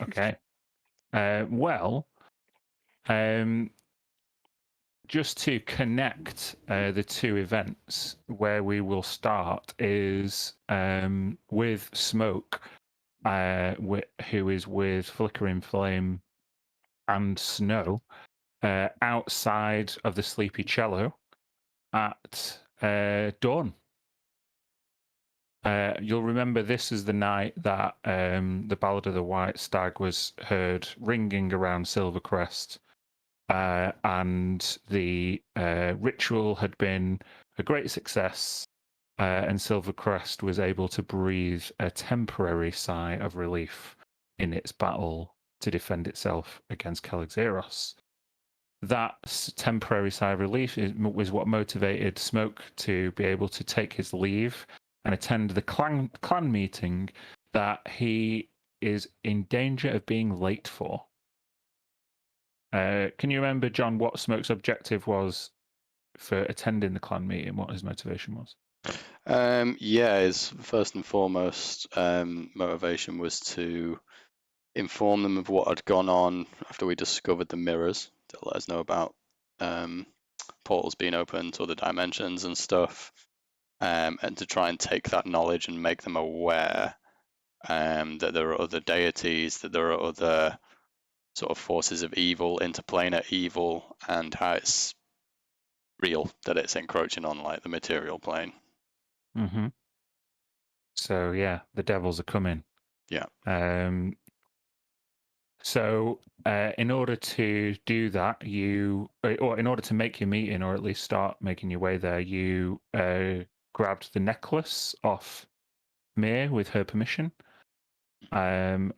Okay. Well, um, just to connect the two events, where we will start is with Smoke, who is with Flickering Flame and Snow outside of the Sleepy Cello at dawn. You'll remember this is the night that the Ballad of the White Stag was heard ringing around Silvercrest, and the ritual had been a great success, and Silvercrest was able to breathe a temporary sigh of relief in its battle to defend itself against Calixeros. That temporary sigh of relief was what motivated Smoke to be able to take his leave and attend the clan meeting that he is in danger of being late for. Can you remember, John, what Smoke's objective was for attending the clan meeting? What his motivation was? Yeah, his first and foremost motivation was to inform them of what had gone on after we discovered the mirrors, to let us know about portals being opened to other dimensions and stuff, and to try and take that knowledge and make them aware that there are other deities, that there are other sort of forces of evil, interplanar evil, and how it's real, that it's encroaching on like the material plane. Mm-hmm. So yeah, the devils are coming. Yeah. So in order to do that, or in order to make your meeting, or at least start making your way there, you grabbed the necklace off Mir with her permission. And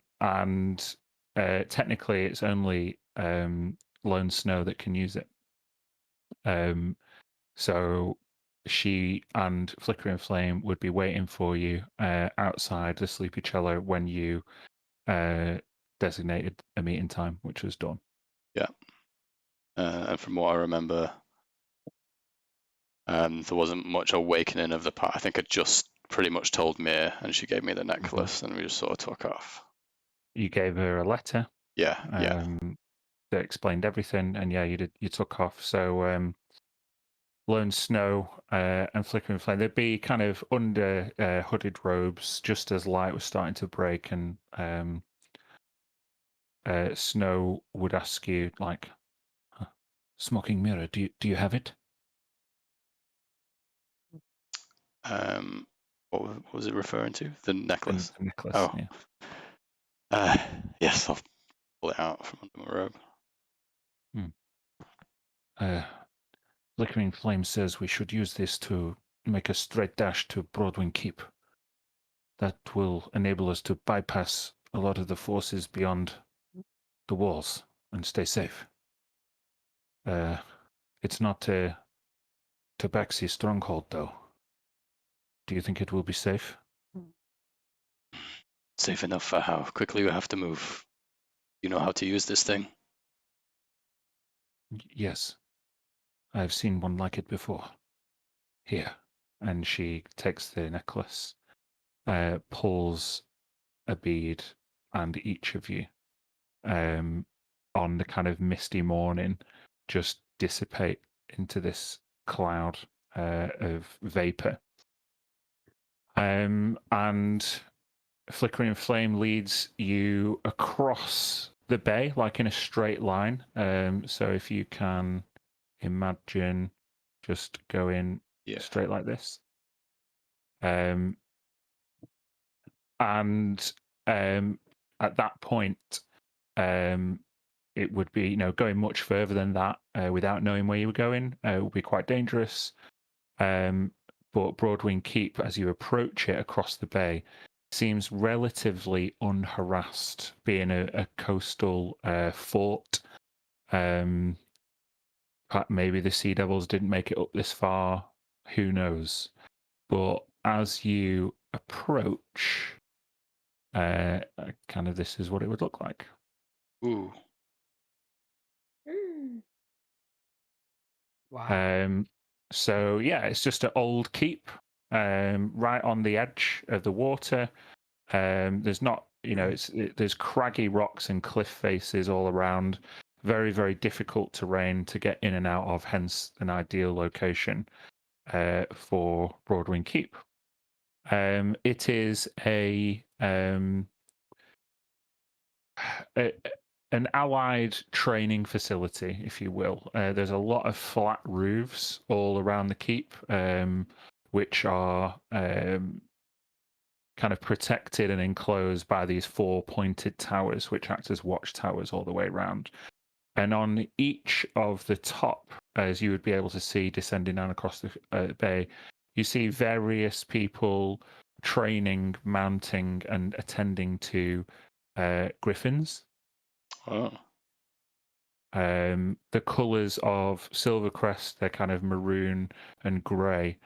technically it's only Lone Snow that can use it. So she and Flickering Flame would be waiting for you outside the Sleepy Cello when you designated a meeting time, which was done. Yeah. And from what I remember, there wasn't much awakening of the part. I think I just pretty much told Mir, and she gave me the necklace, and we just sort of took off. You gave her a letter. Yeah, yeah. That explained everything, and yeah, you took off. So Lone Snow and Flickering Flame, they'd be kind of under hooded robes just as light was starting to break, and Snow would ask you, like, smoking mirror, do you have it? What was it referring to? The necklace? The necklace, Oh. yeah. Yes, I'll pull it out from under my robe. Flickering Flame says we should use this to make a straight dash to Broadwing Keep. That will enable us to bypass a lot of the forces beyond the walls and stay safe. It's not a Tabaxi stronghold, though. Do you think it will be safe? Safe enough for how quickly we have to move. You know how to use this thing? Yes. I've seen one like it before. Here. And she takes the necklace, pulls a bead, and each of you, on the kind of misty morning, just dissipate into this cloud of vapor. And Flickering Flame leads you across the bay, like in a straight line. So if you can imagine just going straight like this. And at that point, it would be, going much further than that without knowing where you were going. It would be quite dangerous. But Broadwing Keep, as you approach it across the bay, seems relatively unharassed, being a coastal fort. Maybe the Sea Devils didn't make it up this far. Who knows? But as you approach, kind of this is what it would look like. Ooh. Wow. So yeah, it's just an old keep, right on the edge of the water. There's not there's craggy rocks and cliff faces all around. Very, very difficult terrain to get in and out of, hence an ideal location for Broadwing Keep. It is an allied training facility, if you will. There's a lot of flat roofs all around the keep, which are kind of protected and enclosed by these 4 pointed towers, which act as watchtowers all the way around. And on each of the top, as you would be able to see descending down across the bay, you see various people training, mounting, and attending to griffins. Oh. The colours of Silvercrest, they're kind of maroon and grey,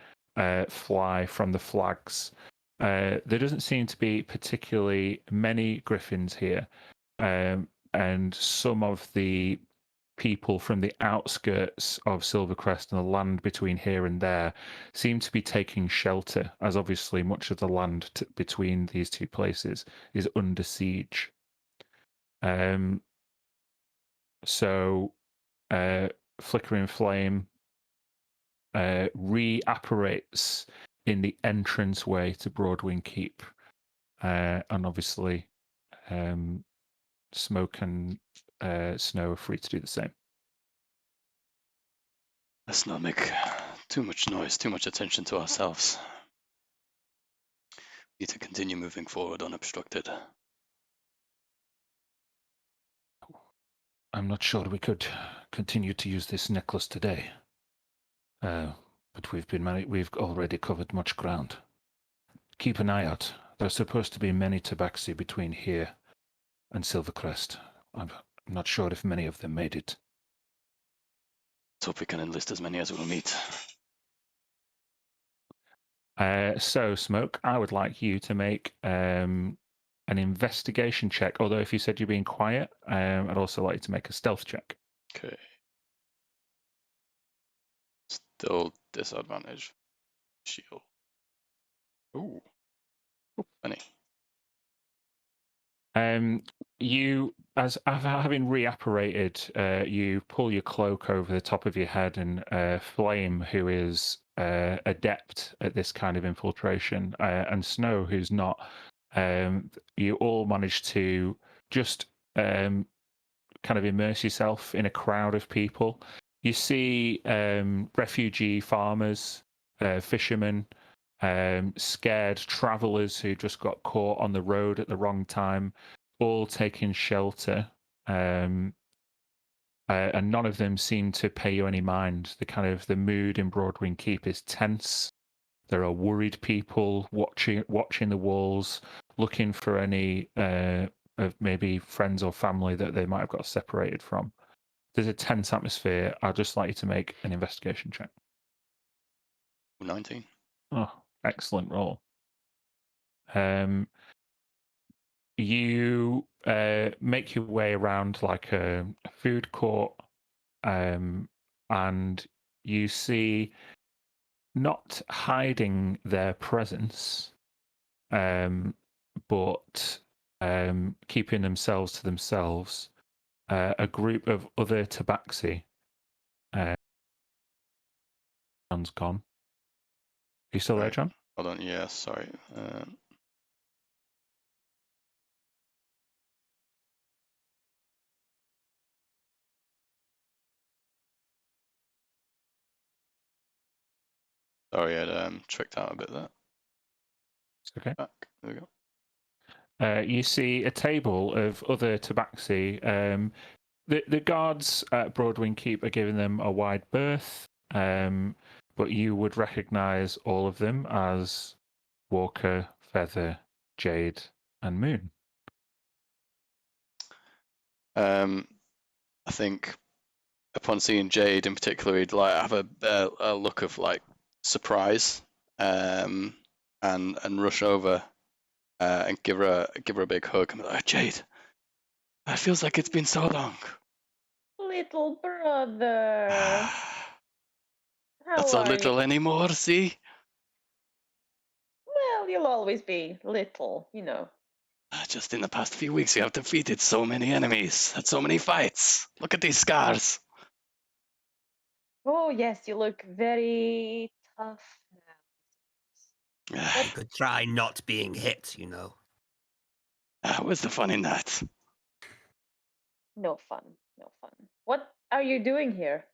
fly from the flags. There doesn't seem to be particularly many griffins here, and some of the people from the outskirts of Silvercrest and the land between here and there seem to be taking shelter, as obviously much of the land between these two places is under siege. So Flickering Flame reapparates in the entranceway to Broadwing Keep, and obviously Smoke and Snow are free to do the same. Let's not make too much noise, too much attention to ourselves. We need to continue moving forward unobstructed. I'm not sure we could continue to use this necklace today, but we've already covered much ground. Keep an eye out. There's supposed to be many tabaxi between here and Silvercrest. I'm not sure if many of them made it. Let's hope we can enlist as many as we'll meet. So, Smoke, I would like you to make an investigation check. Although, if you said you're being quiet, I'd also like you to make a stealth check. Okay. Still disadvantage. Shield. Ooh. Funny. You, as having reapparated, you pull your cloak over the top of your head, and Flame, who is adept at this kind of infiltration, and Snow, who's not, you all manage to just kind of immerse yourself in a crowd of people. You see refugee farmers, fishermen, scared travelers who just got caught on the road at the wrong time, all taking shelter. And none of them seem to pay you any mind. The mood in Broadwing Keep is tense. There are worried people watching the walls, looking for any of maybe friends or family that they might have got separated from. There's a tense atmosphere. I'd just like you to make an investigation check. 19. Oh, excellent roll. You make your way around like a food court, and you see, not hiding their presence, but keeping themselves to themselves, a group of other tabaxi. John's gone. You still there, Right. John? Hold on. Yeah, sorry. Sorry, I tricked out a bit there. Okay. Back. There we go. You see a table of other tabaxi. The guards at Broadwing Keep are giving them a wide berth, but you would recognise all of them as Walker, Feather, Jade, and Moon. I think upon seeing Jade in particular, he'd like have a look of like surprise, and rush over and give her a big hug and be like, Jade, it feels like it's been so long. Little brother. How Not so are little you? anymore, see? Well, you'll always be little, you know. Just in the past few weeks, we have defeated so many enemies, had so many fights. Look at these scars. Oh yes, you look very tough now. Ah, You could try not being hit, you know. what's the fun in that? No fun, no fun. What are you doing here?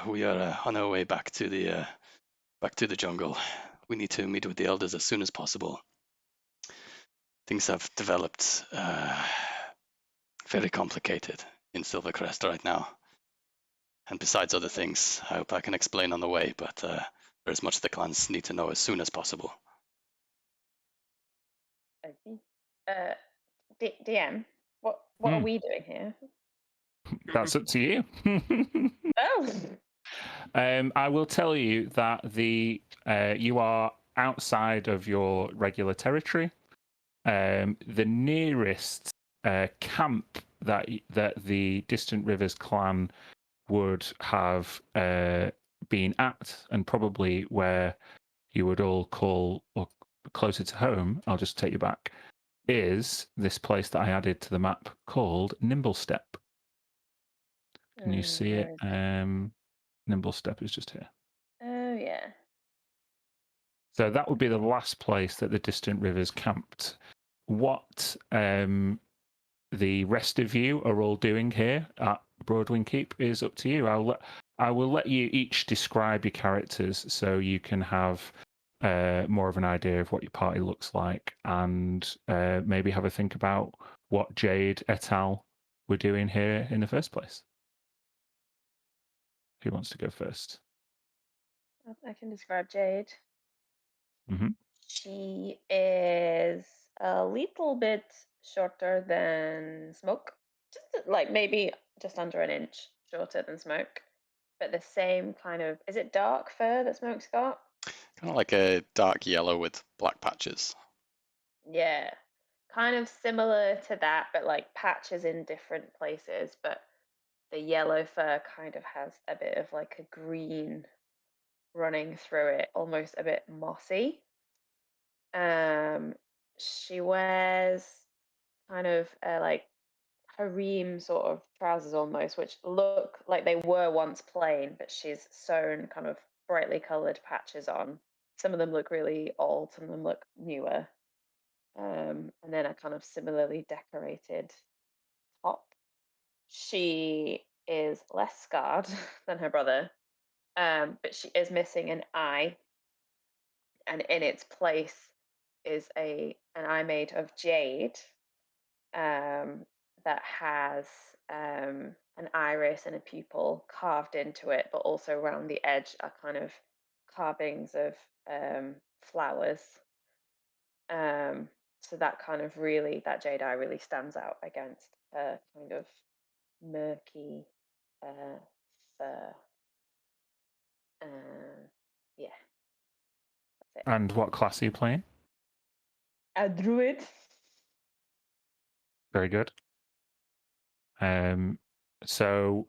We are on our way back to the jungle. We need to meet with the elders as soon as possible. Things have developed very complicated in Silvercrest right now. And besides other things, I hope I can explain on the way, but there's much the clans need to know as soon as possible. I see. DM, what are Hmm. we doing here? That's up to you. Oh, I will tell you that you are outside of your regular territory. The nearest camp that the Distant Rivers clan would have been at, and probably where you would all call or closer to home, I'll just take you back, is this place that I added to the map called Nimble Step. Can you see it? where is it? Nimble Step is just here. Oh yeah. So that would be the last place that the Distant Rivers camped. What the rest of you are all doing here at Broadwing Keep is up to you. I will let you each describe your characters so you can have more of an idea of what your party looks like, and maybe have a think about what Jade et al. Were doing here in the first place. Who wants to go first? I can describe Jade. Mm-hmm. She is a little bit shorter than Smoke, just like maybe just under an inch shorter than Smoke, but the same kind of. Is it dark fur that Smoke's got? Kind of like a dark yellow with black patches. Yeah, kind of similar to that, but like patches in different places. But the yellow fur kind of has a bit of like a green running through it, almost a bit mossy. She wears kind of like harem sort of trousers almost, which look like they were once plain, but she's sewn kind of brightly coloured patches on. Some of them look really old, some of them look newer. And then a kind of similarly decorated top. She is less scarred than her brother, but she is missing an eye, and in its place is an eye made of jade, that has an iris and a pupil carved into it, but also around the edge are kind of carvings of flowers. So that kind of really, that jade eye really stands out against a kind of murky fur. Yeah, that's it. And what class are you playing? A druid. Very good. So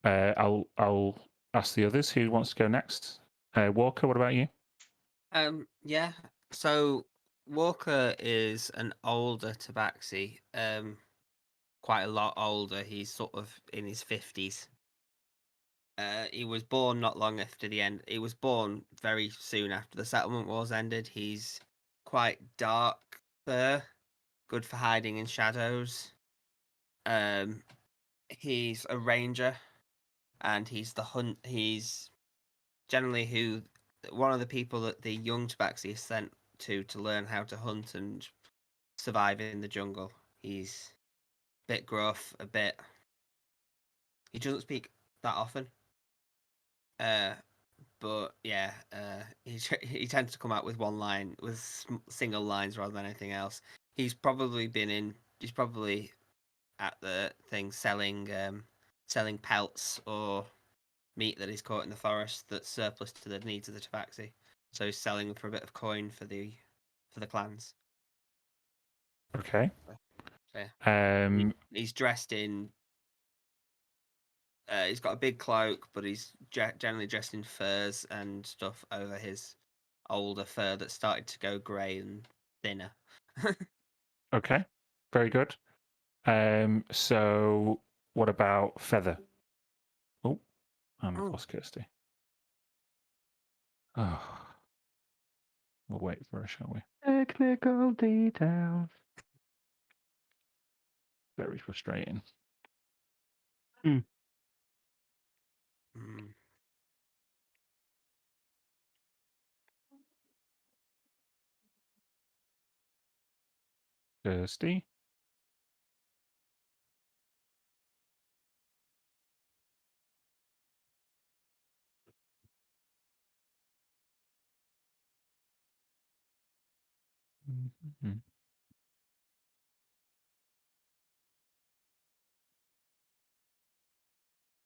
I'll ask the others who wants to go next. Walker, what about you? Yeah. So Walker is an older tabaxi, quite a lot older. He's sort of in his 50s. He was born not long after the end. He was born very soon after the settlement wars ended. He's quite dark fur, good for hiding in shadows. He's a ranger, and he's the hunt. He's generally one of the people that the young tabaxi is sent to learn how to hunt and survive in the jungle. He's a bit gruff, a bit. He doesn't speak that often. But yeah, he tends to come out with one line, with single lines rather than anything else. He's probably at the thing selling pelts or meat that he's caught in the forest that's surplus to the needs of the tabaxi. So he's selling for a bit of coin for the clans. Okay. So, yeah. He's dressed in. He's got a big cloak, but he's generally dressed in furs and stuff over his older fur that started to go grey and thinner. Okay, very good. So what about Feather? Oh, and we've Oh. lost Kirsty. Oh, we'll wait for her, shall we? Technical details. Very frustrating. Mm. Kirsty. Mhm.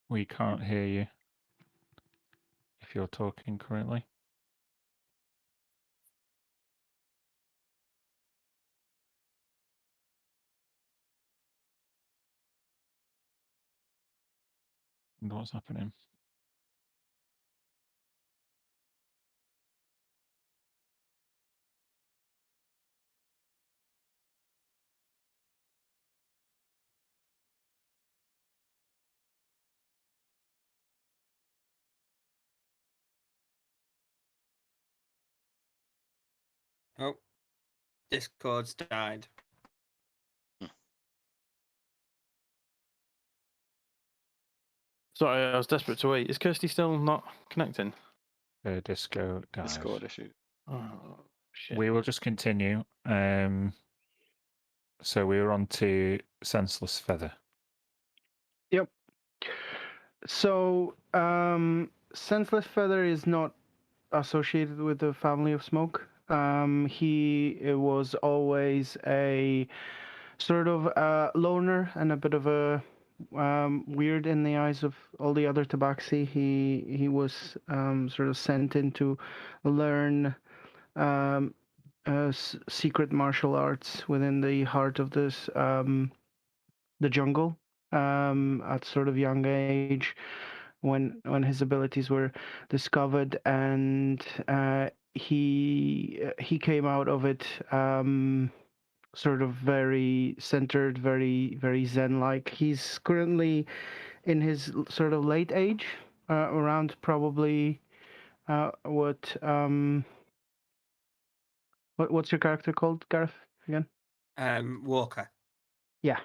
We can't hear you if you're talking currently. Wonder what's happening? Oh, Discord's died. Sorry, I was desperate to wait. Is Kirsty still not connecting? Disco died. Discord issue. Oh, shit. We will just continue. So we were on to Senseless Feather. Yep. So, Senseless Feather is not associated with the family of Smoke. He was always a sort of loner and a bit of a weird in the eyes of all the other Tabaxi. He was sort of sent in to learn secret martial arts within the heart of this the jungle at sort of young age when his abilities were discovered, and he came out of it sort of very centered, very zen-like. He's currently in his sort of late age, around probably what's your character called, Gareth, again? Walker. Yeah,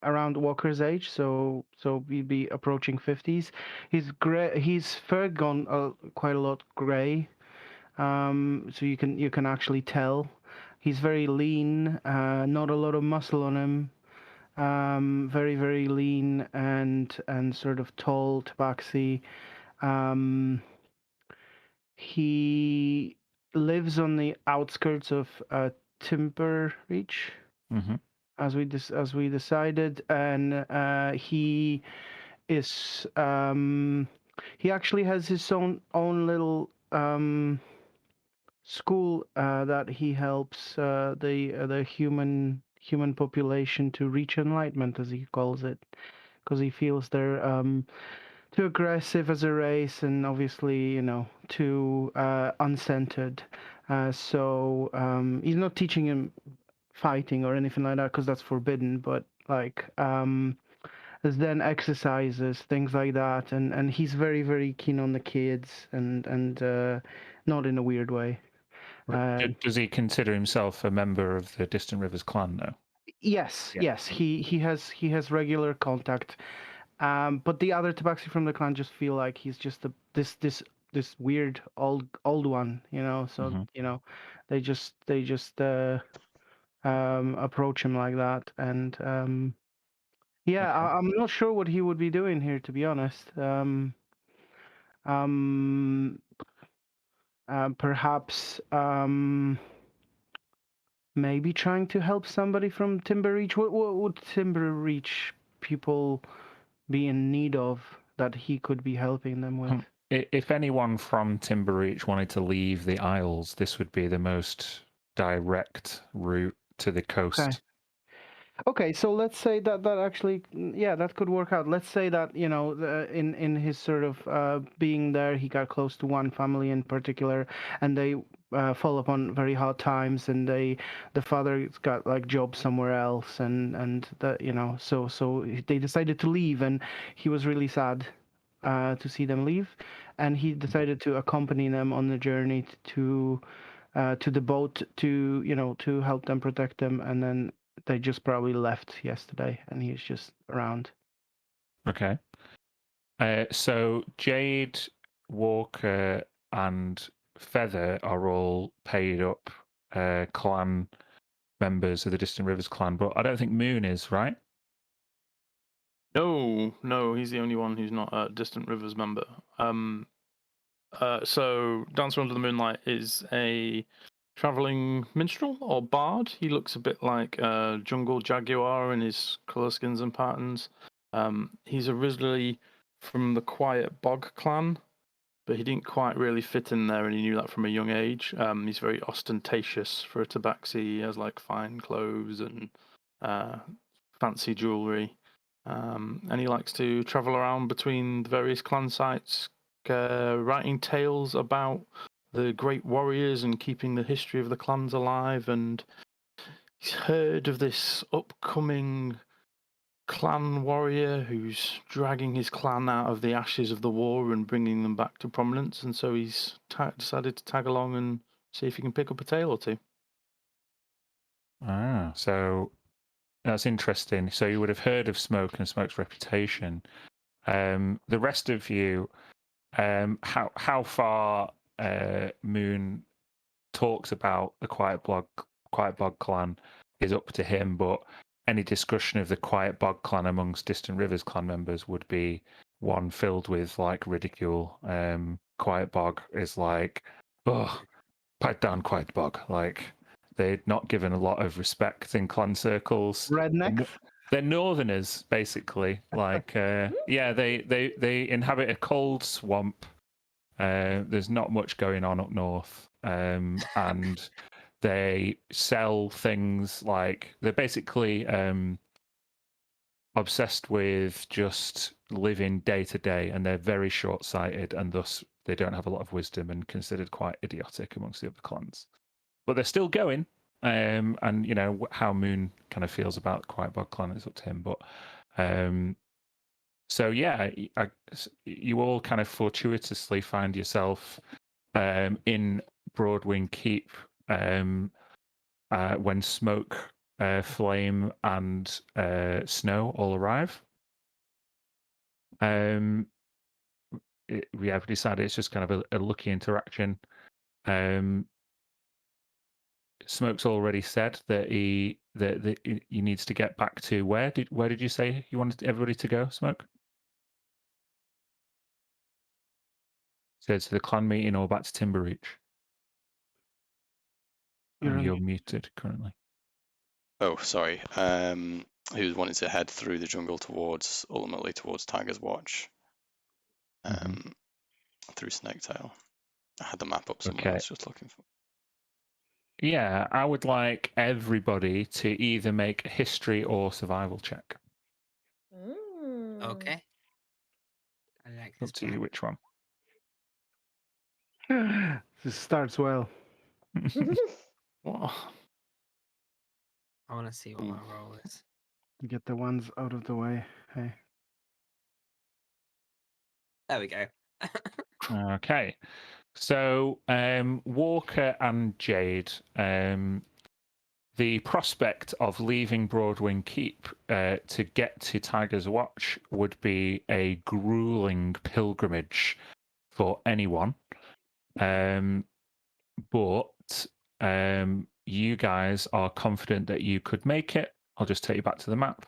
around Walker's age, so he'd be approaching 50s. He's gray. He's fur gone quite a lot gray, so you can actually tell. He's very lean, not a lot of muscle on him. Very lean and sort of tall, tabaxi. He lives on the outskirts of Timbereach, Mm-hmm. as we decided, and he is he actually has his own little school that he helps the human population to reach enlightenment, as he calls it, because he feels they're too aggressive as a race, and obviously, too uncentered. So he's not teaching him fighting or anything like that, because that's forbidden. But like Zen exercises, things like that, and he's very keen on the kids, and not in a weird way. Does he consider himself a member of the Distant Rivers clan, though? Yes, Yeah. yes, he has regular contact. But the other Tabaxi from the clan just feel like he's just this weird old one, So Mhm. they just approach him like that, and yeah, Okay. I'm not sure what he would be doing here, to be honest. Perhaps maybe trying to help somebody from Timbereach. What would Timbereach people be in need of that he could be helping them with? If anyone from Timbereach wanted to leave the Isles, this would be the most direct route to the coast. Okay, so let's say that actually, yeah, that could work out. Let's say that in his sort of being there, he got close to one family in particular, and they fall upon very hard times, and the father's got like job somewhere else, and that, you know, so they decided to leave, and he was really sad to see them leave, and he decided to accompany them on the journey to the boat to, you know, to help them, protect them, and then they just probably left yesterday, and he's just around. Okay. So Jade, Walker, and Feather are all paid up clan members of the Distant Rivers clan, but I don't think Moon is, right? No, he's the only one who's not a Distant Rivers member. So Dancer Under the Moonlight is a traveling minstrel or bard. He looks a bit like a jungle jaguar in his colour schemes and patterns. He's originally from the Quiet Bog clan, but he didn't quite really fit in there, and he knew that from a young age. He's very ostentatious for a tabaxi. He has like fine clothes and fancy jewelry. And he likes to travel around between the various clan sites, writing tales about the great warriors and keeping the history of the clans alive. And he's heard of this upcoming clan warrior who's dragging his clan out of the ashes of the war and bringing them back to prominence. And so he's decided to tag along and see if he can pick up a tale or two. Ah, so that's interesting. So you would have heard of Smoke and Smoke's reputation. The rest of you, how far Moon talks about the Quiet Bog clan is up to him, but any discussion of the Quiet Bog clan amongst Distant Rivers clan members would be one filled with like ridicule. Quiet Bog is like, oh, pipe down, Quiet Bog. Like they're not given a lot of respect in clan circles. Rednecks. They're northerners, basically. Like, yeah, they inhabit a cold swamp. There's not much going on up north, and they sell things like they're basically obsessed with just living day to day, and they're very short-sighted, and thus they don't have a lot of wisdom and considered quite idiotic amongst the other clans. But they're still going. And you know how Moon kind of feels about Quiet Bog Clan is up to him, but so yeah, you all kind of fortuitously find yourself in Broadwing Keep when Smoke, Flame, and Snow all arrive. We have decided it's just kind of a lucky interaction. Smoke's already said that he needs to get back to where did you say you wanted everybody to go, Smoke? Said to the clan meeting or back to Timbereach? You're muted currently. Oh, sorry. He was wanting to head through the jungle ultimately towards Tiger's Watch, through Snaketail. I had the map up somewhere. I was just looking for. Yeah, I would like everybody to either make a history or survival check. Okay. I like Up this to you which one. This starts well. What? I want to see what my role is. Get the ones out of the way. Hey. There we go. Okay. So Walker and Jade, the prospect of leaving Broadwing Keep to get to Tiger's Watch would be a grueling pilgrimage for anyone. But you guys are confident that you could make it. I'll just take you back to the map.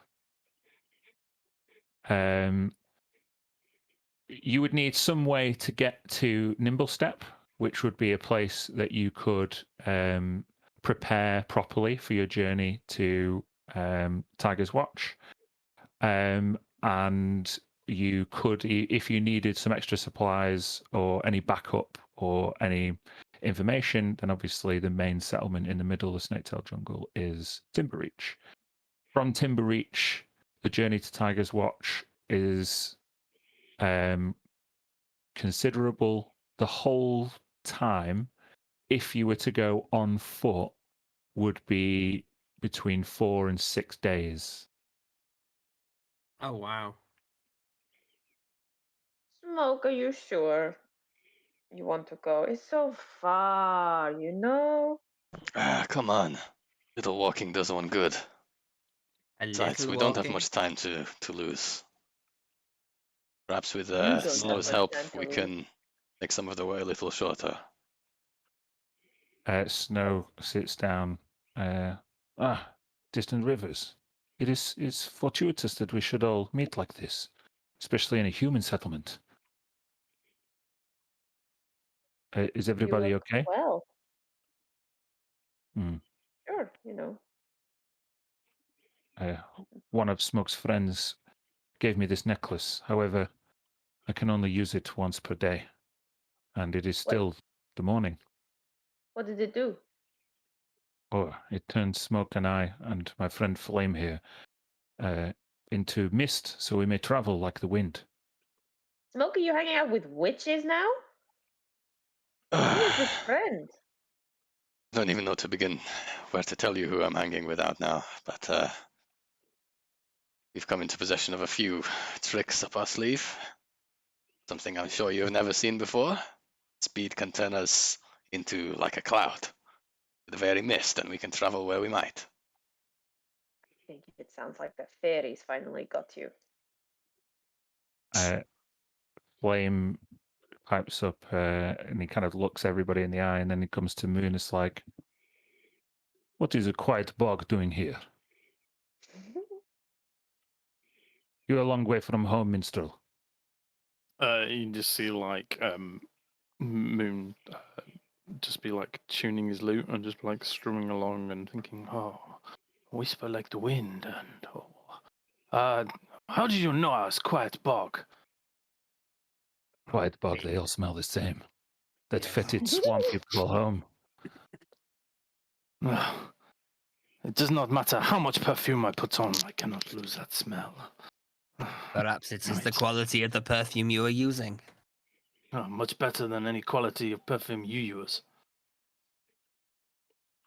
You would need some way to get to Nimblestep, which would be a place that you could prepare properly for your journey to Tiger's Watch. And you could, if you needed some extra supplies or any backup or any information, then obviously the main settlement in the middle of the Snaketail Jungle is Timbereach. From Timbereach, the journey to Tiger's Watch is considerable. The whole time if you were to go on foot, would be between 4 and 6 days. Oh wow. Smoke, are you sure you want to go? It's so far, you know? Come on. Little walking does one good. A Besides, little we don't have walking. much time to lose. Perhaps with You don't have Snow's much help, time to we lose. can make some of the way a little shorter. Snow sits down. Distant rivers. It's fortuitous that we should all meet like this, especially in a human settlement. Is You everybody look okay? well. Hmm. Sure, you know. One of Smoke's friends gave me this necklace. However, I can only use it once per day, and it is What still the morning. what did it do? Oh, it turns Smoke and I and my friend Flame here into mist, so we may travel like the wind. Smokey, you hanging out with witches now? Who is this friend? Don't even know to begin where to tell you who I'm hanging with out now, but we've come into possession of a few tricks up our sleeve. Something I'm sure you've never seen before. Speed can turn us into like a cloud, with the very mist, and we can travel where we might. I think it sounds like the fairies finally got you. Flame pipes up and he kind of looks everybody in the eye, and then he comes to Moon. It's like, what is a quiet bog doing here? You're a long way from home, minstrel. You can just see like Moon just be like tuning his lute and just like strumming along and thinking, oh, whisper like the wind, and how did you know I was quiet bog? Quiet bog, they all smell the same. That Yes. fetid swamp you call home. It does not matter how much perfume I put on, I cannot lose that smell. Perhaps it is the Right. quality of the perfume you are using. Much better than any quality of perfume you use.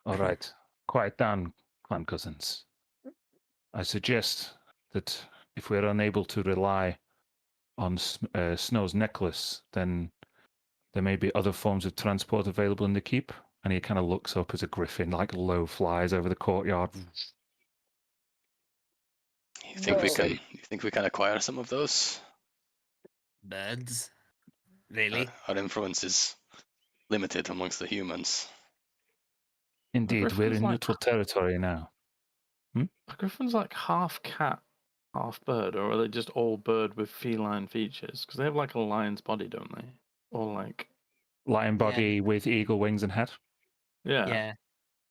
All right, quiet down, clan cousins. I suggest that if we're unable to rely on Snow's necklace, then there may be other forms of transport available in the keep. And he kind of looks up as a griffin, like low flies over the courtyard. You think we Whoa. can? You think we can acquire some of those? Birds? Really? Our influence is limited amongst the humans. Indeed, we're griffin's in like- neutral territory now. Are griffins like half cat, half bird, or are they just all bird with feline features? Because they have like a lion's body, don't they? Or like, Lion body with eagle wings and head. yeah. Yeah.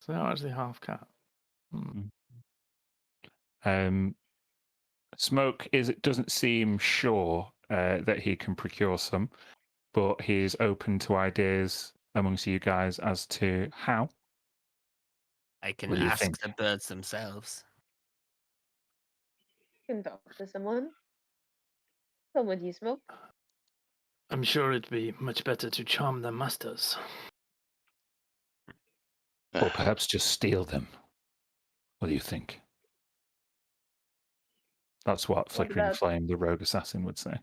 So they're actually half cat. Smoke doesn't seem sure that he can procure some, but he's open to ideas amongst you guys as to how. I can What do you ask think? the birds themselves. You can talk to someone. Come with you, Smoke. I'm sure it'd be much better to charm their masters. Or perhaps just steal them. What do you think? That's what Flickering about- Flame, the rogue assassin, would say.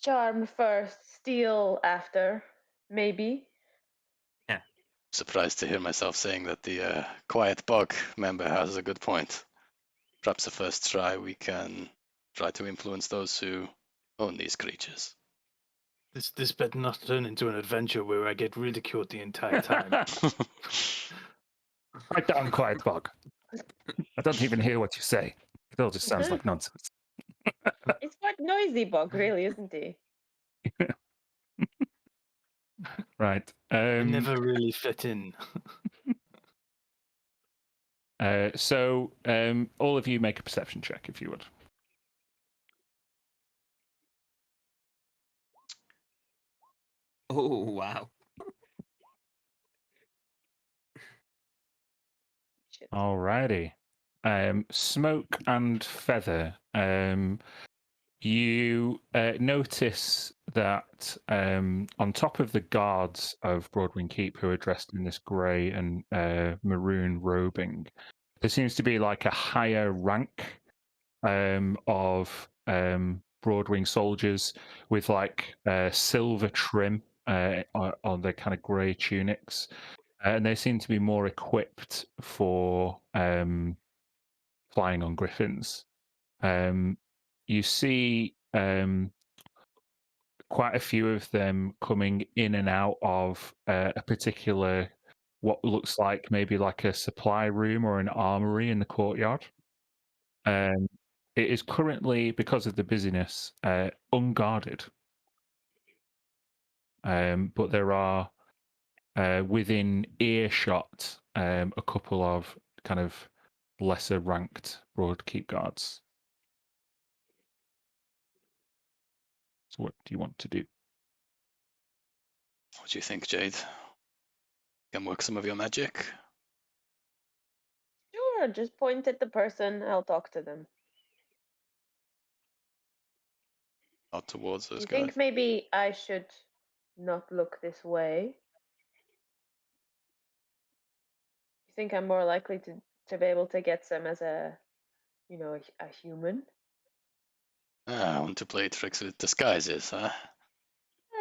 Charm first, steal after. Maybe. Surprised to hear myself saying that the quiet bog member has a good point. Perhaps the first try we can try to influence those who own these creatures. This better not turn into an adventure where I get ridiculed the entire time. Write down, quiet bog. I don't even hear what you say. It all just sounds like nonsense. It's quite noisy, Bog, really, isn't he? Right. I never really fit in. So all of you make a perception check, if you would. Oh, wow. Shit. Alrighty. Smoke and Feather, You notice that on top of the guards of Broadwing Keep, who are dressed in this grey and maroon robing, there seems to be like a higher rank of Broadwing soldiers with like silver trim on their kind of grey tunics, and they seem to be more equipped for flying on griffins. You see quite a few of them coming in and out of a particular, what looks like maybe like a supply room or an armory in the courtyard. It is currently, because of the busyness, unguarded. But there are within earshot a couple of kind of lesser ranked Broadkeep guards. So what do you want to do? What do you think, Jade? Can work some of your magic? Sure, just point at the person. I'll talk to them. Not towards You those guys. think maybe I should not look this way? You think I'm more likely to be able to get some as a, a human? I want to play tricks with disguises, huh?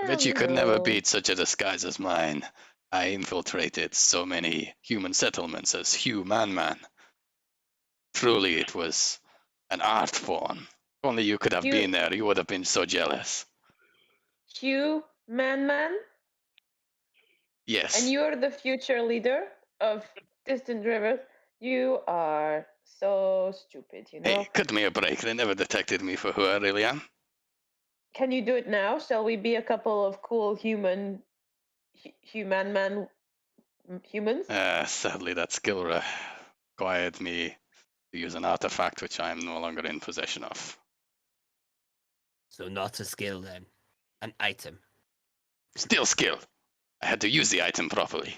I bet Well, you could never know. beat such a disguise as mine. I infiltrated so many human settlements as Hugh Man. Truly, it was an art form. If only you could have been there, you would have been so jealous. Hugh Man? Yes. And you're the future leader of Distant Rivers. You are so stupid, you know? Hey, cut me a break. They never detected me for who I really am. Can you do it now? Shall we be a couple of cool human humans? Sadly, that skill required me to use an artifact which I am no longer in possession of. So not a skill then, an item. Still skill. I had to use the item properly.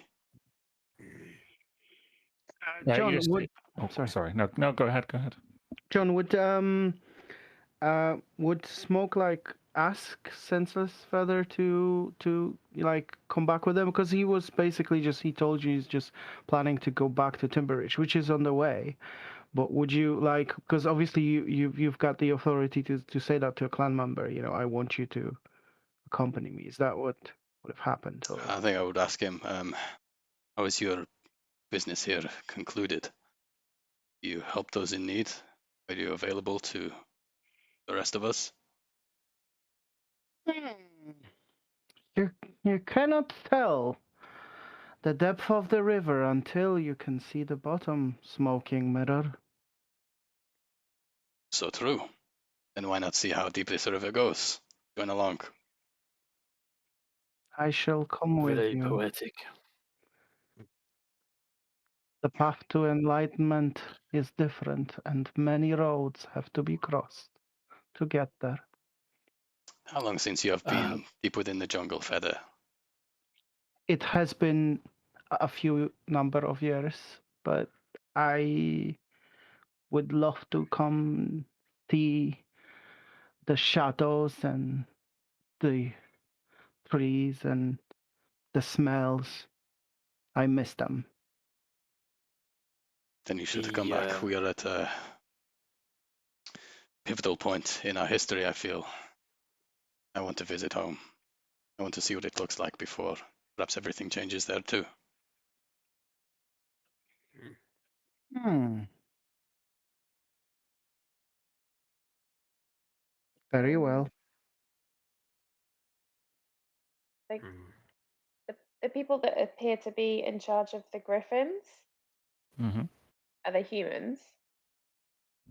John, would sorry. No, go ahead. John, would Smoke like ask Senseless Feather to like come back with them, because he was basically he told you he's just planning to go back to Timbereach, which is on the way. But would you like, because obviously you've got the authority to say that to a clan member, I want you to accompany me. Is that what would have happened? Or? I think I would ask him, how is your business here concluded? You help those in need? Are you available to the rest of us? You cannot tell the depth of the river until you can see the bottom, Smoking Mirror. So true. Then why not see how deep this river goes? Join along. I shall come with Very you. poetic. The path to enlightenment is different, and many roads have to be crossed to get there. How long since you have been deep within the jungle, Feather? It has been a few number of years, but I would love to come see the shadows and the trees and the smells. I miss them. Then you should come back. We are at a pivotal point in our history, I feel. I want to visit home. I want to see what it looks like before perhaps everything changes there too. Very well. Like the people that appear to be in charge of the griffins, are they humans?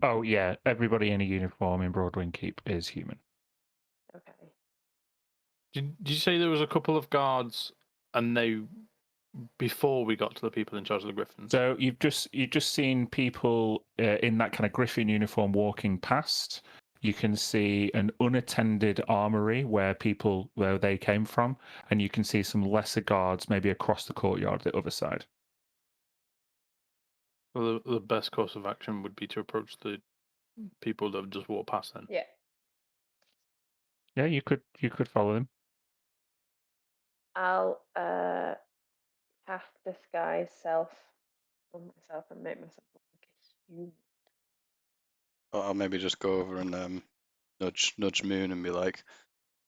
Oh yeah, everybody in a uniform in Broadwing Keep is human. Okay. Did you say there was a couple of guards, and they before we got to the people in charge of the griffins? So you've just seen people in that kind of griffin uniform walking past. You can see an unattended armory where they came from, and you can see some lesser guards maybe across the courtyard, the other side. Well, the best course of action would be to approach the people that have just walked past then. Yeah. Yeah, you could follow them. I'll cast disguise self on myself and make myself look like a human. Or I'll maybe just go over and nudge Moon and be like,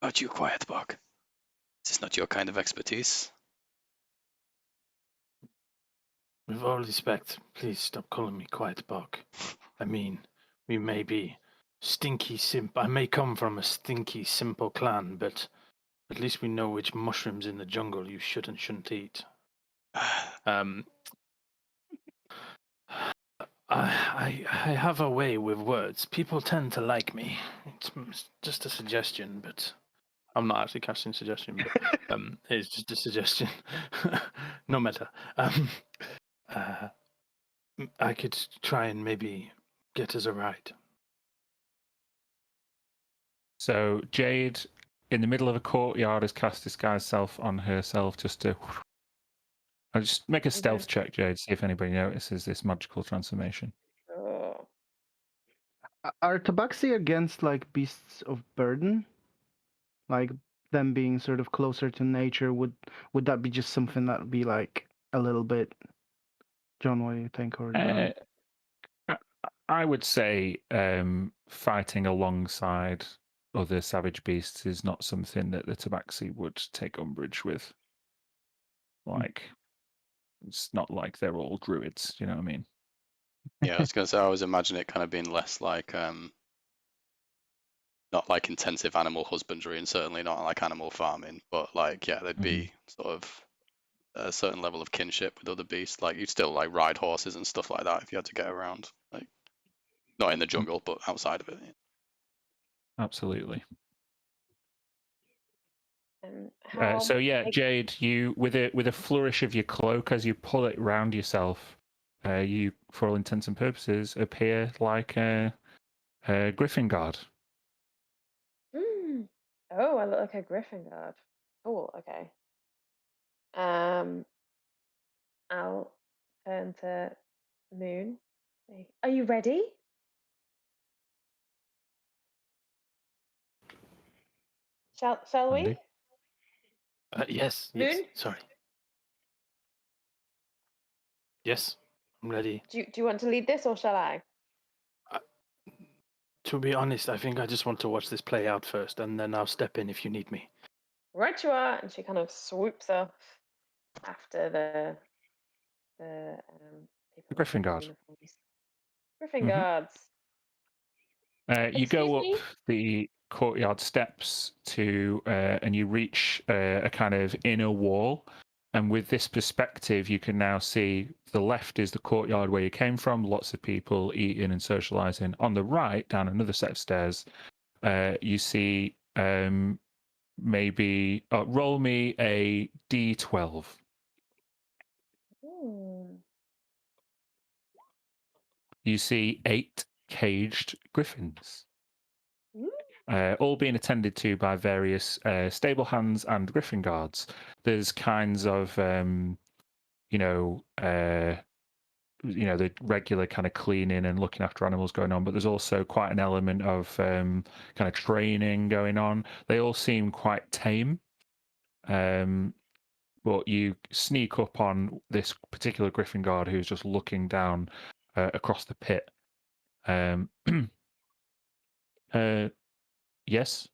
"Aren't you a quiet bug? Is this not your kind of expertise?" With all respect, please stop calling me Quiet Bug. I mean, we may be I may come from a stinky, simple clan, but at least we know which mushrooms in the jungle you should and shouldn't eat. I have a way with words. People tend to like me. It's just a suggestion, but I'm not actually casting suggestion, but it's just a suggestion. No matter. I could try and maybe get us a ride. So Jade, in the middle of a courtyard, has cast disguise self on herself just to. I'll just make a stealth check, Jade, see if anybody notices this magical transformation. Oh. Are tabaxi against like beasts of burden? Like them being sort of closer to nature, would that be just something that would be like a little bit? John, what do you think? Or I would say fighting alongside other savage beasts is not something that the tabaxi would take umbrage with. Like, it's not like they're all druids, you know what I mean? Yeah, I was gonna say I always imagine it kind of being less like not like intensive animal husbandry and certainly not like animal farming, but like yeah, there'd be sort of a certain level of kinship with other beasts. Like you'd still like ride horses and stuff like that if you had to get around. Like not in the jungle, but outside of it. Yeah. Absolutely. How So yeah, big- Jade, you with a flourish of your cloak as you pull it round yourself, you, for all intents and purposes, appear like a griffin guard. Mm. Oh, I look like a griffin guard. Cool. Okay. I'll turn to Moon. Say, are you ready? Shall we? Andy? Yes, Moon? sorry. Yes, I'm ready. Do you want to lead this or shall I? To be honest, I think I just want to watch this play out first, and then I'll step in if you need me. Right you are, and she kind of swoops off after the people Griffin in the guard. uniforms. Griffin Mhm. guards. You Excuse go up me? the courtyard steps and you reach a kind of inner wall. And with this perspective, you can now see the left is the courtyard where you came from, lots of people eating and socializing. On the right, down another set of stairs, you see maybe roll me a d12. Hmm. You see 8 caged griffins. Hmm. All being attended to by various stable hands and griffin guards. There's kinds of, the regular kind of cleaning and looking after animals going on, but there's also quite an element of kind of training going on. They all seem quite tame, but you sneak up on this particular griffin guard who's just looking down across the pit. Yes.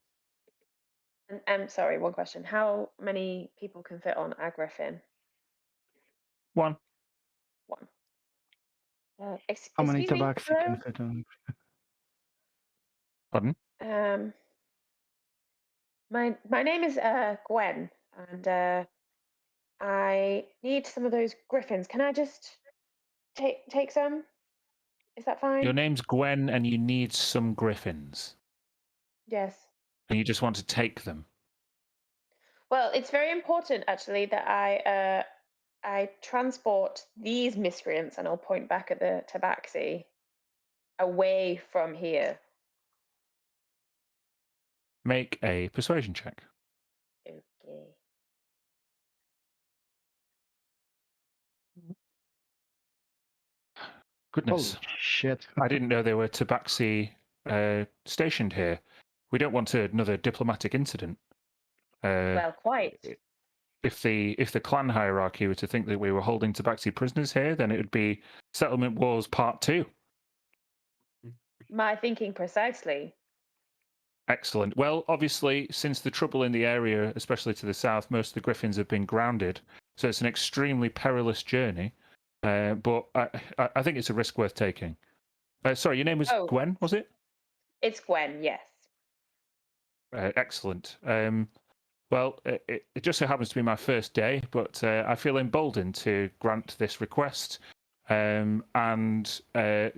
And I'm sorry, one question. How many people can fit on a griffin? One. One. how many Excuse me? tabaxi can Hello? fit on? Pardon? My name is Gwen, and I need some of those griffins. Can I just take some? Is that Your fine? name's Gwen and you need some griffins. Yes. And you just want to take them. Well, it's very important actually that I transport these miscreants, and I'll point back at the tabaxi, away from here. Make a persuasion check. Okay. Goodness. Holy shit! I didn't know there were tabaxi stationed here. we don't want another diplomatic incident. Well, quite. If the clan hierarchy were to think that we were holding Tabaxi prisoners here, then it would be Settlement Wars Part 2. My thinking precisely. Excellent. Well, obviously, since the trouble in the area, especially to the south, most of the griffins have been grounded, so it's an extremely perilous journey. But I think it's a risk worth taking. Sorry, your name was Gwen, was it? It's Gwen, yes. Excellent. Well, it just so happens to be my first day, but I feel emboldened to grant this request. And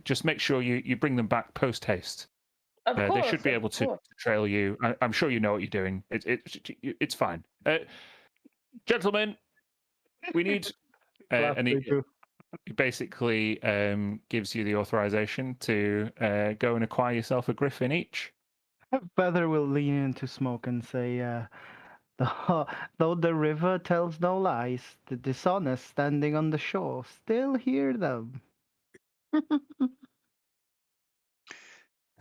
just make sure you bring them back post haste. Of course. They should be able to trail you. I'm sure you know what you're doing. It's fine. Gentlemen, we need. And he basically gives you the authorization to go and acquire yourself a griffin each. Feather will lean into Smoke and say, though the river tells no lies, the dishonest standing on the shore still hear them.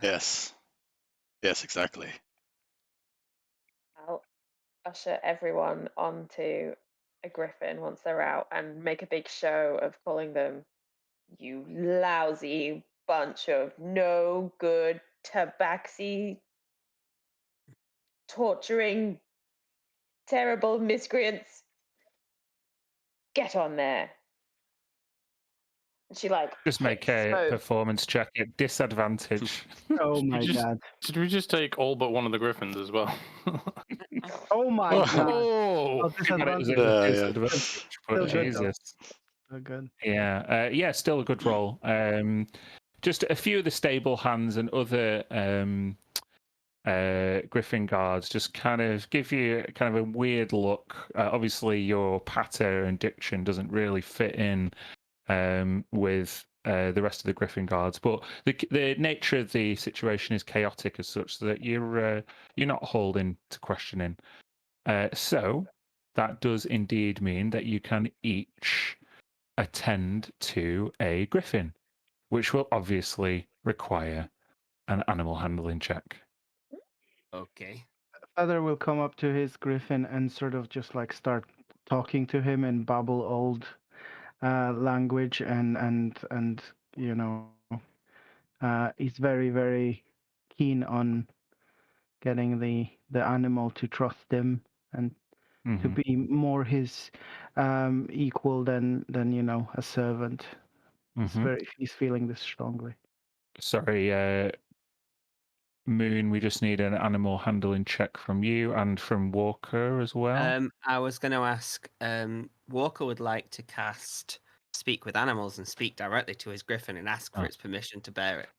Yes. Yes, exactly. I'll usher everyone onto a griffin once they're out and make a big show of calling them, "You lousy bunch of no good tabaxi torturing terrible miscreants. Get on there." And she just make a performance check at disadvantage. Oh my god. Did we just take all but one of the griffins as well? Oh my god. Oh, Disadvantage, but Jesus. So good. Yeah, still a good roll. Just a few of the stable hands and other griffin guards just kind of give you kind of a weird look. Obviously, your patter and diction doesn't really fit in with the rest of the griffin guards, but the nature of the situation is chaotic as such that you're not holding to questioning. So that does indeed mean that you can each attend to a griffin, which will obviously require an animal handling check. Okay. Feather will come up to his griffin and sort of just like start talking to him in babble old language, and you know, he's very, very keen on getting the animal to trust him and to be more his equal than you know, a servant. He's feeling this strongly. Sorry, Moon, we just need an animal handling check from you and from Walker as well. I was going to ask, Walker would like to cast Speak with Animals and speak directly to his griffin and ask for its permission to bear it.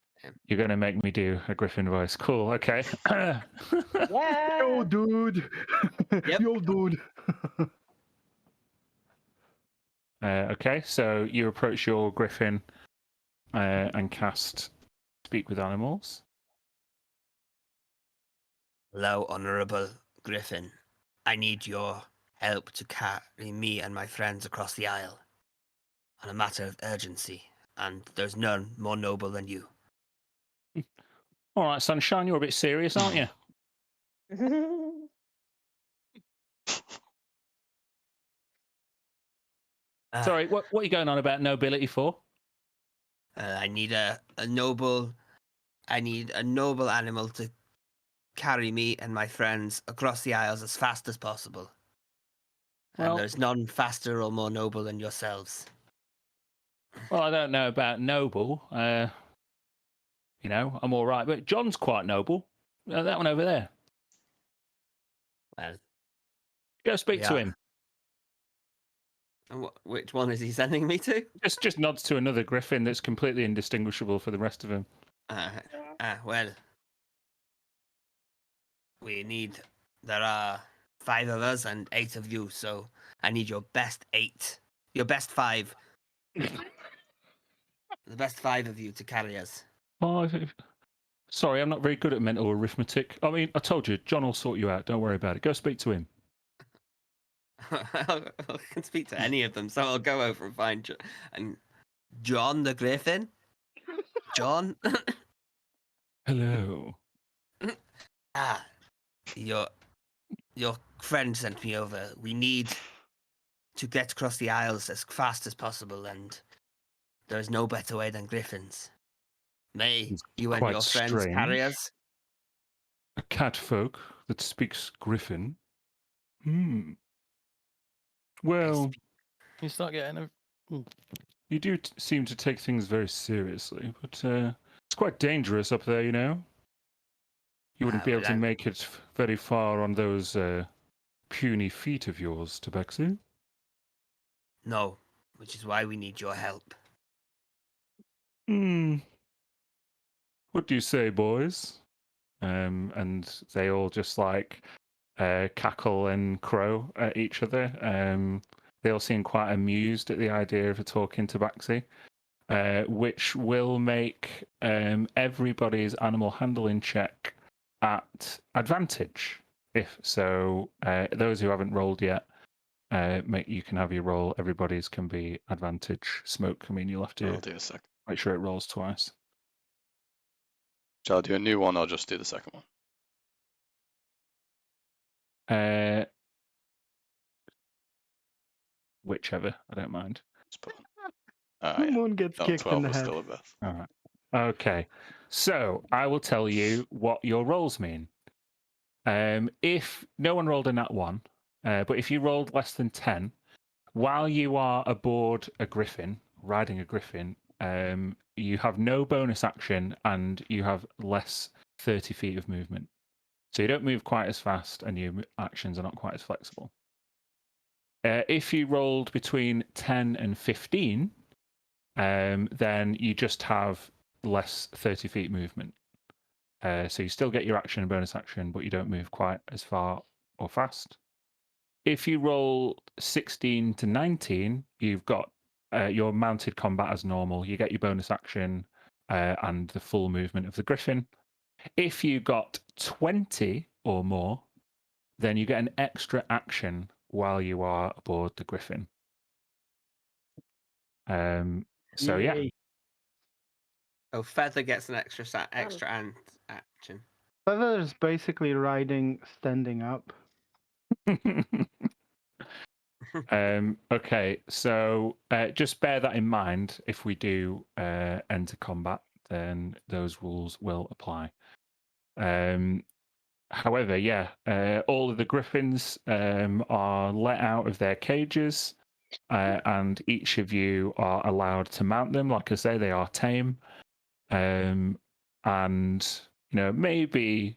You're going to make me do a griffin voice. Cool, okay. Yeah. Yo, dude. Yep. Yo, dude. Okay, so you approach your griffin and cast Speak with Animals. Hello, Honourable Griffin. I need your help to carry me and my friends across the Isle on a matter of urgency, and there's none more noble than you. All right, Sunshine, you're a bit serious, aren't you? Sorry, what are you going on about nobility for? I need a noble animal to carry me and my friends across the Isles as fast as possible. Well, and there's none faster or more noble than yourselves. Well, I don't know about noble. You know, I'm all right, but John's quite noble. That one over there. Well, go speak to him. And which one is he sending me to? Just nods to another griffin that's completely indistinguishable for the rest of them. Well, there are 5 of us and 8 of you, so I need your best 8. Your best 5. The best 5 of you to carry us. Sorry, I'm not very good at mental arithmetic. I mean, I told you, John will sort you out. Don't worry about it. Go speak to him. I can speak to any of them, so I'll go over and find John the Griffin. John. Hello. Ah, your friend sent me over. We need to get across the Isles as fast as possible, and there is no better way than griffins. May It's you and quite your friends carry strange. us? A cat folk that speaks Griffin. Hmm. Well, You start getting a. you do seem to take things very seriously, but it's quite dangerous up there, you know. You wouldn't be able to make it very far on those puny feet of yours, Tabaxi. No, which is why we need your help. Hmm. What do you say, boys? And they all just like cackle and crow at each other. They all seem quite amused at the idea of a talking tabaxi, which will make everybody's animal handling check at advantage. If so, those who haven't rolled yet, you can have your roll. Everybody's can be advantage. Smoke, I mean, you'll have I'll to do a second. make sure it rolls twice. Shall I do a new one or just do the second one? Whichever, I don't mind. Just put on. Yeah. Moon gets No, kicked 12 in the was head. still the best. All right. Okay. So I will tell you what your rolls mean. If no one rolled a nat 1, but if you rolled less than 10, while you are aboard a griffin, riding a griffin, you have no bonus action and you have less 30 feet of movement. So you don't move quite as fast and your actions are not quite as flexible. If you rolled between 10 and 15, then you just have less 30 feet movement. So you still get your action and bonus action, but you don't move quite as far or fast. If you roll 16 to 19, you've got your mounted combat as normal. You get your bonus action and the full movement of the griffin. If you got 20 or more, then you get an extra action while you are aboard the griffin. So yeah. Yay. Oh, Feather gets an extra action. Feather is basically riding standing up. Okay, so just bear that in mind. If we do enter combat, then those rules will apply. However, yeah, all of the griffins are let out of their cages, and each of you are allowed to mount them. Like I say, they are tame, and maybe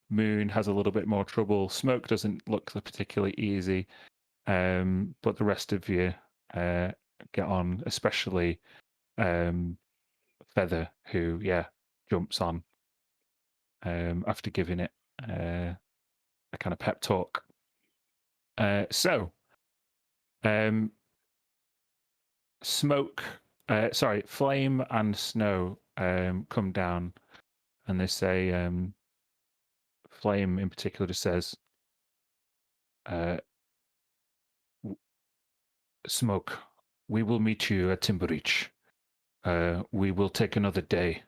Moon has a little bit more trouble. Smoke doesn't look particularly easy. But the rest of you get on, especially Feather, who, jumps on after giving it a kind of pep talk. Flame and Snow come down, and they say, Flame in particular just says, Smoke, we will meet you at Timbereach. We will take another day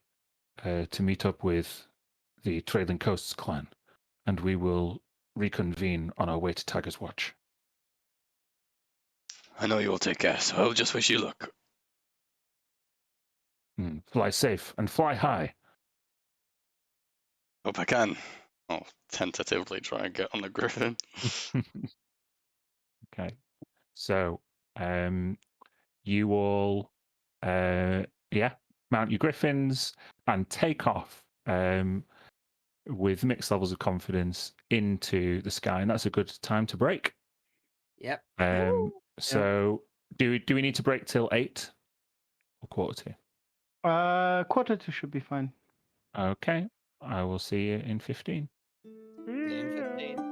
to meet up with the Trailing Coasts clan, and we will reconvene on our way to Tiger's Watch. I know you will take care, so I'll just wish you luck. Fly safe and fly high. Hope I can. I'll tentatively try and get on the griffin. Okay. So, you all, mount your griffins and take off with mixed levels of confidence into the sky, and that's a good time to break. Yep. So, do we need to break till 8 or 8:45? 2:45 should be fine. Okay, I will see you in 15. In 15.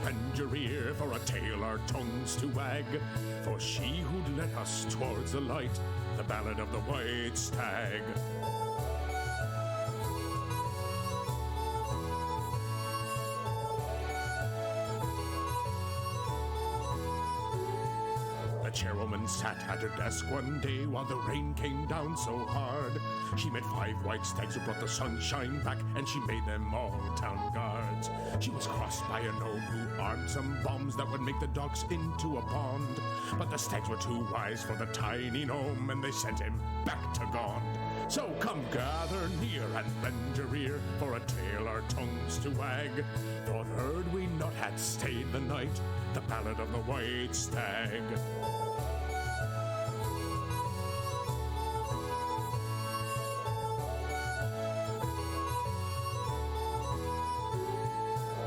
bend your ear for a tale our tongues to wag. For she who'd led us towards the light, the ballad of the white stag. The chairwoman sat at her desk one day while the rain came down so hard. She made 5 white stags who brought the sunshine back, and she made them all town guards. She was crossed by a gnome who armed some bombs that would make the docks into a pond. But the stags were too wise for the tiny gnome, and they sent him back to Gond. So come gather near and bend your ear for a tale our tongues to wag. Thought heard we not had stayed the night, the ballad of the white stag.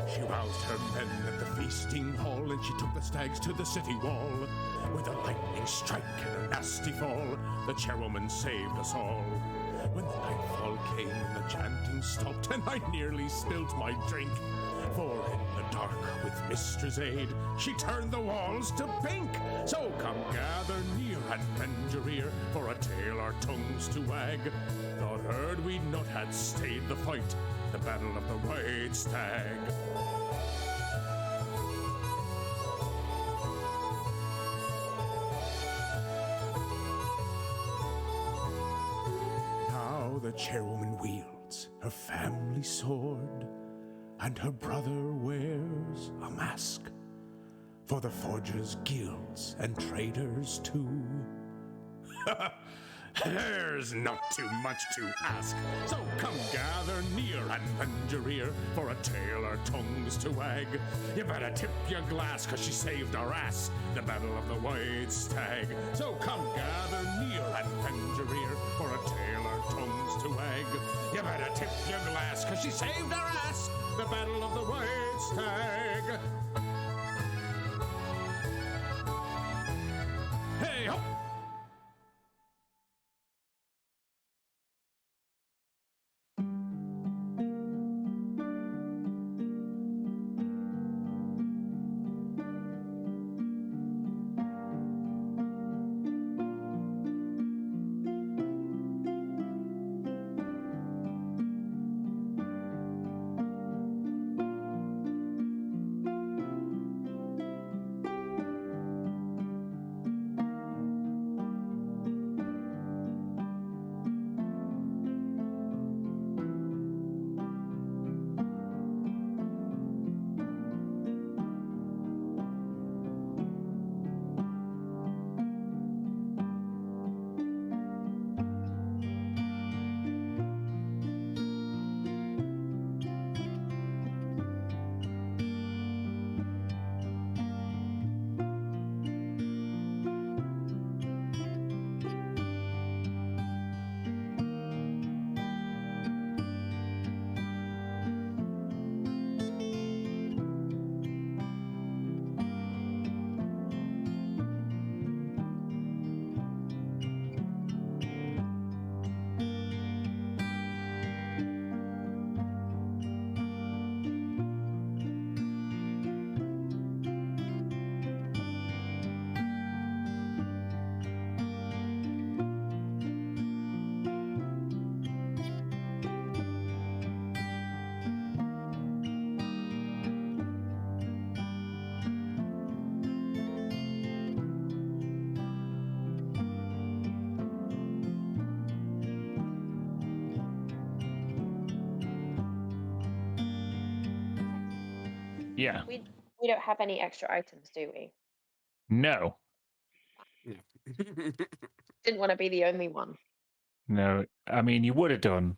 She roused her men at the feasting hall, and she took the stags to the city wall. With a lightning strike and a nasty fall, the chairwoman saved us all. When the nightfall came and the chanting stopped, and I nearly spilt my drink, for in the dark, with Mistress' aid, she turned the walls to pink. So come gather near and bend your ear for a tale our tongues to wag. Thought heard we not had stayed the fight, the battle of the white stag. Now the chairwoman wields her family sword, and her brother wears a mask for the forgers' guilds and traders too. There's not too much to ask, so come gather near and bend your ear for a tale our tongues to wag. You better tip your glass, 'cause she saved our ass, the battle of the white stag. So come gather near and bend your ear for a tale our tongues to wag. You better tip your glass, 'cause she saved our ass, the battle of the white stag. Hey ho! Yeah. We don't have any extra items, do we? No. Didn't want to be the only one. No. I mean, you would have done,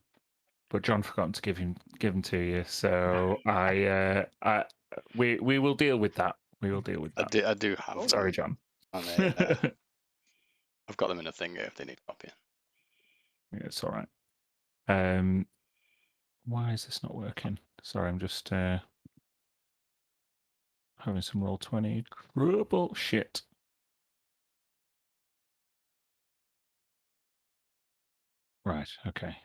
but John forgot to give them to you. So we will deal with that. We will deal with that. I do have Sorry, them John. on a, I've got them in a thing if they need copying. Yeah, it's all right. Why is this not working? Sorry, I'm just having some Roll20 trouble. Shit. Right. Okay,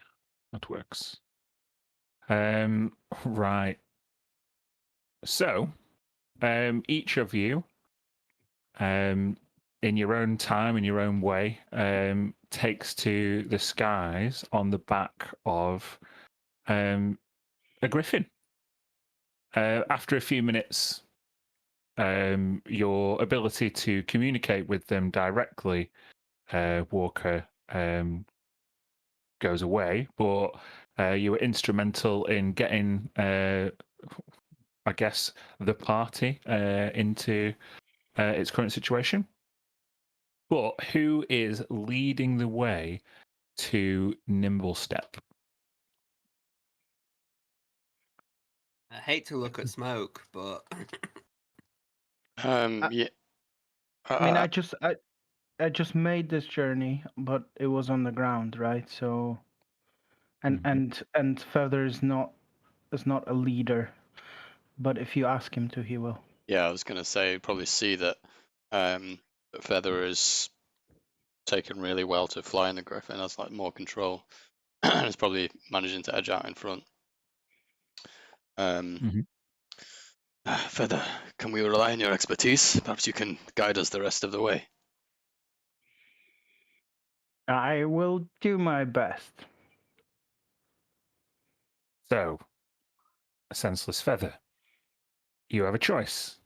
that works. Right. So each of you, in your own time, in your own way, takes to the skies on the back of a griffin. After a few minutes, your ability to communicate with them directly, Walker, goes away, but you were instrumental in getting, I guess, the party into its current situation. But who is leading the way to Nimble Step? I hate to look at smoke, but Yeah. I mean, I just made this journey, but it was on the ground, right? So, and Feather is not a leader, but if you ask him to, he will. Yeah, I was going to say, you'd probably see that that Feather is taken really well to flying the Griffin. Has like more control. And is probably managing to edge out in front. Feather, can we rely on your expertise? Perhaps you can guide us the rest of the way. I will do my best. So, a senseless feather. You have a choice.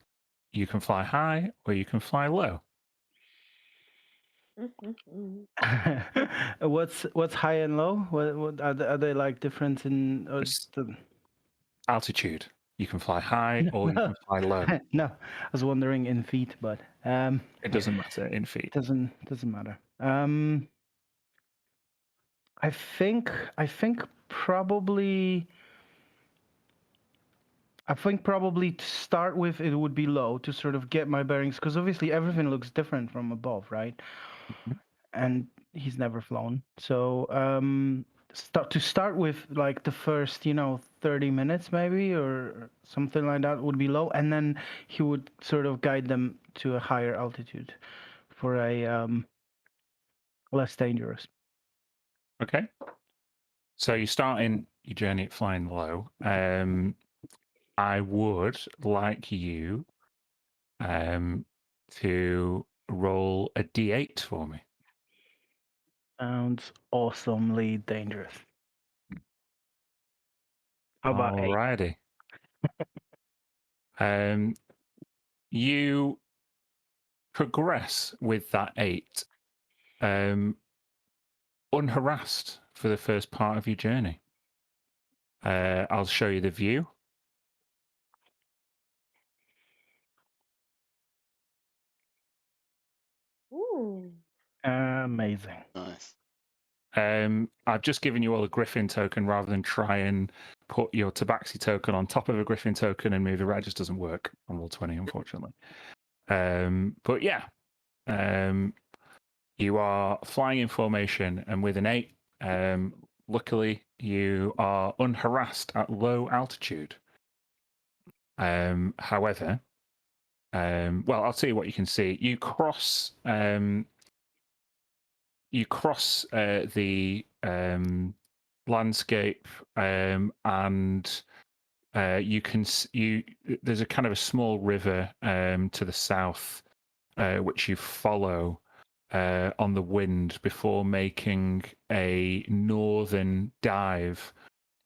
You can fly high or you can fly low. What's high and low? What are they like different in Altitude. You can fly high or you can fly low. No, I was wondering in feet, but It doesn't matter in feet. doesn't matter. I think probably. I think probably to start with it would be low to sort of get my bearings, because obviously everything looks different from above, right? And he's never flown, so start with like the first 30 minutes maybe or something like that would be low, and then he would sort of guide them to a higher altitude for a less dangerous. Okay. So you're starting your journey at flying low. I would like you to roll a d8 for me. Sounds awesomely dangerous. How about 8? Alrighty. You progress with that 8, unharassed for the first part of your journey. I'll show you the view. Ooh. Amazing. Nice. I've just given you all a Griffin token rather than try and put your Tabaxi token on top of a Griffin token and move it right. It just doesn't work on Roll20, unfortunately. But yeah, you are flying in formation, and with an 8, luckily you are unharassed at low altitude. However, well, I'll tell you what you can see. You cross the landscape, and you can there's a kind of a small river to the south, which you follow on the wind before making a northern dive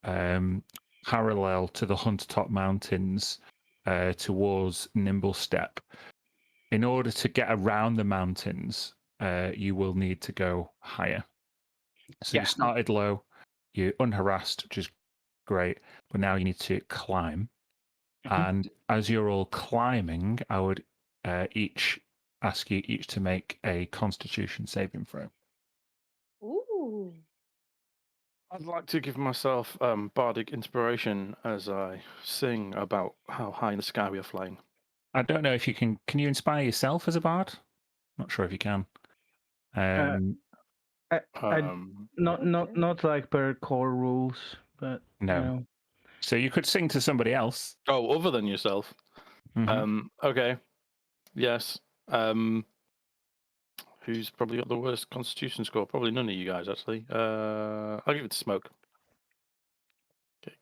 parallel to the Huntertop Mountains towards Nimble Step. In order to get around the mountains, you will need to go higher. So you started low, you're unharassed, which is great, but now you need to climb. And as you're all climbing, I would ask you each to make a Constitution saving throw. Ooh. I'd like to give myself bardic inspiration as I sing about how high in the sky we are flying. I don't know if you can. Can you inspire yourself as a bard? Not sure if you can. Not like per core rules, but No. So you could sing to somebody else. Oh, other than yourself. Okay. Yes. Who's probably got the worst Constitution score? Probably none of you guys, actually. I'll give it to Smoke.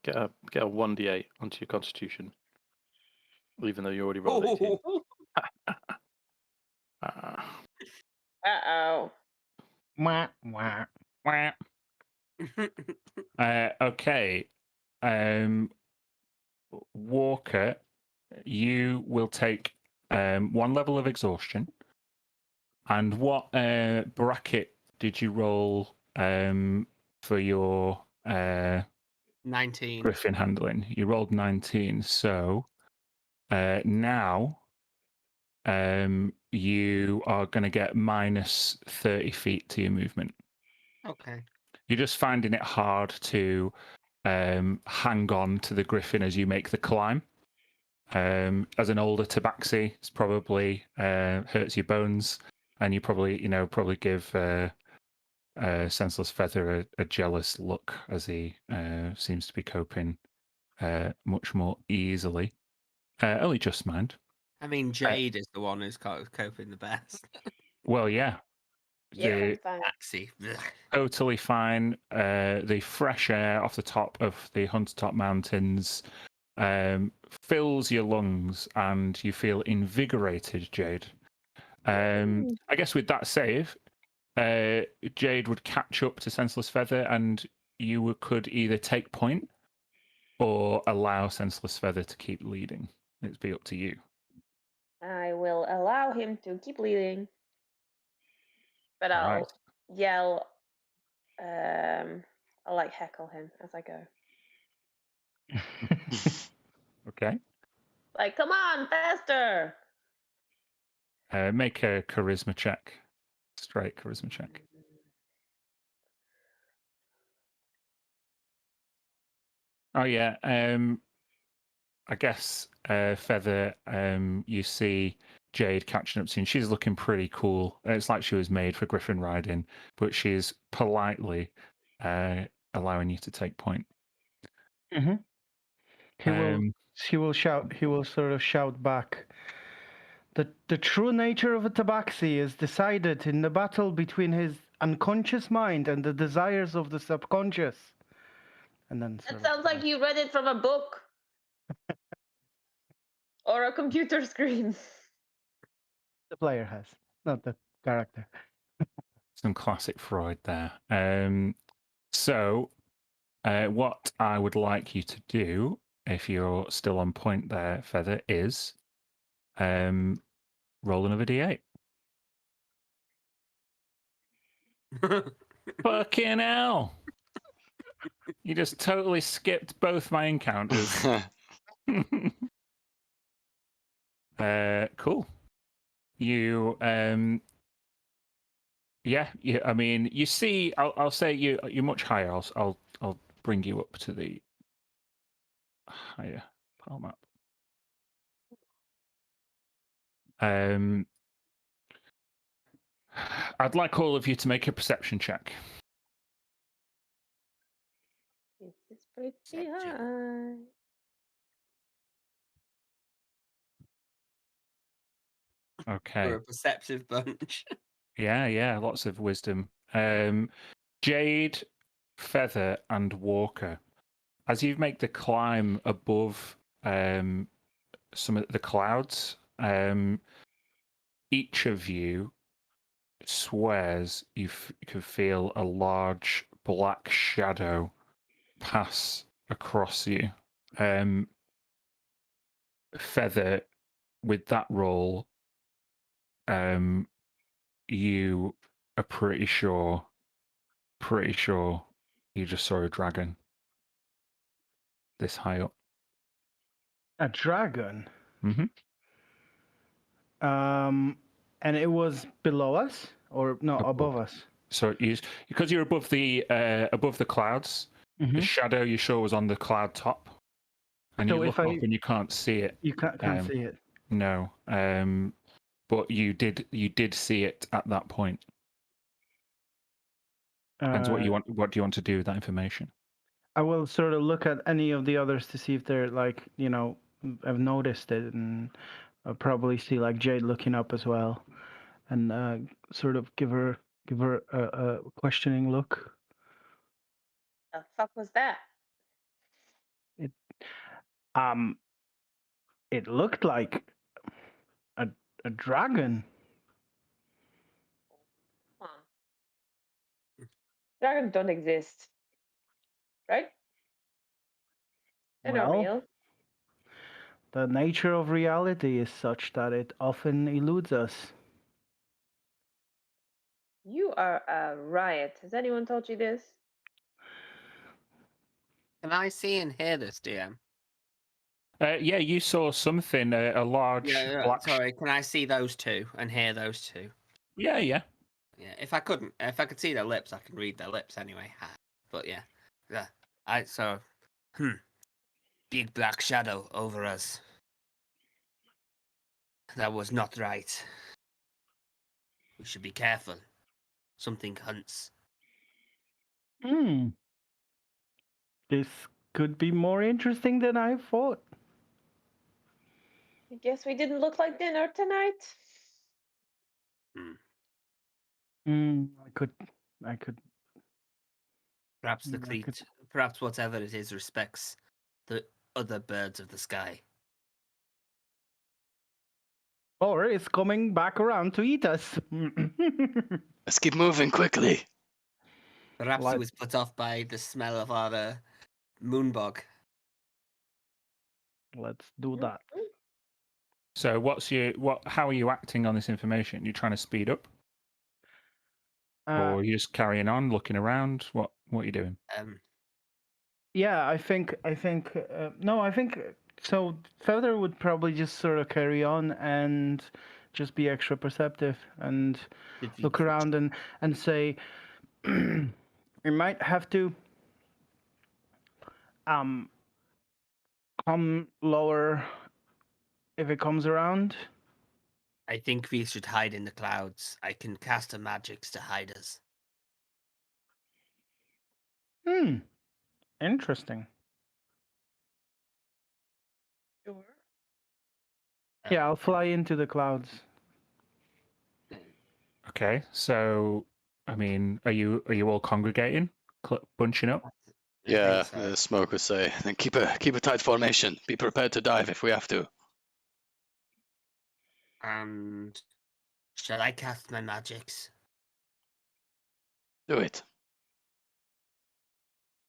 Get a 1d8 onto your Constitution. even though you already rolled 18. Uh-oh. Wah, wah. Wah. Okay. Walker, you will take 1 level of exhaustion. And what bracket did you roll for your 19. griffin handling? You rolled 19. So now you are going to get minus 30 feet to your movement. Okay. You're just finding it hard to hang on to the griffin as you make the climb. As an older tabaxi, it's probably hurts your bones, and you probably give Senseless Feather a jealous look as he seems to be coping much more easily. Only just mind. I mean, Jade is the one who's coping the best. Well, yeah, Yeah, the I'm fine. Taxi. totally fine. The fresh air off the top of the Huntertop Mountains fills your lungs, and you feel invigorated, Jade. I guess with that save, Jade would catch up to Senseless Feather, and you could either take point or allow Senseless Feather to keep leading. It'd be up to you. I will allow him to keep leading, but All I'll right. yell. I'll like heckle him as I go. Okay. Like, come on, faster! Make a charisma check. Straight charisma check. Oh yeah. I guess Feather. You see Jade catching up soon. She's looking pretty cool. It's like she was made for griffin riding, but she's politely allowing you to take point. Mm-hmm. Um, He will shout. He will sort of shout back. The true nature of a tabaxi is decided in the battle between his unconscious mind and the desires of the subconscious. And then That sounds like you read it from a book or a computer screen. the player has, not the character. some classic Freud there. So, what I would like you to do, if you're still on point there, Feather, is roll another d8. Fucking hell! You just totally skipped both my encounters. Cool. You, yeah. I mean, you see, I'll say you're much higher. I'll bring you up to the higher pile map. I'd like all of you to make a perception check. It's pretty Perception. high. Okay. We're a perceptive bunch. Yeah, lots of wisdom. Jade, Feather, and Walker. As you make the climb above some of the clouds, each of you swears you can feel a large black shadow pass across you. Feather, with that roll, you are pretty sure you just saw a dragon this high up. A dragon. Mm-hmm. And it was below us, or no, above us. So because you're above the clouds, Mm-hmm. the shadow you saw was on the cloud top, and So you if look up and you can't see it. You can't see it. No, but you did see it at that point. Depends what you want. What do you want to do with that information? I will sort of look at any of the others to see if they're like, I've noticed it, and I'll probably see like Jade looking up as well, and sort of give her a questioning look. The fuck was that? It looked like a dragon. Come on. Dragons don't exist. Right? They're not Well, real. the nature of reality is such that it often eludes us. You are a riot. Has anyone told you this? Can I see and hear this, DM? Yeah, you saw something, a large Yeah, black. sorry. Can I see those two and hear those two? Yeah, yeah. Yeah, if I could see their lips, I can read their lips anyway. But yeah, big black shadow over us. That was not right. We should be careful. Something hunts. Hmm. This could be more interesting than I thought. I guess we didn't look like dinner tonight. I could. Perhaps the I could. Crete, perhaps whatever it is, respects the other birds of the sky. Or it's coming back around to eat us. Let's keep moving quickly. Perhaps Like- he was put off by the smell of our moonbog. Let's do that. So, how are you acting on this information? You trying to speed up, or are you just carrying on, looking around? What are you doing? Yeah, I think. No, I think so. Feather would probably just sort of carry on and just be extra perceptive and look around and say, we might have to come lower if it comes around. I think we should hide in the clouds. I can cast a magics to hide us. Interesting. Sure. Yeah, I'll fly into the clouds. Okay, so I mean, are you all congregating, bunching up? Yeah, So. the smoke would say. Then keep a tight formation. Be prepared to dive if we have to. And shall I cast my magics? Do it.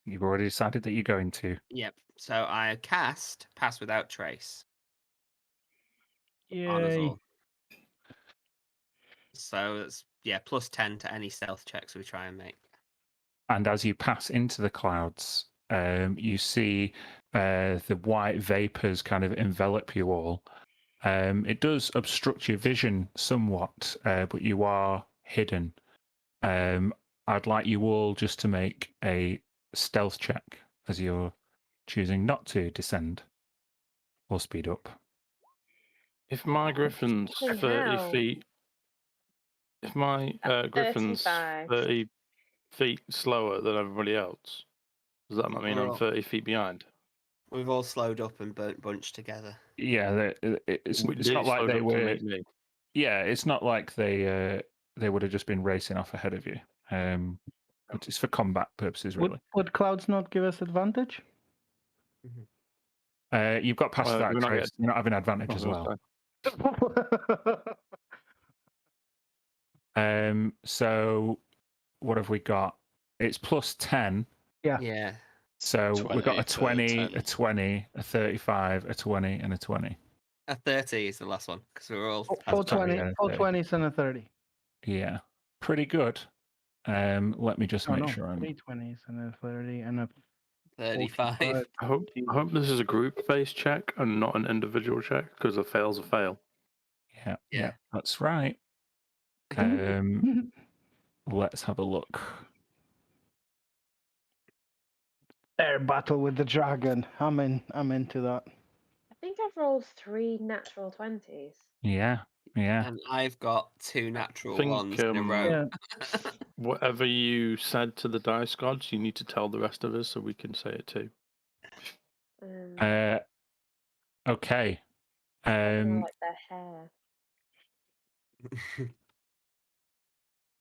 You've already decided that you're going to. Yep. So I cast Pass Without Trace on us Yay. all. So it's plus 10 to any stealth checks we try and make. And as you pass into the clouds, you see the white vapors kind of envelop you all. It does obstruct your vision somewhat, but you are hidden. I'd like you all just to make a stealth check as you're choosing not to descend or speed up. If my griffin's Fucking 30 hell. feet, if my griffin's 35. 30 feet slower than everybody else, does that not mean I'm Well- 30 feet behind? We've all slowed up and bunched together. Yeah, it's not like they were. Yeah, it's not like they would have just been racing off ahead of you. It's for combat purposes, really. Would clouds not give us advantage? You've got past that we're not trace. You're not having advantage I was as gonna well. say. So what have we got? It's plus 10. Yeah. So we've got a 20, 10. a 20, a 35, a 20, and a 20. A 30 is the last one because we were all. Four sorry, 20, yeah, 4 30. 20s and a 30. Yeah, pretty good. Let me just make sure I'm. 3 20s and a 30 and a 35. 45. I hope this is a group-based check and not an individual check, because a fail's a fail. Yeah, that's right. Let's have a look. Air battle with the dragon. I'm into that. I think I've rolled 3 natural 20s. Yeah. And I've got 2 natural think, ones in a row. Whatever you said to the dice gods, you need to tell the rest of us so we can say it too. Okay. I don't like their hair.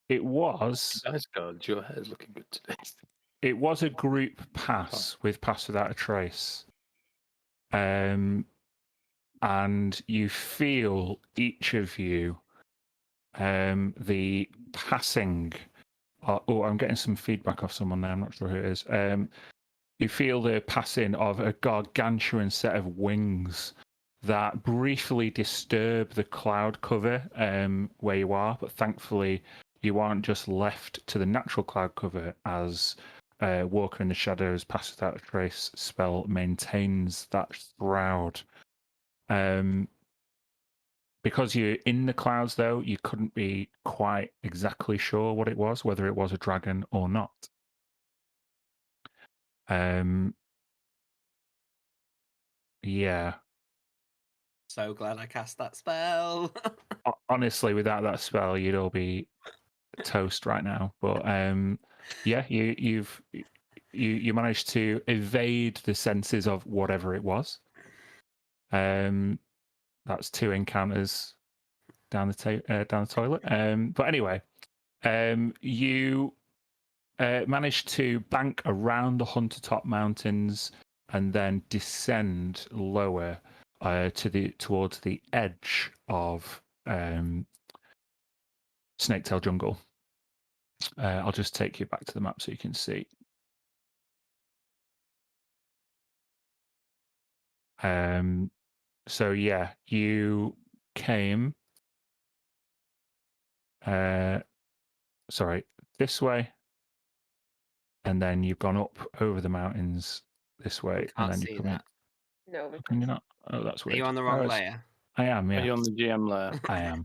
It was. Dice gods, your hair's looking good today. It was a group pass with Pass Without a Trace. and you feel each of you the passing. Oh, I'm getting some feedback off someone now. I'm not sure who it is. You feel the passing of a gargantuan set of wings that briefly disturb the cloud cover where you are, but thankfully you aren't just left to the natural cloud cover as Walker in the Shadows Pass Without a Trace spell maintains that shroud. Because you're in the clouds, though, you couldn't be quite exactly sure what it was, whether it was a dragon or not. Yeah. So glad I cast that spell. Honestly, without that spell, you'd all be toast right now. But yeah, you managed to evade the senses of whatever it was. That's 2 encounters down the toilet. But anyway, you managed to bank around the Hunter Top Mountains and then descend lower towards the edge of Snaketail Jungle. I'll just take you back to the map so you can see. So yeah, you came. Sorry, this way, and then you've gone up over the mountains this way, and Can't then see you come in. that. No, we Can you can't. not? Oh, that's Are weird. you on the wrong layer? I am. Are Yeah, you on the GM layer? I am.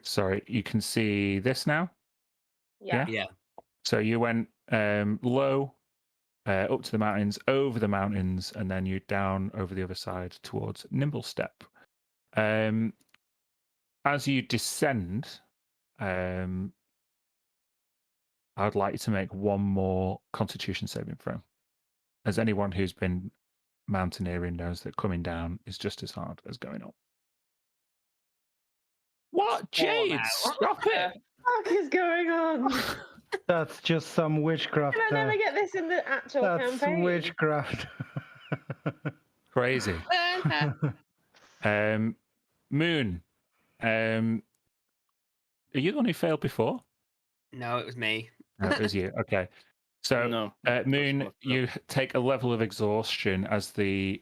Sorry, you can see this now. Yeah. Yeah. So you went low, up to the mountains, over the mountains, and then you down over the other side towards Nimble Step. As you descend, I'd like you to make one more Constitution saving throw. As anyone who's been mountaineering knows that coming down is just as hard as going up. What? Jade, now. stop it! What is going on? That's just some witchcraft. Can I never get this in the actual That's campaign? witchcraft. Crazy. Moon, are you the one who failed before? No, it was me. No, it was you. Okay. So, No. Moon, you take a level of exhaustion as the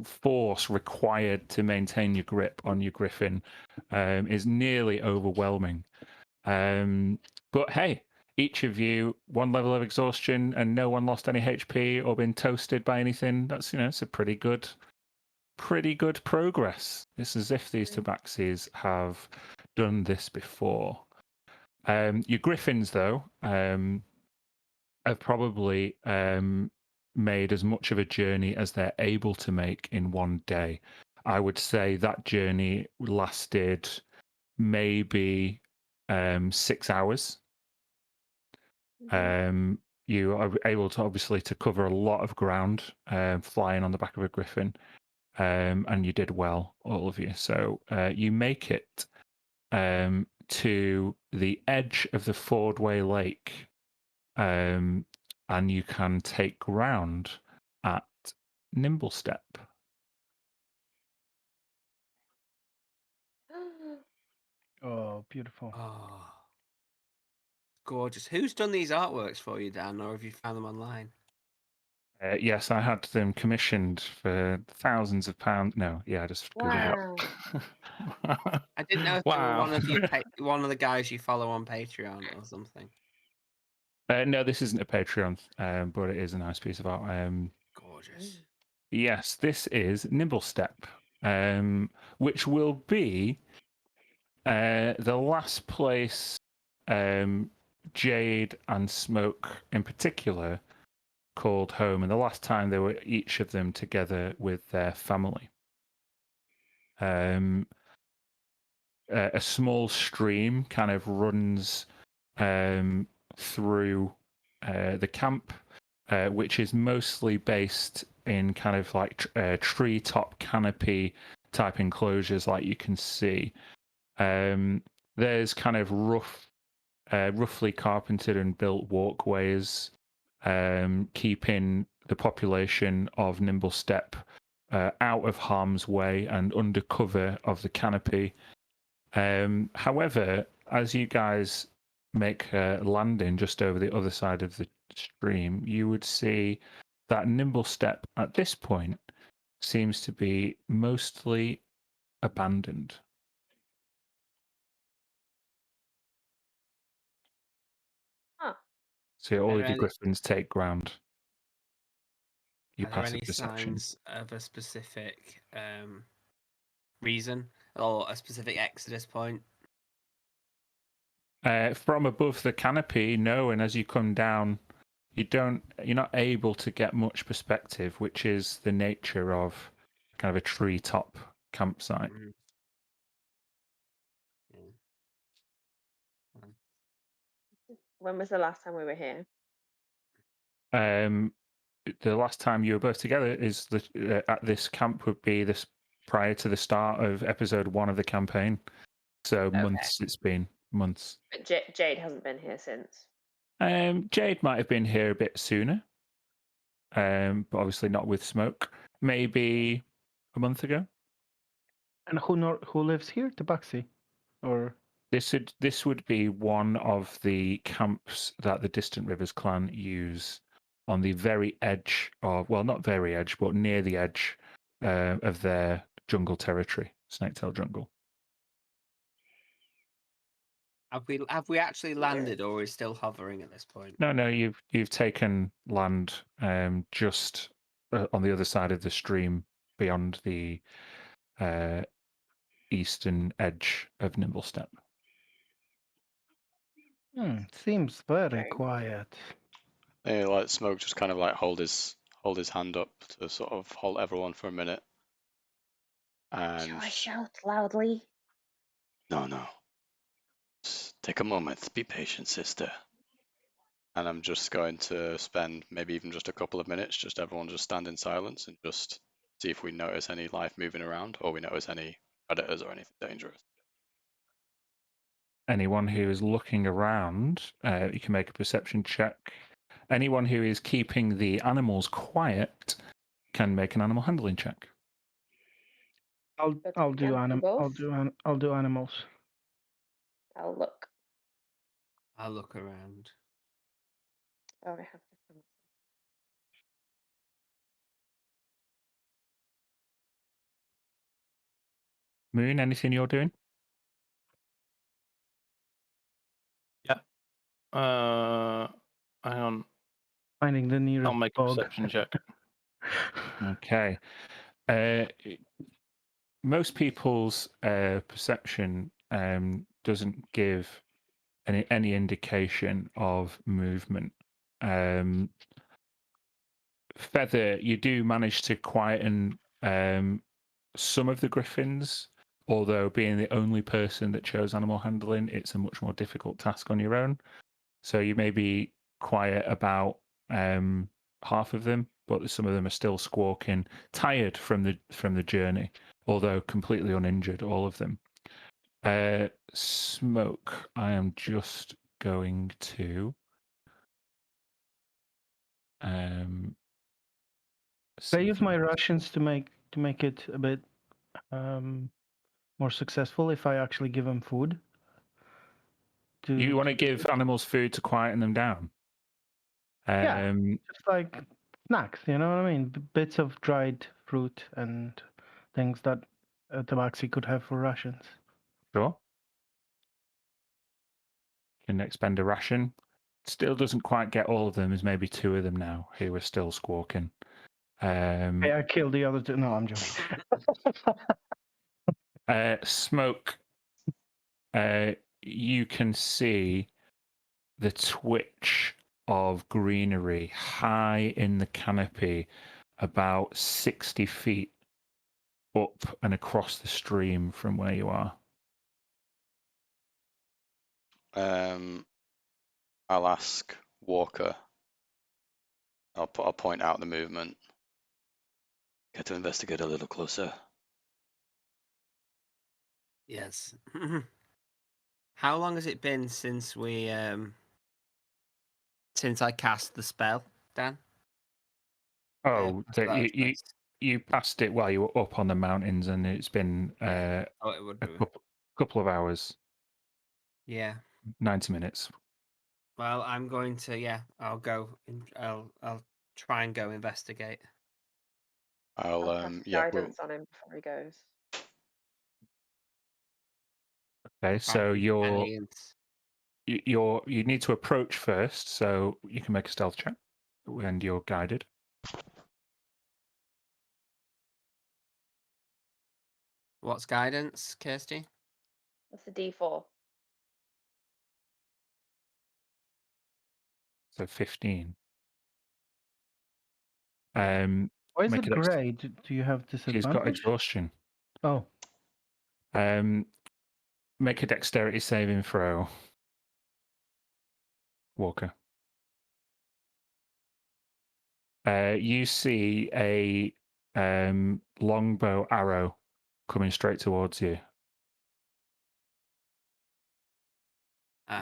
force required to maintain your grip on your griffin is nearly overwhelming. But hey, each of you, 1 level of exhaustion, and no one lost any HP or been toasted by anything. That's, it's a pretty good progress. It's as if these tabaxis have done this before. Your griffins, though, have probably made as much of a journey as they're able to make in one day. I would say that journey lasted maybe 6 hours. You are able to obviously to cover a lot of ground flying on the back of a griffin, and you did well, all of you. So you make it to the edge of the Fordway Lake, and you can take ground at Nimble Step. Oh, beautiful. Oh, gorgeous. Who's done these artworks for you, Dan, or have you found them online? Yes, I had them commissioned for thousands of pounds. No, yeah, I just Googled it. Wow. I didn't know if they were Wow. one of the guys you follow on Patreon or something. No, this isn't a Patreon, but it is a nice piece of art. Gorgeous. Yes, this is Nimble Step, which will be the last place Jade and Smoke in particular called home, and the last time they were each of them together with their family. A small stream kind of runs through the camp, which is mostly based in kind of like treetop canopy type enclosures, like you can see. There's kind of roughly carpentered and built walkways, keeping the population of Nimble Step out of harm's way and under cover of the canopy. However, as you guys make a landing just over the other side of the stream, you would see that Nimble Step at this point seems to be mostly abandoned. Huh. So all Are of there your any- griffins take ground. You Are there passive any perception. signs of a specific reason or a specific exodus point? From above the canopy, no, and as you come down, you're not able to get much perspective, which is the nature of kind of a treetop campsite. Mhm. Yeah. When was the last time we were here? The last time you were both together is at this camp would be this prior to the start of episode 1 of the campaign. So months it's been months. But Jade hasn't been here since. Jade might have been here a bit sooner, but obviously not with Smoke. Maybe a month ago. And who lives here? Tabaxi, or This would be one of the camps that the Distant Rivers clan use on the very edge of, well, not very edge, but near the edge of their jungle territory, Snaketail Jungle. Have we actually landed, or is still hovering at this point? No, you've taken land just on the other side of the stream, beyond the eastern edge of Nimblestep. seems very Okay. quiet. Like Smoke just kind of like hold his hand up to sort of hold everyone for a minute. And Shall I shout loudly? no. Just take a moment. Be patient, sister. And I'm just going to spend maybe even just a couple of minutes, just everyone just stand in silence and just see if we notice any life moving around or we notice any predators or anything dangerous. Anyone who is looking around, you can make a perception check. Anyone who is keeping the animals quiet can make an animal handling check. I'll But I'll we do can't do both? I'll do animals. I'll look. I'll look around. Oh, I have to. Moon, anything you're doing? Hang on. Finding the nearest I'll make a bog. perception check. Okay. Most people's perception doesn't give any indication of movement. Feather, you do manage to quieten some of the griffins, although being the only person that chose animal handling, it's a much more difficult task on your own. So you may be quiet about half of them, but some of them are still squawking, tired from the journey, although completely uninjured, all of them. Smoke, I am just going to I use my rations to make it a bit more successful if I actually give them food. You want to give animals food to quieten them down? Yeah, just like snacks, you know what I mean? Bits of dried fruit and things that Tabaxi could have for rations. Sure. Can expend a ration. Still doesn't quite get all of them. There's maybe 2 of them now who are still squawking. Hey, I killed the other 2. No, I'm joking. Smoke. You can see the twitch of greenery high in the canopy, about 60 feet up and across the stream from where you are. I'll ask Walker. I'll point out the movement. Get to investigate a little closer. Yes. How long has it been since we since I cast the spell, Dan? Oh, Start you place. you passed it while you were up on the mountains, and it's been Oh, it would a be. couple of hours, Yeah. 90 minutes. Well, I'm going to. Yeah, I'll go. I'll try and go investigate. I'll I'll cast yeah, guidance on him before he goes. Okay, so Find you need to approach first, so you can make a stealth check, and you're guided. What's guidance, Kirsty? That's a D4. So 15. Why is make it a dex- grey? Do you have He's got disadvantage? exhaustion. Oh, Make a dexterity saving throw, Walker. You see a longbow arrow coming straight towards you.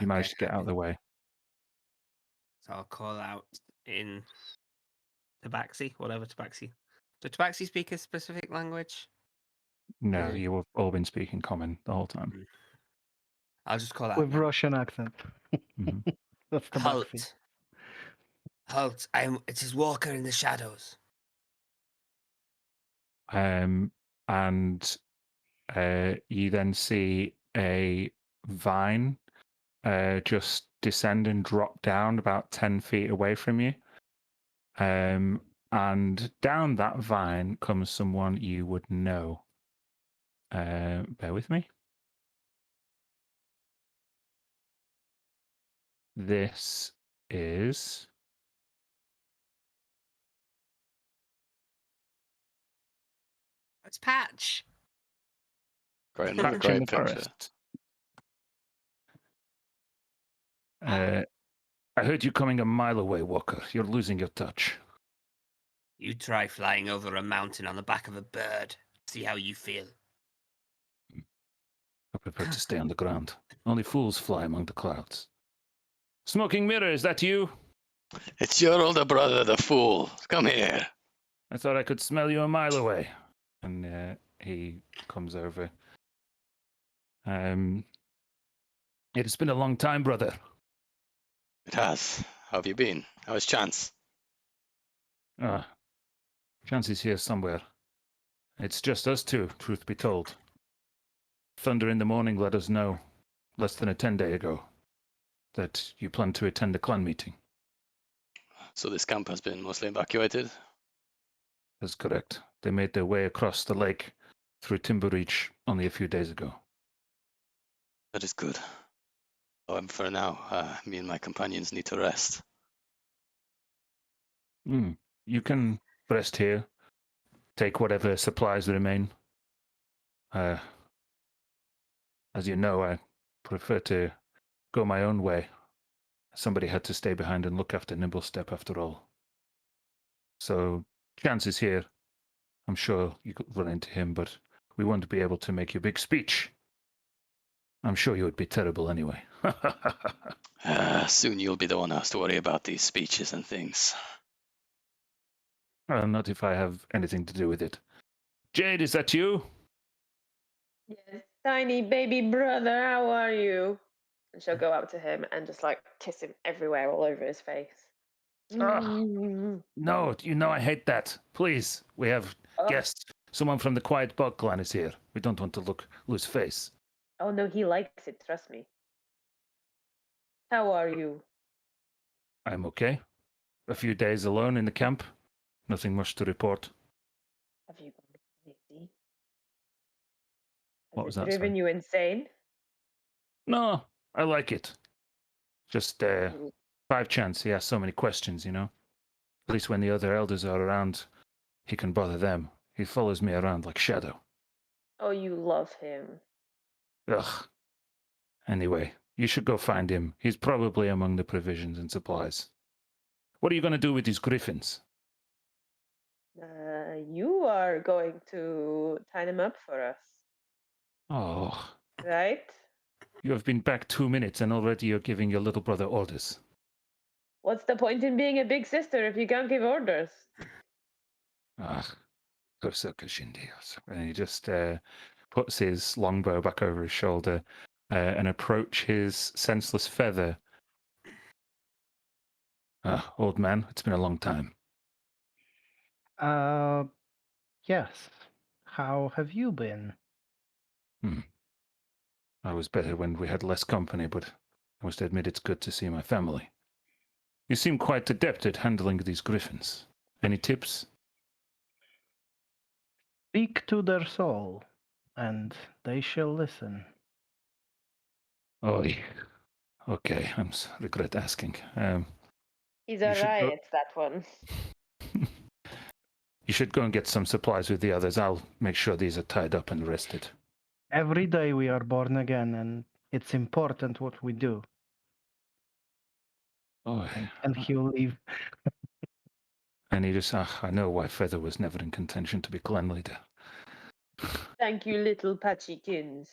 You managed to get out of the way. So I'll call out in Tabaxi, whatever Tabaxi. Do Tabaxi speak a specific language? No, Mhm. you've all been speaking common the whole time. I'll just call out. with now. Russian accent. Mhm. That's the backseat. Halt! It is Walker in the shadows. And you then see a vine just descend and drop down about 10 feet away from you. And down that vine comes someone you would know. Bear with me. This is It's Patch. great, another Patch in great the picture. forest. I heard you coming a mile away, Walker. You're losing your touch. You try flying over a mountain on the back of a bird. See how you feel. I prefer to stay on the ground. Only fools fly among the clouds. Smoking Mirror, is that you? It's your older brother, the fool. Come here. I thought I could smell you a mile away. And he comes over. It has been a long time, brother. It has. How have you been? How's Chance? Ah, Chance is here somewhere. It's just us two, truth be told. Thunder in the morning let us know, less than a 10-day ago, that you plan to attend a clan meeting. So this camp has been mostly evacuated? That's correct. They made their way across the lake through Timbereach only a few days ago. That is good. However, for now, me and my companions need to rest. You can rest here. Take whatever supplies remain. As you know, I prefer to go my own way. Somebody had to stay behind and look after Nimblestep after all. So, Chance is here. I'm sure you could run into him, but we won't be able to make your big speech. I'm sure you would be terrible anyway. Soon you'll be the one who has to worry about these speeches and things. Well, not if I have anything to do with it. Jade, is that you? Yes, tiny baby brother, how are you? And she'll go up to him and just like kiss him everywhere, all over his face. No, you know I hate that. Please, we have Oh. guests. Someone from the Quiet Bog clan is here. We don't want to lose face. Oh no, he likes it, trust me. How are you? I'm okay. A few days alone in the camp. Nothing much to report. Have you gone crazy? What Has was it that, driven sorry? you insane? No, I like it. Just Mm. 5 chance. He asks so many questions, you know. At least when the other elders are around, he can bother them. He follows me around like shadow. Oh, you love him. Ugh. Anyway, you should go find him. He's probably among the provisions and supplies. What are you going to do with these griffins? You are going to tie them up for us, Oh, right? you have been back 2 minutes and already you're giving your little brother orders. What's the point in being a big sister if you can't give orders? Ah, And he just puts his longbow back over his shoulder and approach his senseless feather. Ah, old man, it's been a long time. Yes. How have you been? I was better when we had less company, but I must admit it's good to see my family. You seem quite adept at handling these griffins. Any tips? Speak to their soul, and they shall listen. Oh, okay. Regret asking. He's You should go- alright, that one. You should go and get some supplies with the others. I'll make sure these are tied up and rested. Every day we are born again, and it's important what we do. Oh, And he'll leave. and he just, I know why Feather was never in contention to be clan leader. Thank you, little patchykins.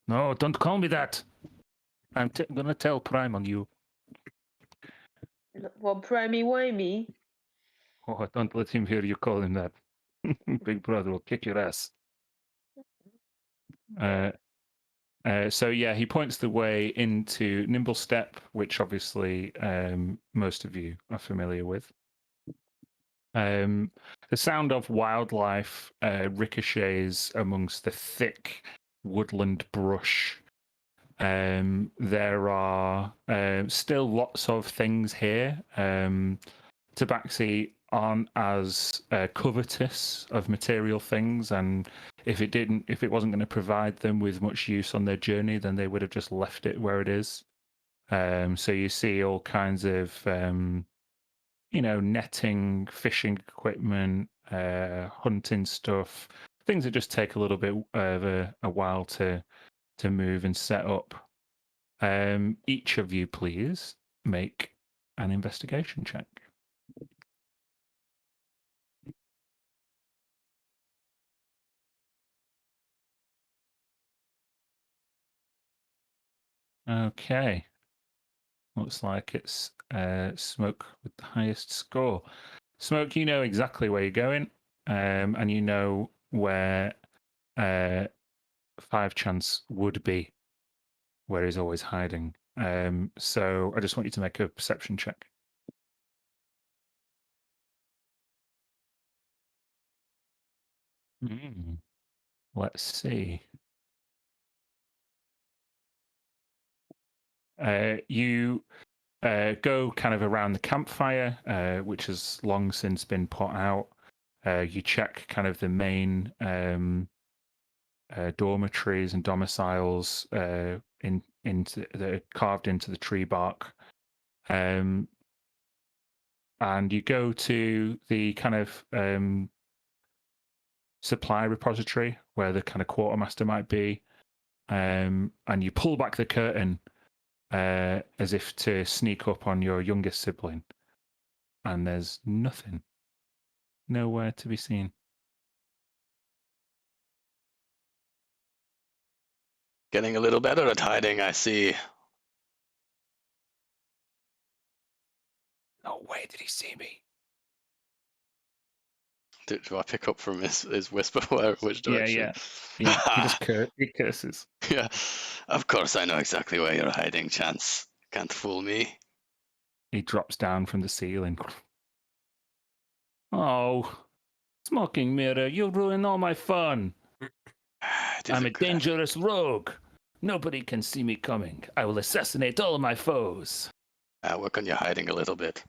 No, don't call me that. I'm gonna tell Prime on you. Well, primey-wimey. Oh, don't let him hear you call him that. Big brother will kick your ass. So yeah, he points the way into Nimble Step, which obviously most of you are familiar with. The sound of wildlife ricochets amongst the thick woodland brush. There are still lots of things here. Tabaxi aren't as covetous of material things, and if it wasn't going to provide them with much use on their journey, then they would have just left it where it is. So you see all kinds of netting, fishing equipment, hunting stuff, things that just take a little bit of a while to move and set up. Each of you, please, make an investigation check. Okay. Looks like it's Smoke with the highest score. Smoke, you know exactly where you're going, and you know where 5 Chance would be, where he's always hiding. So I just want you to make a perception check. Let's see. You go kind of around the campfire, which has long since been put out. You check kind of the main dormitories and domiciles into that are carved into the tree bark. And you go to the kind of supply repository where the kind of quartermaster might be, and you pull back the curtain as if to sneak up on your youngest sibling, and there's nothing, nowhere to be seen. Getting a little better at hiding, I see. No way did he see me. Do I pick up from his whisper which direction? Yeah. He just he curses. Yeah. Of course I know exactly where you're hiding, Chance. Can't fool me. He drops down from the ceiling. Oh, smoking mirror, you ruin all my fun. I'm a dangerous rogue. Nobody can see me coming. I will assassinate all my foes. Work on your hiding a little bit.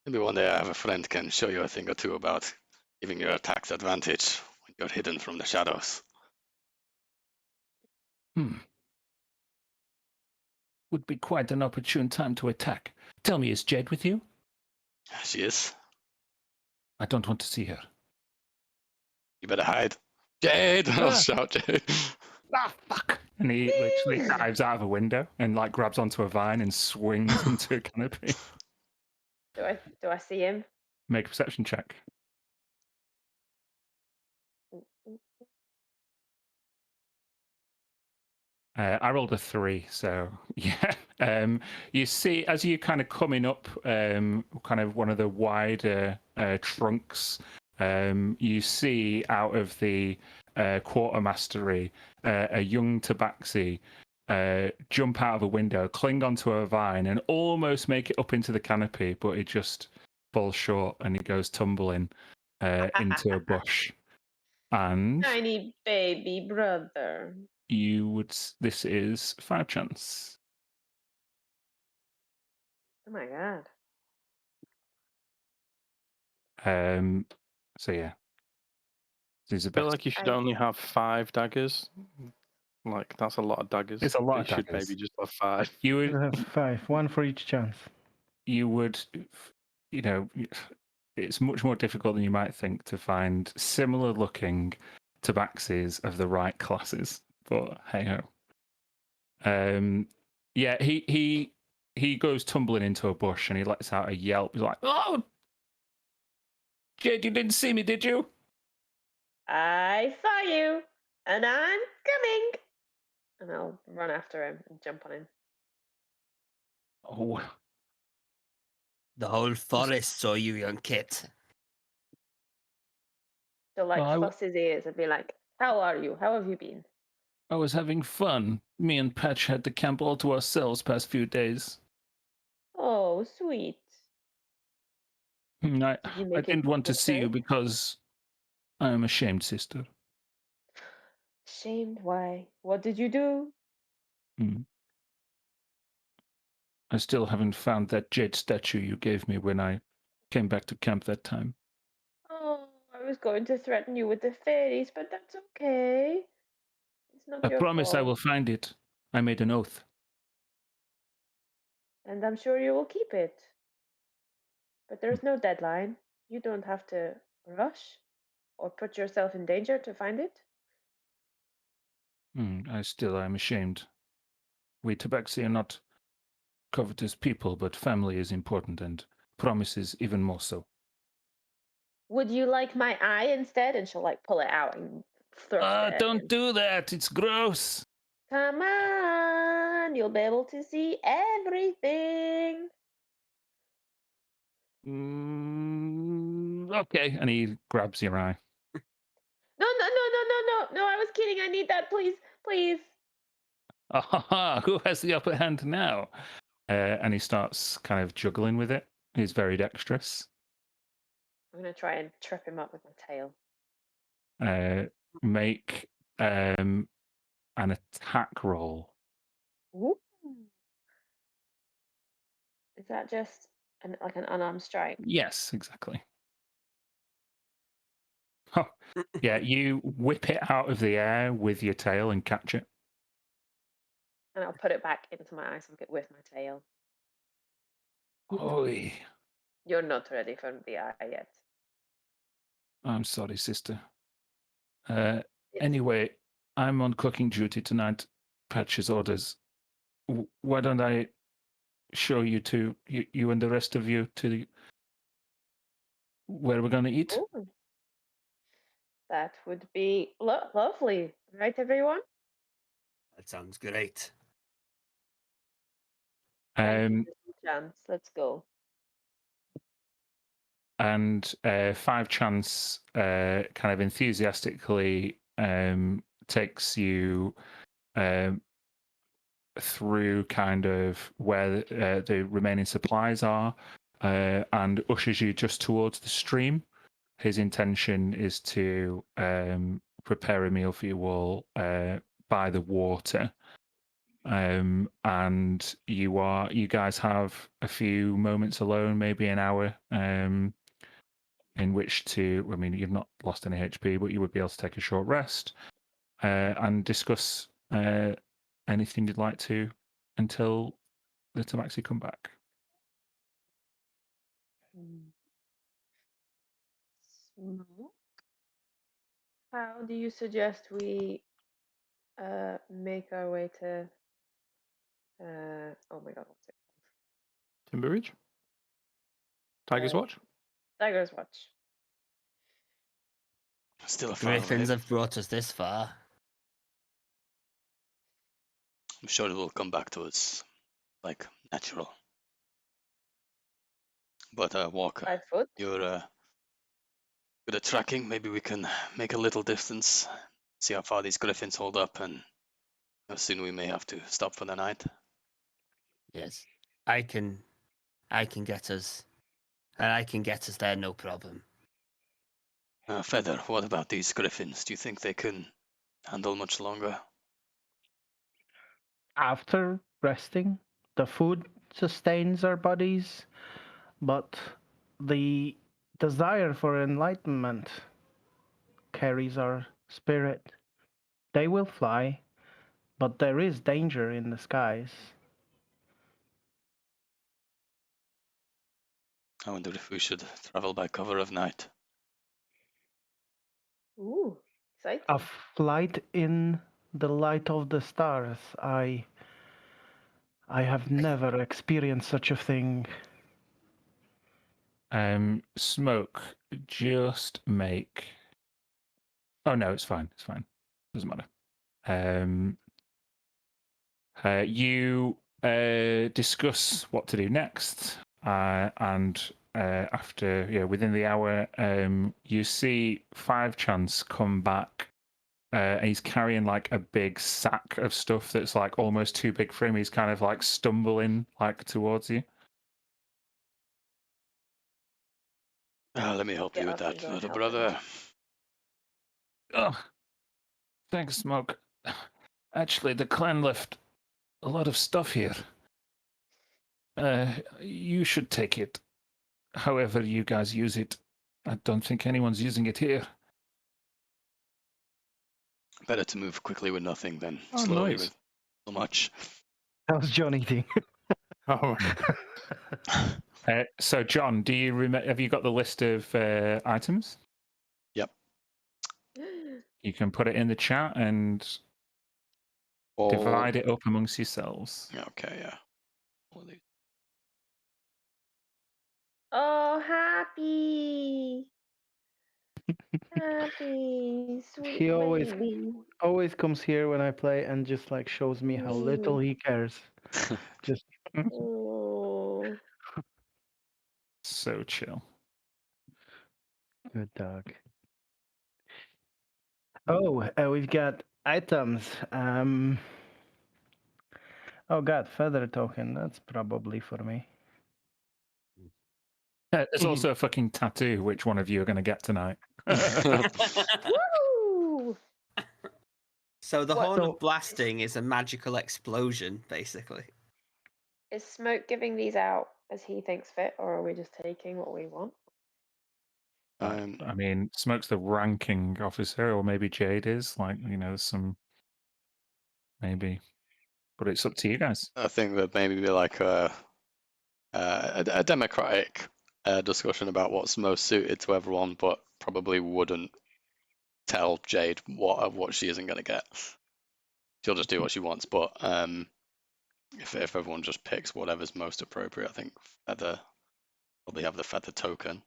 Maybe one day I have a friend can show you a thing or two about giving your attacks advantage when you're hidden from the shadows. Would be quite an opportune time to attack. Tell me, is Jed with you? She is. I don't want to see her. You better hide. Jade! I'll shout Jade. Ah, fuck! And he literally dives out of a window and like grabs onto a vine and swings into a canopy. Do I see him? Make a perception check. I rolled a 3, so yeah. You see, as you kind of coming up, kind of one of the wider trunks you see out of the quartermastery a young tabaxi jump out of a window, cling onto a vine, and almost make it up into the canopy, but it just falls short and it goes tumbling into a bush. And Tiny baby brother. this is 5 chance. Oh my god. So yeah, these are I feel better. like you should only have 5 daggers. Like that's a lot of daggers. It's a lot But of you should daggers. maybe just have 5. You You have would, 5, 1 for each chance. you would, you know, it's much more difficult than you might think to find similar looking tabaxis of the right classes. But hey ho. Yeah, he goes tumbling into a bush and he lets out a yelp. He's like, "Oh, Jade, you didn't see me, did you?" I saw you, and I'm coming. And I'll run after him and jump on him. Oh, The whole forest saw you, young kid. So like Well, fuss his ears and be like, "How are you? How have you been?" I was having fun. Me and Patch had the camp all to ourselves past few days. Oh, sweet. I Did you I make it didn't want to look see you good? because I am ashamed, sister. Shamed? Why? What did you do? Hmm. I still haven't found that jade statue you gave me when I came back to camp that time. Oh, I was going to threaten you with the fairies, but that's okay. It's not I your promise I fault. will find it. I made an oath. And I'm sure you will keep it. But there's no deadline. You don't have to rush or put yourself in danger to find it. I still am ashamed. We Tabaxi are not covetous people, but family is important and promises even more so. Would you like my eye instead? And she'll like pull it out and thrust it at Don't him. do that. It's gross. Come on, you'll be able to see everything. Okay. And he grabs your eye. No, no, no, no, no, no, no, I was kidding. I need that, please, please. Who has the upper hand now? And he starts kind of juggling with it. He's very dexterous. I'm gonna try and trip him up with my tail. Make an attack roll. Ooh. Is that just like an unarmed strike? Yes, exactly. Oh, yeah, you whip it out of the air with your tail and catch it. And I'll put it back into my eye socket with my tail. Oi. You're not ready for the eye yet. I'm sorry, sister. It's Anyway, I'm on cooking duty tonight. Patch's orders. Why don't I show you to you and the rest of you to where we're gonna eat? Ooh. That would be lovely, right, everyone? That sounds great. Thank you for the chance. Let's go. And 5 chance kind of enthusiastically takes you through kind of where the remaining supplies are and ushers you just towards the stream. His intention is to prepare a meal for you all by the water. And you guys have a few moments alone, maybe an hour, in which to, I mean, you've not lost any HP, but you would be able to take a short rest and discuss anything you'd like to until the Tabaxi come back. Smoke? How do you suggest we make our way to? Oh my God, what's it? Timbereach? Tiger's Watch? Tiger's Watch. Still The a far away. Griffins have brought us this far. I'm sure it will come back to us like natural. But Walker, 5 foot. you're Good at tracking. Maybe we can make a little distance, see how far these griffins hold up, and how soon we may have to stop for the night. Yes, I can get us, and I can get us there, no problem. Feather, what about these griffins? Do you think they can handle much longer? After resting, the food sustains our bodies, but the desire for enlightenment carries our spirit. They will fly, but there is danger in the skies. I wonder if we should travel by cover of night. Ooh, exciting. A flight in the light of the stars. I have never experienced such a thing. Smoke, just make. Oh no, it's fine. It's fine. Doesn't matter. You discuss what to do next, and after within the hour, you see 5 Chance come back. And he's carrying like a big sack of stuff that's like almost too big for him. He's kind of like stumbling like towards you. Let me help Yeah, you with that's that, what little I'm helping. brother. Oh, thanks, Smoke. Actually, the clan left a lot of stuff here. You should take it. However you guys use it. I don't think anyone's using it here. Better to move quickly with nothing than Oh, slowly nice. with so much. How's John eating? Oh, So, John, do you have you got the list of items? Yep. You can put it in the chat and All... divide it up amongst yourselves. Okay, yeah. All these. Oh, happy. Happy, sweet He always baby. always comes here when I play and just like shows me how little he cares. Just Oh. So chill. good dog. Oh, we've got items. Oh god, feather token. That's probably for me. There's also a fucking tattoo. Which one of you are going to get tonight? Woo! So the What- horn So- of blasting is a magical explosion, basically. Is Smoke giving these out as he thinks fit, or are we just taking what we want? I mean, Smoke's the ranking officer, or maybe Jade is. Like, some maybe, but it's up to you guys. I think that maybe be like a democratic discussion about what's most suited to everyone, but probably wouldn't tell Jade what she isn't going to get. She'll just do what she wants, but if everyone just picks whatever's most appropriate, I think Feather probably have the Feather token.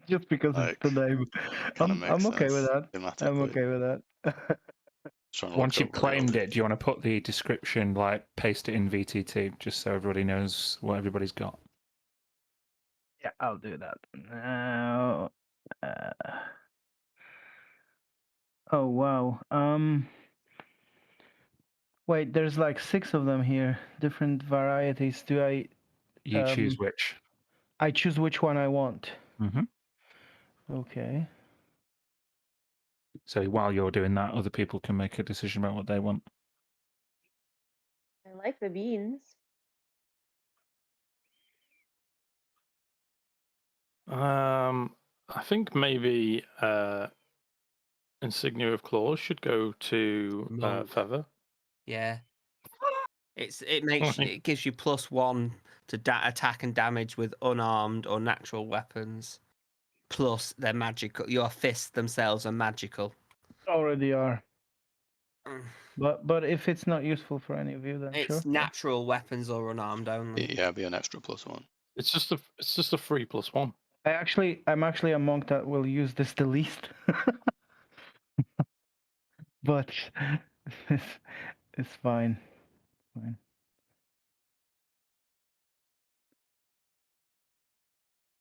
Just because Like, it's the name. Kind of makes I'm okay with sense that. I'm thematically. okay with that. Trying to Once look you've up real- claimed it, do you want to put the description, like paste it in VTT, just so everybody knows what everybody's got? Yeah, I'll do that. Now, oh wow. Wait, there's like 6 of them here, different varieties. Do I? You choose which. I choose which one I want. Mm-hmm. Okay. So while you're doing that, other people can make a decision about what they want. I like the beans. I think maybe Insignia of Claws should go to Monk. Feather. Yeah. It gives you +1 to attack and damage with unarmed or natural weapons. Plus they're magical. Your fists themselves are magical. Already are. Mm. But if it's not useful for any of you, then It's sure. natural weapons or unarmed only. Yeah, be an extra +1. It's just a 3+1. I'm actually a monk that will use this the least. But it's fine. Fine.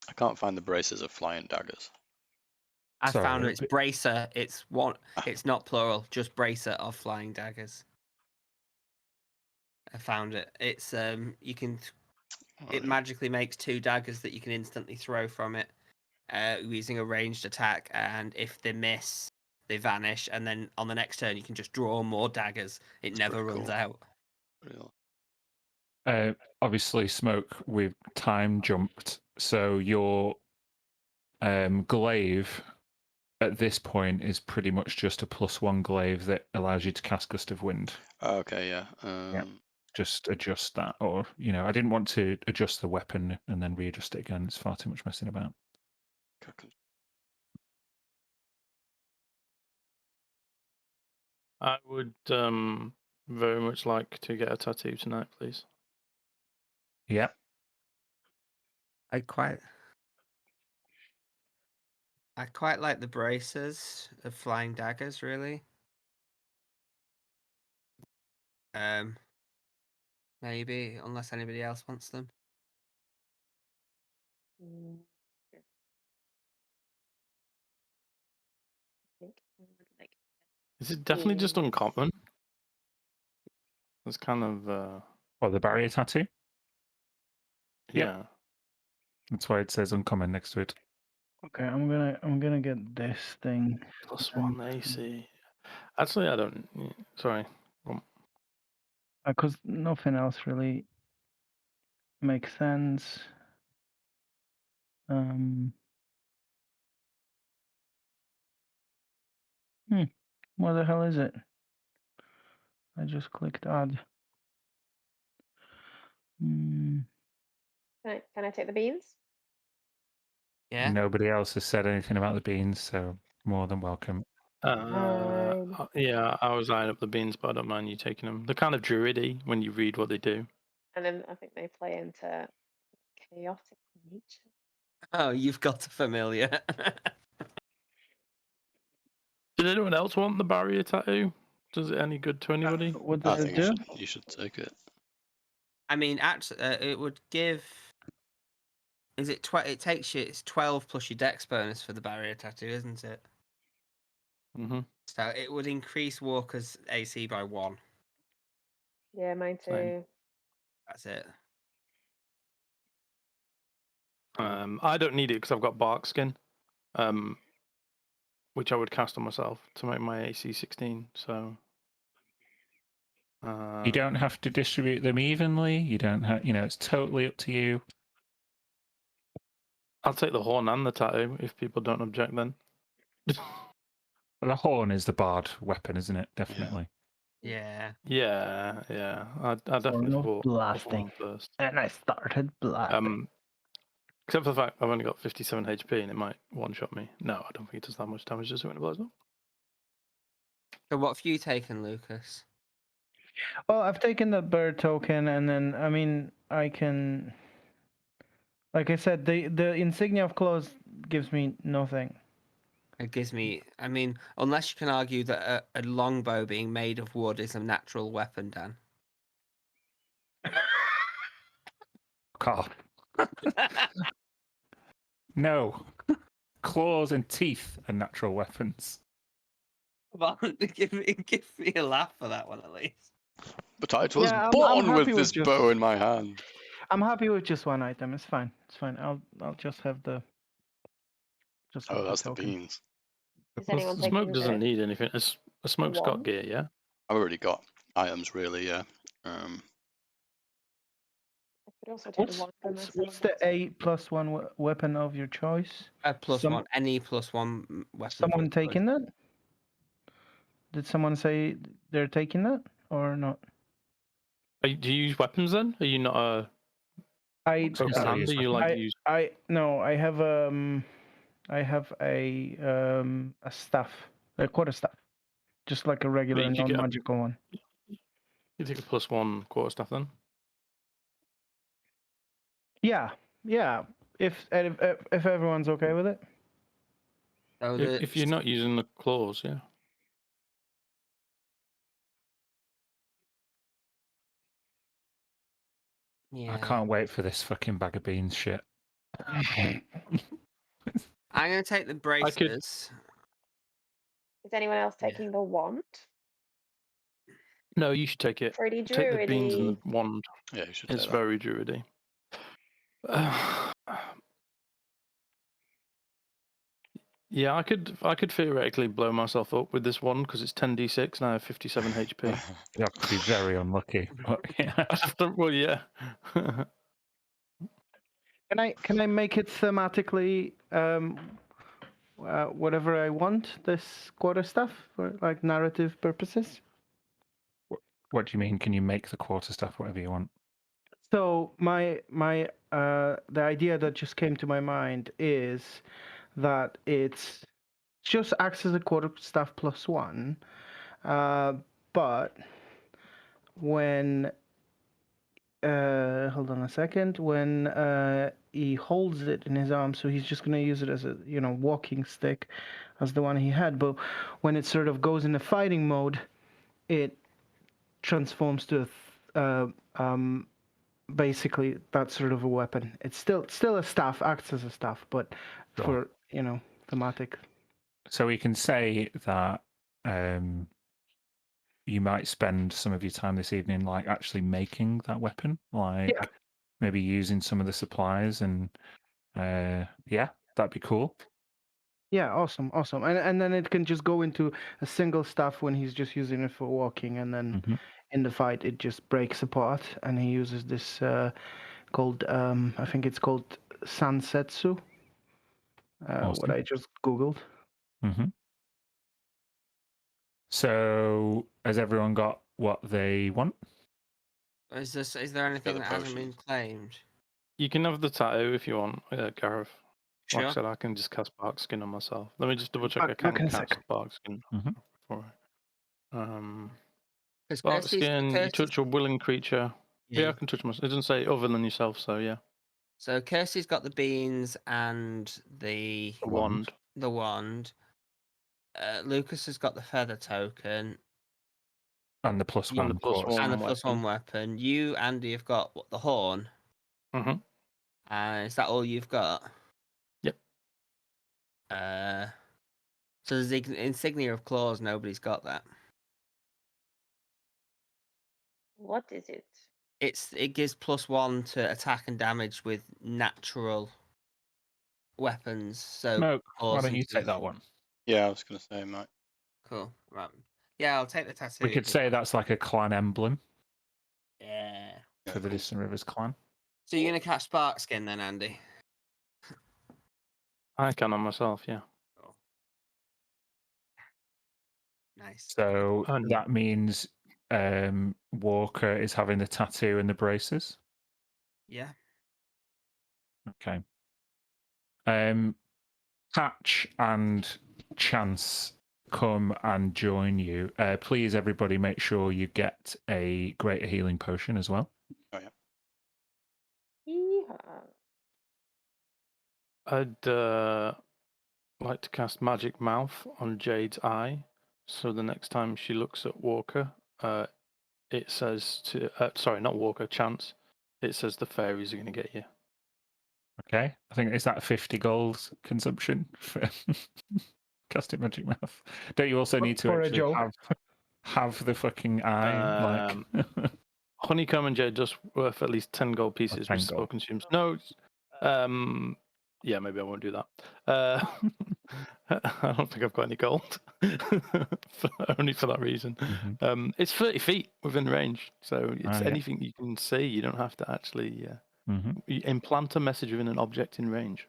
I can't find the braces of flying daggers. I Sorry, found a it's bit- bracer. It's one. It's not plural. Just bracer of flying daggers. I found it. It's you can. It Alright. magically makes 2 daggers that you can instantly throw from it, using a ranged attack. And if they miss, they vanish. And then on the next turn, you can just draw more daggers. It That's never pretty runs cool. out. Real. Obviously, Smoke, we've time jumped, so your glaive at this point is pretty much just a +1 glaive that allows you to cast Gust of Wind. Okay, yeah. Just adjust that, or I didn't want to adjust the weapon and then readjust it again. It's far too much messing about. I would very much like to get a tattoo tonight, please. Yeah. I quite like the bracers of flying daggers, really. Maybe, unless anybody else wants them. Mm, I think I would like. Is it definitely just Yes. uncommon? It's kind of Or the barrier tattoo. Yep. yeah. That's why it says uncommon next to it. Okay, I'm gonna get this thing. +1 AC. Actually, I don't. Sorry. Because nothing else really makes sense. What the hell is it? I just clicked add. Can I take the beans? Yeah. Nobody else has said anything about the beans, so more than welcome. Yeah, I was eyeing up the beans, but I don't mind you taking them. They're kind of druidy when you read what they do. And then I think they play into chaotic nature. Oh, you've got a familiar. Did anyone else want the barrier tattoo? Does it any good to anybody? What I does it think do? you should take it. I mean, actually, it would give. Is it it takes you? It's 12 plus your dex bonus for the barrier tattoo, isn't it? Mm-hmm. So it would increase Walker's AC by 1. Yeah, mine Same. too. That's it. I don't need it because I've got bark skin, which I would cast on myself to make my AC 16. So You don't have to distribute them evenly. You don't have, it's totally up to you. I'll take the horn and the tattoo if people don't object. Then The horn is the bard weapon, isn't it? Definitely. Yeah. yeah. I definitely Horn of thought blasting. of horn first. And I started blasting. Except for the fact I've only got 57 HP and it might one-shot me. No, I don't think it does that much damage just when it blows up. So what have you taken, Lucas? Well, I've taken the bird token, and then I can. Like I said, the insignia of claws gives me nothing. It gives me. I mean, unless you can argue that a longbow being made of wood is a natural weapon, Dan. God. No. Claws and teeth are natural weapons. Come on, give me a laugh for that one at least. But I was Yeah, I'm born with happy this with just- bow in my hand. I'm happy with just one item. It's fine. It's fine. I'll just have the. Just have Oh, that's the token. beans. Is anyone Smoke taking doesn't the need anything. A smoke's got wand? gear, yeah? I've already got items, really, yeah. I could also take the wand for myself. What's the A+1 weapon of your choice? A plus Some- one, any +1 weapon. Someone taking that? Did someone say they're taking that or not? Do you use weapons then? Are you not a I gonna broken say hand? use Do you weapons. like use? no. I have a staff, a quarterstaff, just like a regular you get a- non-magical one. You take a +1 quarterstaff then? Yeah. If everyone's okay with it. So If you're not using the claws, yeah. yeah. I can't wait for this fucking bag of beans shit. I'm going to take the braces. Is anyone else Yeah. taking the wand? No, you should take it. Pretty Take the beans druidy. and wand. Yeah, you should It's take that. very druidy. Yeah, I could theoretically blow myself up with this one because it's 10d6 and I have 57 HP. You'd have to be very unlucky. But, yeah. Well, yeah. Can I make it thematically whatever I want? This quarter stuff for like narrative purposes. What do you mean? Can you make the quarter stuff whatever you want? So the idea that just came to my mind is that it's just acts as a quarter staff +1, but when hold on a second, when he holds it in his arm, so he's just gonna use it as a walking stick, as the one he had. But when it sort of goes into fighting mode, it transforms to basically that sort of a weapon. It's still a staff, acts as a staff, but Sure. for thematic. So we can say that you might spend some of your time this evening like actually making that weapon, like maybe using some of the supplies, and yeah, that'd be cool. Yeah, awesome. And then it can just go into a single staff when he's just using it for walking, and then Mhm. in the fight it just breaks apart, and he uses this called I think it's called Sansetsu. What Awesome. I just googled. Mm-hmm. So has everyone got what they want? Is there anything the that hasn't been potions. claimed? You can have the tattoo if you want, Gareth. Like I Sure. said, I can just cast bark skin on myself. Let me just double check. I Back can in a cast sec. bark skin. Mhm. For it. Because Bark skin. You touch a willing creature. Yeah, I Yeah. can touch myself. It doesn't say other than yourself, so yeah. So Kirsty's got the beans and the A wand. wand. Lucas has got the feather token And the plus And one the plus quarter. one. and the +1 weapon. You, Andy, have got the horn. Mm-hmm. Is that all you've got? Yep. So the insignia of claws, nobody's got that. What is it? It gives +1 to attack and damage with natural weapons. So Smoke, why claws don't and you take teeth. that one? Yeah, I was going to say, Mike. Cool. Right. Yeah, I'll take the tattoo. We could say that's like a clan emblem Yeah. for the Distant Rivers clan. So you're gonna catch Sparkskin then, Andy? I can on myself, yeah. Cool. Nice. So And that means Walker is having the tattoo and the braces. Yeah. Okay. Hatch and Chance come and join you. Please, everybody, make sure you get a greater healing potion as well. Oh, yeah. Yeehaw. I'd like to cast Magic Mouth on Jade's eye. So the next time she looks at Walker, it says to... sorry, not Walker, Chance. It says the fairies are going to get you. Okay. I think is that 50 gold consumption for casting Magic Mouth. Don't you also need to For a actually joke. have the fucking eye? Like Honeycomb and Jade just worth at least 10 gold pieces, 10 which still gold. consumes. No, yeah, maybe I won't do that. I don't think I've got any gold, only for that reason. Mhm. It's 30 feet within range, so it's yeah. anything you can see. You don't have to actually Mhm. implant a message within an object in range.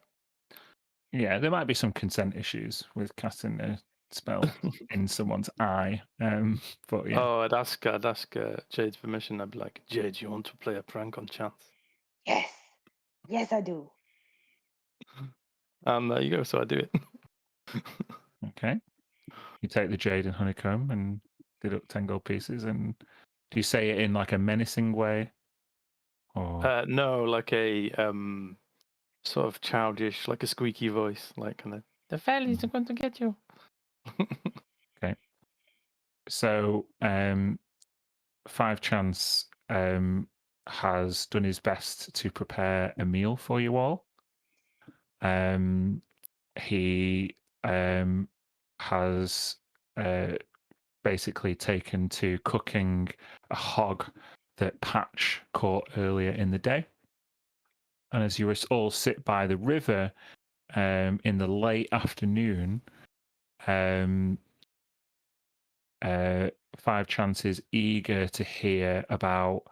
Yeah, there might be some consent issues with casting a spell in someone's eye. But yeah. Oh, I'd ask Jade's permission. I'd be like, Jade, you want to play a prank on Chance? Yes. Yes, I do. And there you go. So I do it. Okay. You take the jade and honeycomb and deduct 10 gold pieces. And do you say it in like a menacing way? Or No, like a sort of childish, like a squeaky voice, like kind of, the fairies are going to get you. okay. So 5 Chance has done his best to prepare a meal for you all. he has basically taken to cooking a hog that Patch caught earlier in the day. And as you all sit by the river in the late afternoon, Five Chance is eager to hear about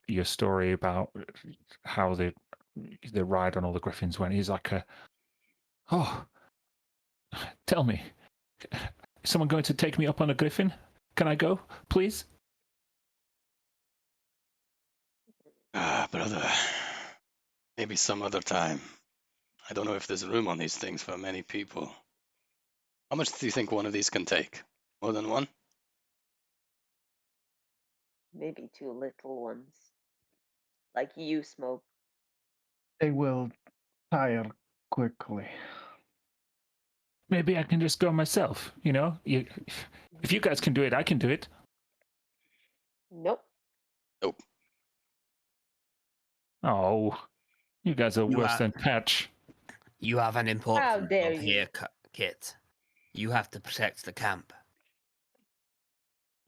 your story about how the ride on all the griffins went. He's like, oh, tell me, is someone going to take me up on a griffin? Can I go, please? Ah, brother. Maybe some other time. I don't know if there's room on these things for many people. How much do you think one of these can take? More than one? Maybe 2 little ones. Like you smoke. They will tire quickly. Maybe I can just go myself. You know, if you guys can do it, I can do it. Nope. Nope. Oh, you guys are You worse are- than Patch. You have an important dare job you. here, Kit. You have to protect the camp.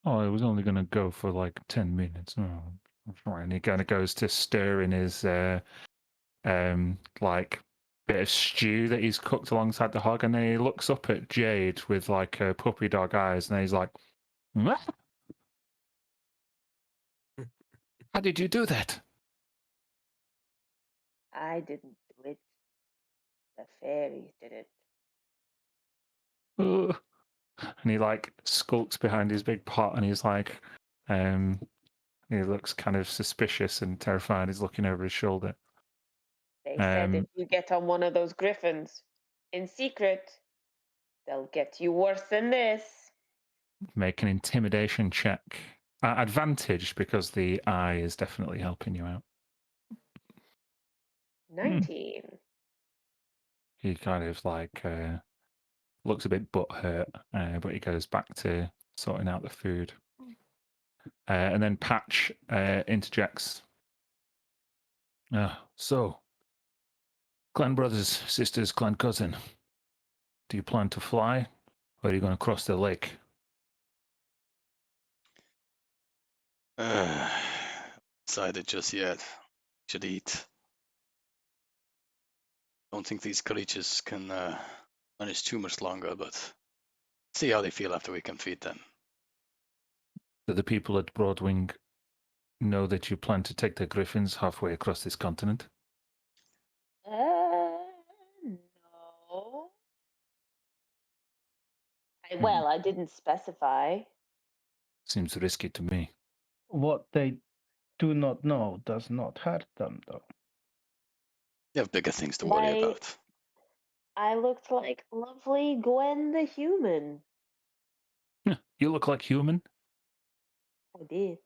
Oh, I was only going to go for like 10 minutes. Oh, right. And he kind of goes to stir in his like bit of stew that he's cooked alongside the hog, and then he looks up at Jade with like puppy dog eyes, and he's like, "What? How did you do that?" I didn't do it. The fairies did it. Ugh. And he like skulks behind his big pot, and he's like, he looks kind of suspicious and terrified. He's looking over his shoulder. They said if you get on one of those griffins in secret, they'll get you worse than this. Make an intimidation check. Advantage because the eye is definitely helping you out. 19. He kind of like looks a bit butthurt, but he goes back to sorting out the food. And then Patch interjects. So, clan brothers, sisters, clan cousin, do you plan to fly, or are you going to cross the lake? Decided just yet. Should eat. Don't think these creatures can manage too much longer, but see how they feel after we can feed them. Do the people at Broadwing know that you plan to take the griffins halfway across this continent? No. Well, I didn't specify. Seems risky to me. What they do not know does not hurt them, though. They have bigger things to worry about. I looked like lovely Gwen the human. You look like human. I did.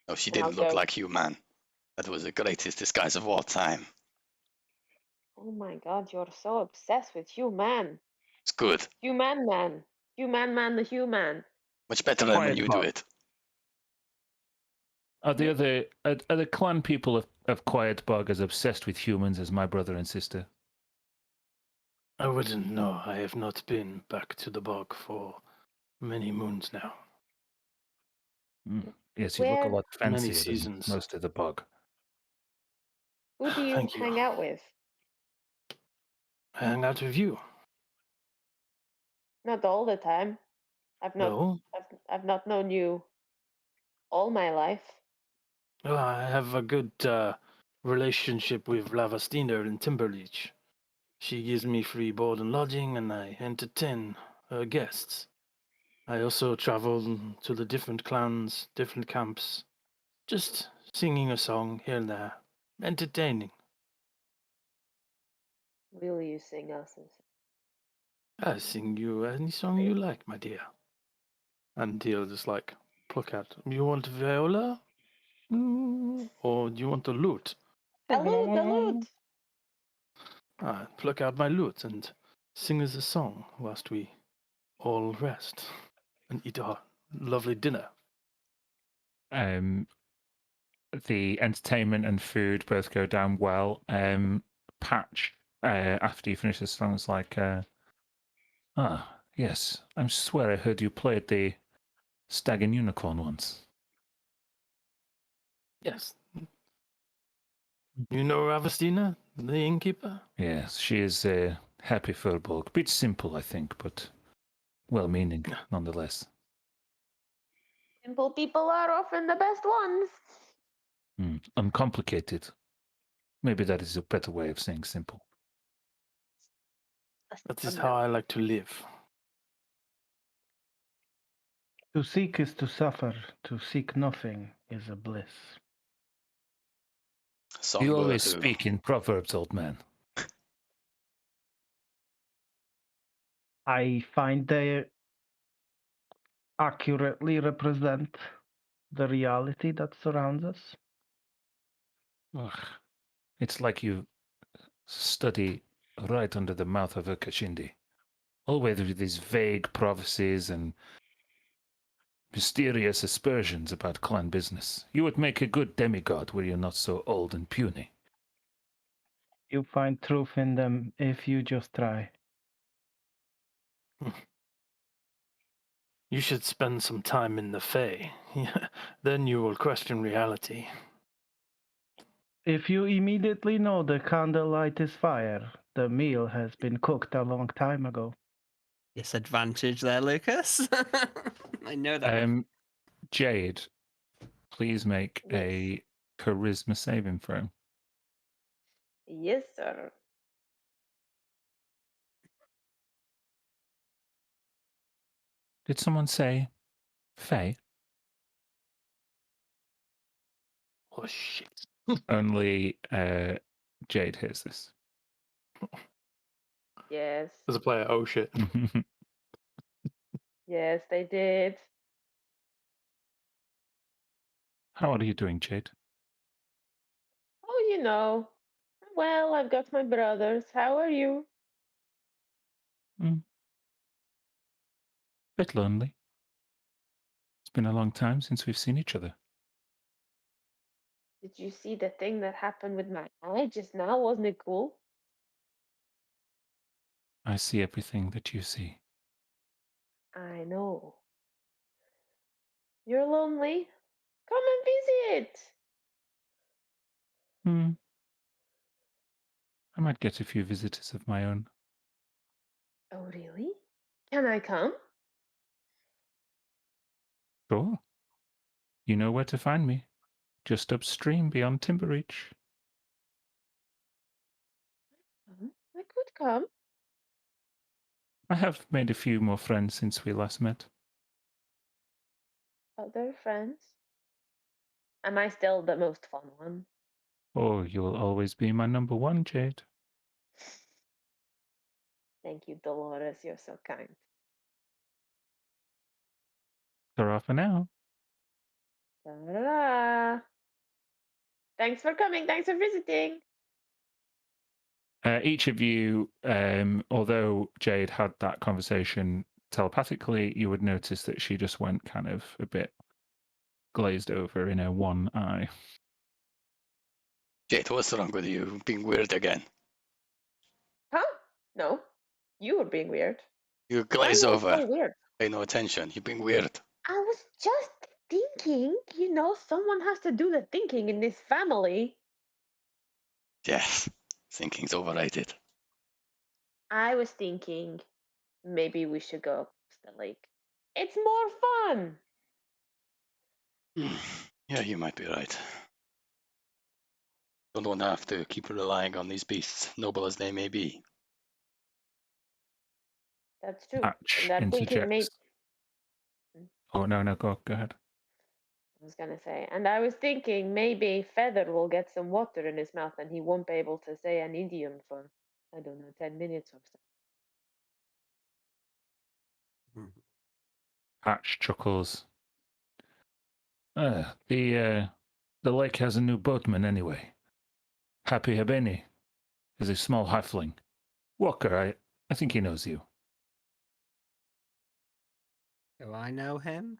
No, she And I'll didn't look go- like human. That was the greatest disguise of all time. Oh my god, you're so obsessed with human. It's good. Human man. Human man the human. Much better than when Quiet, you Bob. do it. Are the clan people of Quiet Bog as obsessed with humans as my brother and sister? I wouldn't know. I have not been back to the bog for many moons now. Yes, you look a Where- lot Many fancier than seasons. most of the bog. Who do you Thank you. hang out with? I hang out with you. Not all the time. No? I've not known you all my life. Well, I have a good relationship with Lavastina in Timbereach. She gives me free board and lodging, and I entertain her guests. I also travel to the different clans, different camps, just singing a song here and there, entertaining. Will you sing us? I sing you any song you like, my dear. And he'll just like pluck out. You want viola? Or do you want a lute? A lute. I pluck out my lute and sing us a song whilst we all rest and eat our lovely dinner. The entertainment and food both go down well. Patch, after you finish the song, it's like, yes, I swear I heard you played the Stag and Unicorn once. Yes. You know Ravestina, the innkeeper? Yes, she is a happy Furbolg. Bit simple, I think, but well-meaning nonetheless. Simple people are often the best ones. Uncomplicated. Maybe that is a better way of saying simple. That is how I like to live. To seek is to suffer. To seek nothing is a bliss. You Songbird always who speak in proverbs, old man. I find they accurately represent the reality that surrounds us. Ugh. It's like you study right under the mouth of a Kashindi. Always with these vague prophecies and mysterious aspersions about clan business. You would make a good demigod were you not so old and puny. You find truth in them if you just try. You should spend some time in the Fae. Then you will question reality. If you immediately know the candlelight is fire, the meal has been cooked a long time ago. Disadvantage there, Lucas. I know that. Jade, please make Yes. a charisma saving throw. Yes, sir. Did someone say Faye? Oh, shit. Only Jade hears this. Yes. As a player, oh shit. Yes, they did. How are you doing, Jade? Oh, you know. Well, I've got my brothers. How are you? Bit lonely. It's been a long time since we've seen each other. Did you see the thing that happened with my eye just now? Wasn't it cool? I see everything that you see. I know. You're lonely? Come and visit. I might get a few visitors of my own. Oh, really? Can I come? Sure. You know where to find me. Just upstream beyond Timbereach. I could come. I have made a few more friends since we last met. Other friends? Am I still the most fun one? Oh, you will always be my number one, Jade. Thank you, Dolores. You're so kind. Ta-ra for now. Ta-da. Thanks for coming. Thanks for visiting. Each of you, although Jade had that conversation telepathically, you would notice that she just went kind of a bit glazed over in her one eye. Jade, what's wrong with you? Being weird again. Huh? No. You were being weird. You Why are glaze you over. so weird? Pay no attention. You're being weird. I was just thinking, someone has to do the thinking in this family. Yes. Thinking's overrated. I was thinking maybe we should go across the lake. It's more fun. Yeah, you might be right. Don't want to have to keep relying on these beasts, noble as they may be. That's true. Hatch And that thinking made. interjects. Oh, no, go ahead. I was gonna say, and I was thinking maybe Feather will get some water in his mouth and he won't be able to say an idiom for, I don't know, 10 minutes or so. Hatch chuckles. The lake has a new boatman anyway. Happy Habeni is a small halfling. Walker, I think he knows you. Do I know him?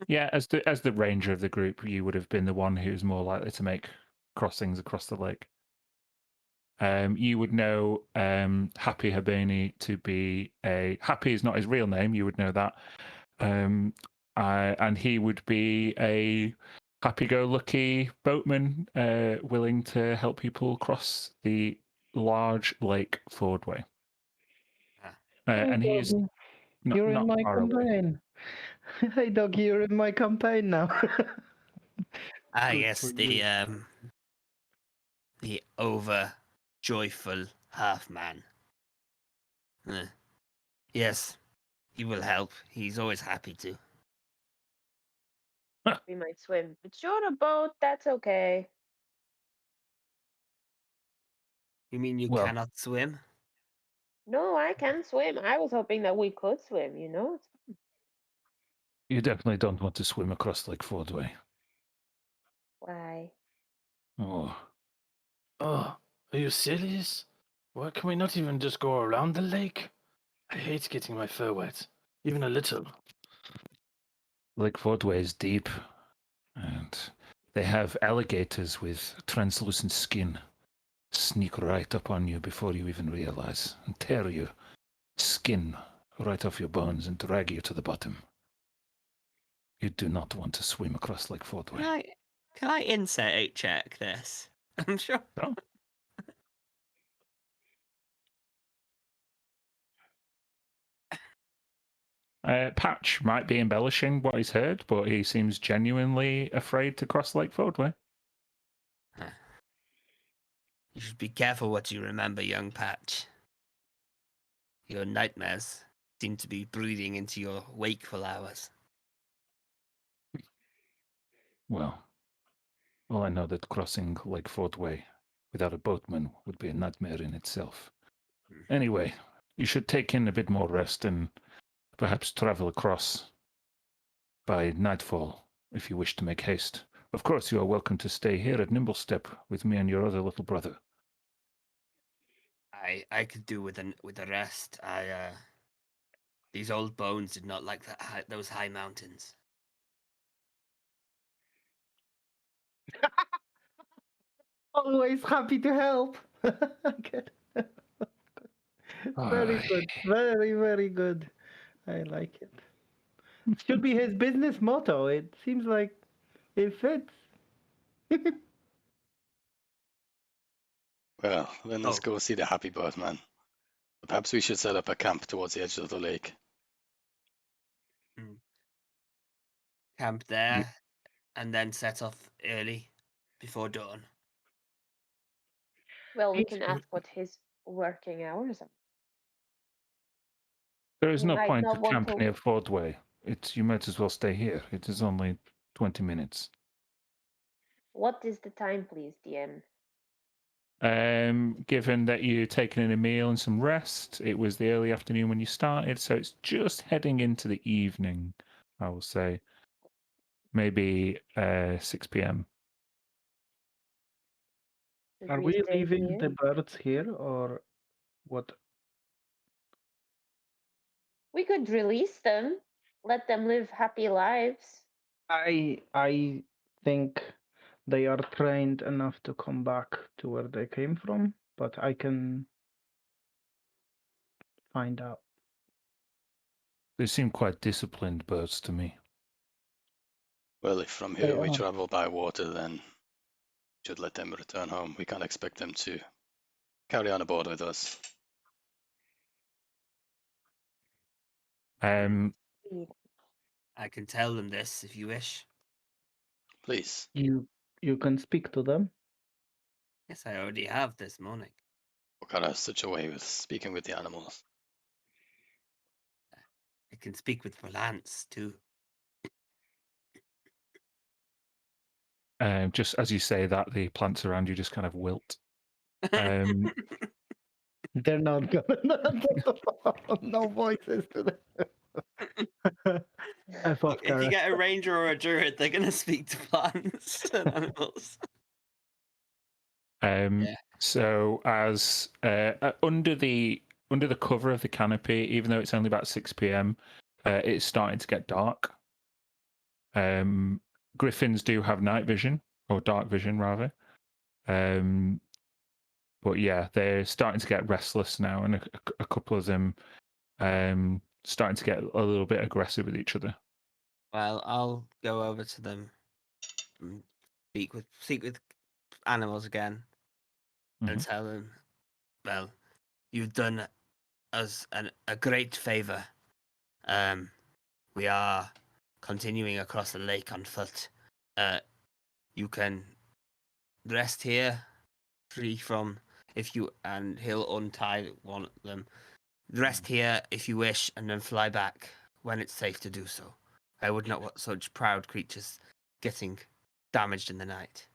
Yeah, as the ranger of the group, you would have been the one who's more likely to make crossings across the lake. You would know Happy Habani to be a Happy is not his real name. You would know that, and he would be a happy-go-lucky boatman, willing to help people cross the large lake Fordway. And he's You're in not my far away. campaign. Hey, dog, you're in my campaign now. I Good guess for you. the over joyful half man. Yes, he will help. He's always happy to. We might swim, but you're on a boat. That's okay. You mean you Well, cannot swim? No, I can swim. I was hoping that we could swim. You know. you definitely don't want to swim across Lake Fordway. Why? Oh, Oh, are you serious? Why can we not even just go around the lake? I hate getting my fur wet, even a little. Lake Fordway is deep, and they have alligators with translucent skin sneak right up on you before you even realize and tear your skin right off your bones and drag you to the bottom. You do not want to swim across Lake Fordway. Can I insight check this? I'm sure. No? Patch might be embellishing what he's heard, but he seems genuinely afraid to cross Lake Fordway. You should be careful what you remember, young Patch. Your nightmares seem to be breathing into your wakeful hours. Well, I know that crossing Lake Fordway without a boatman would be a nightmare in itself. Anyway, you should take in a bit more rest and perhaps travel across by nightfall if you wish to make haste. Of course, you are welcome to stay here at Nimblestep with me and your other little brother. I could do with a rest. These old bones did not like those high mountains. Always happy to help. Good. Very good. Very, very good. I like it. Should be his business motto. It seems like it fits. Well, then let's Oh. go see the happy boatman. Perhaps we should set up a camp towards the edge of the lake. Camp there, and then set off early, before dawn. Well, we It's- can ask what his working hours are. There is He no might point not to want camp to- near Fordway. You might as well stay here. It is only 20 minutes. What is the time, please, DM? Given that you're taking in a meal and some rest, it was the early afternoon when you started, so it's just heading into the evening, I will say. Maybe 6 p.m. Should Are we stay leaving here? the birds here or what? We could release them, let them live happy lives. I think they are trained enough to come back to where they came from, but I can find out. They seem quite disciplined birds to me. Well, if from They here we are. travel by water, then should let them return home. We can't expect them to carry on aboard with us. I can tell them this if you wish. Please. You can speak to them. Yes, I already have this morning. What kind of such a way with speaking with the animals? I can speak with plants too. Just as you say that, the plants around you just kind of wilt. They're not gonna. No voices today. F off, If you Gareth. get a ranger or a druid, they're gonna speak to plants and animals. So as under the cover of the canopy, even though it's only about 6 p.m., it's starting to get dark. Griffins do have night vision, or dark vision rather, But yeah, they're starting to get restless now, and a couple of them starting to get a little bit aggressive with each other. Well, I'll go over to them and speak with animals again and tell them, well, you've done us a great favor. We are continuing across the lake on foot. You can rest here, free from and he'll untie one of them. Rest here if you wish, and then fly back when it's safe to do so. I would not want such proud creatures getting damaged in the night.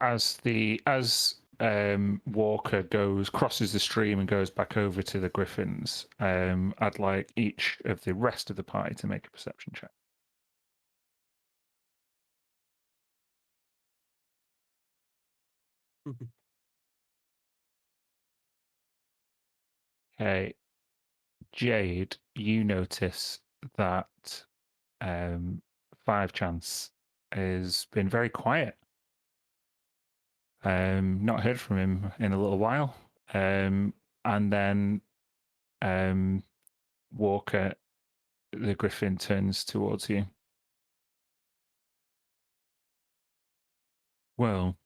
As Walker crosses the stream and goes back over to the griffins, I'd like each of the rest of the party to make a perception check. Okay, Jade, you notice that 5chance has been very quiet. Not heard from him in a little while. And then Walker, the griffin, turns towards you. Well,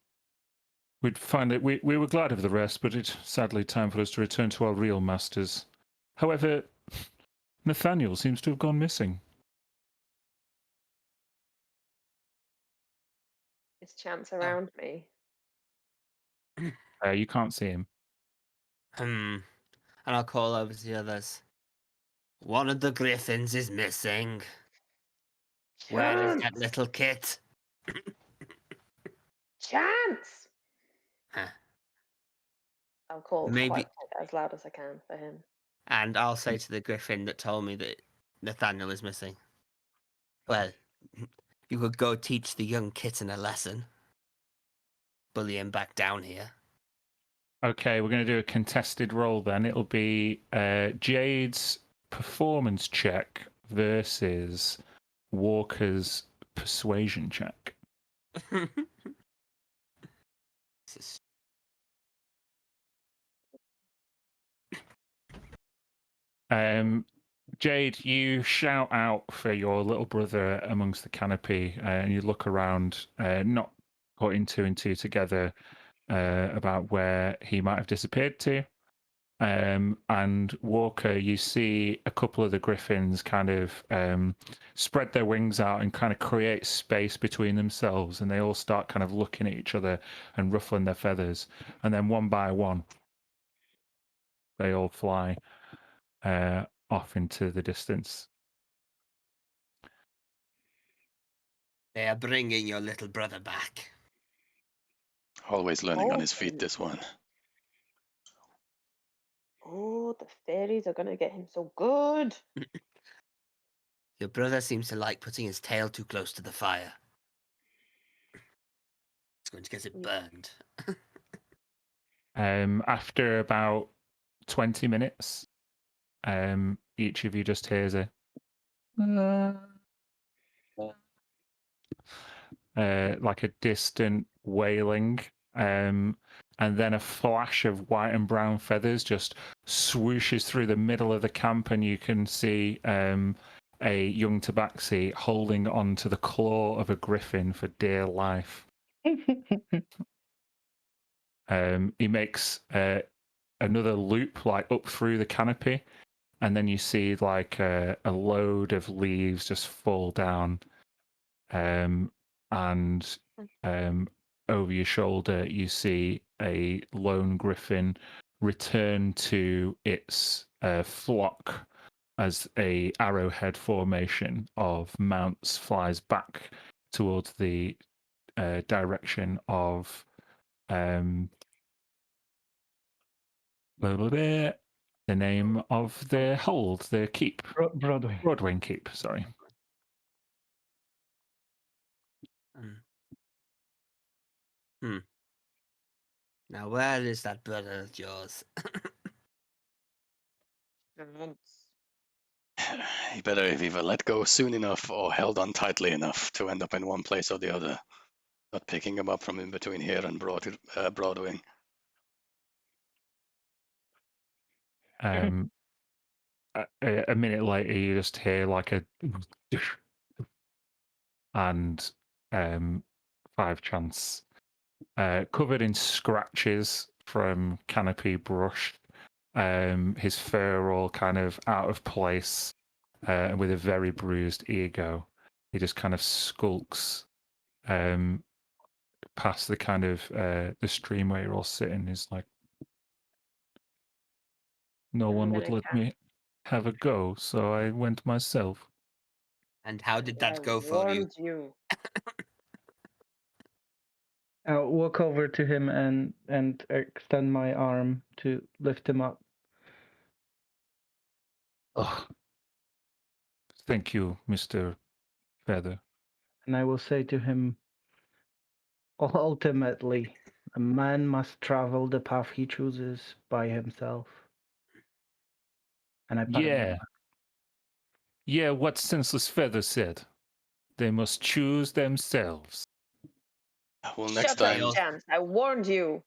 we'd find it. We were glad of the rest, but it's sadly time for us to return to our real masters. However, Nathaniel seems to have gone missing. Is Chance around me? You can't see him. And I'll call over to the others. One of the griffins is missing. Where is that little kit? Chance! Huh. I'll call Maybe- quite as loud as I can for him. And I'll say to the griffin that told me that Nathaniel is missing. Well, you could go teach the young kitten a lesson. Bully him back down here. Okay, we're going to do a contested roll then. It'll be Jade's performance check versus Walker's persuasion check. Jade, you shout out for your little brother amongst the canopy, and you look around, not putting two and two together about where he might have disappeared to. And Walker, you see a couple of the griffins kind of spread their wings out and kind of create space between themselves, and they all start kind of looking at each other and ruffling their feathers, and then one by one, they all fly off into the distance. They are bringing your little brother back. Always learning on his feet, this one. Oh, the fairies are going to get him so good. Your brother seems to like putting his tail too close to the fire. It's going to get it burned. After about 20 minutes, each of you just hears a like a distant wailing, and then a flash of white and brown feathers just swooshes through the middle of the camp, and you can see a young tabaxi holding onto the claw of a griffin for dear life. He makes another loop like up through the canopy, and then you see like a load of leaves just fall down, and over your shoulder you see a lone griffin return to its flock as a arrowhead formation of mounts flies back towards the direction of the name of the hold, the keep. Broadway. Broadwing Keep, sorry. Now, where is that brother of yours? He better have either let go soon enough or held on tightly enough to end up in one place or the other. Not picking him up from in between here and Broadwing. A minute later, you just hear like a and 5 chance, covered in scratches from canopy brush, his fur all kind of out of place, and with a very bruised ego. He just kind of skulks past the kind of the stream where you're all sitting. Is like, no I'm one would gonna let cast. me have a go, so I went myself. And how did I that go for you? warned you. I'll walk over to him and extend my arm to lift him up. Oh, thank you, Mr. Feather. And I will say to him, ultimately, a man must travel the path he chooses by himself. And I pat him on the Yeah. back. Yeah, what Senseless Feather said. They must choose themselves. Well, next Shut up, time, Chance. I warned you.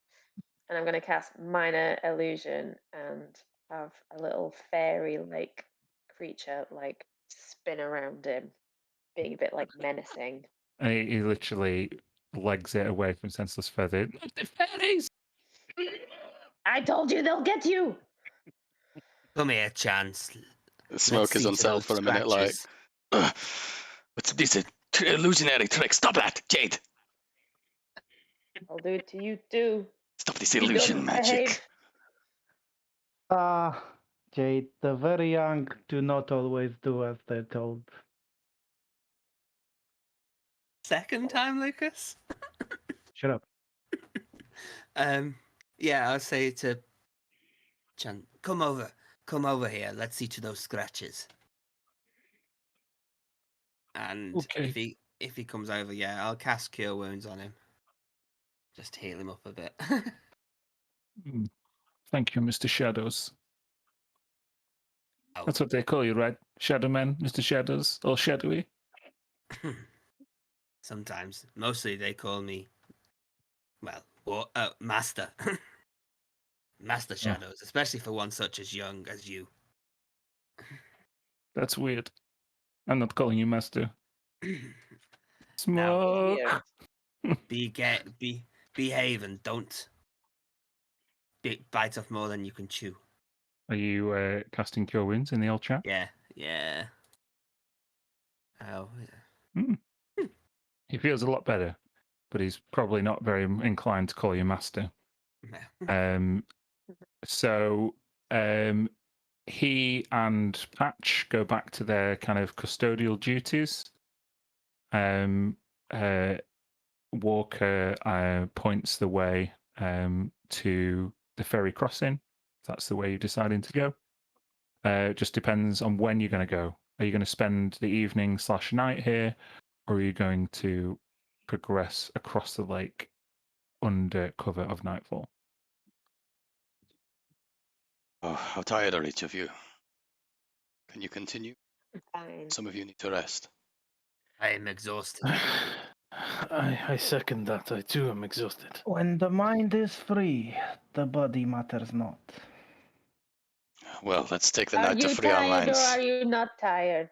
And I'm gonna cast Minor Illusion and have a little fairy-like creature like spin around him, being a bit like menacing. And he literally legs it away from Senseless Feather. The fairies! I told you they'll get you. Come here, Chance. Smoke is see on to sale those for a minute, like, scratches. what's this illusionary trick? Stop that, Jade! I'll do it to you too. Stop this You illusion don't magic. behave. Ah, Jade, the very young do not always do as they're told. Second time, Lucas? Shut up. Yeah, I'll say to Chan, come over here. Let's see to those scratches. And Okay. if he comes over, yeah, I'll cast Cure Wounds on him. Just heal him up a bit. Thank you, Mr. Shadows. Oh. That's what they call you, right? Shadowman, Mr. Shadows, or Shadowy? Sometimes. Mostly they call me, well, Master. Master Shadows, especially for one such as young as you. That's weird. I'm not calling you Master. Now, Smoke! behave and don't bite off more than you can chew. Are you casting Cure Wounds in the old chat? Yeah. Oh, yeah. Mm. He feels a lot better, but he's probably not very inclined to call you Master. So he and Patch go back to their kind of custodial duties. Walker points the way to the ferry crossing. That's the way you're deciding to go. It just depends on when you're going to go. Are you going to spend the evening/night here, or are you going to progress across the lake under cover of nightfall? Oh, how tired are each of you? Can you continue? Fine. Some of you need to rest. I am exhausted. I second that. I too am exhausted. When the mind is free, the body matters not. Well, let's take the Are night to you free our tired or minds. are you not tired?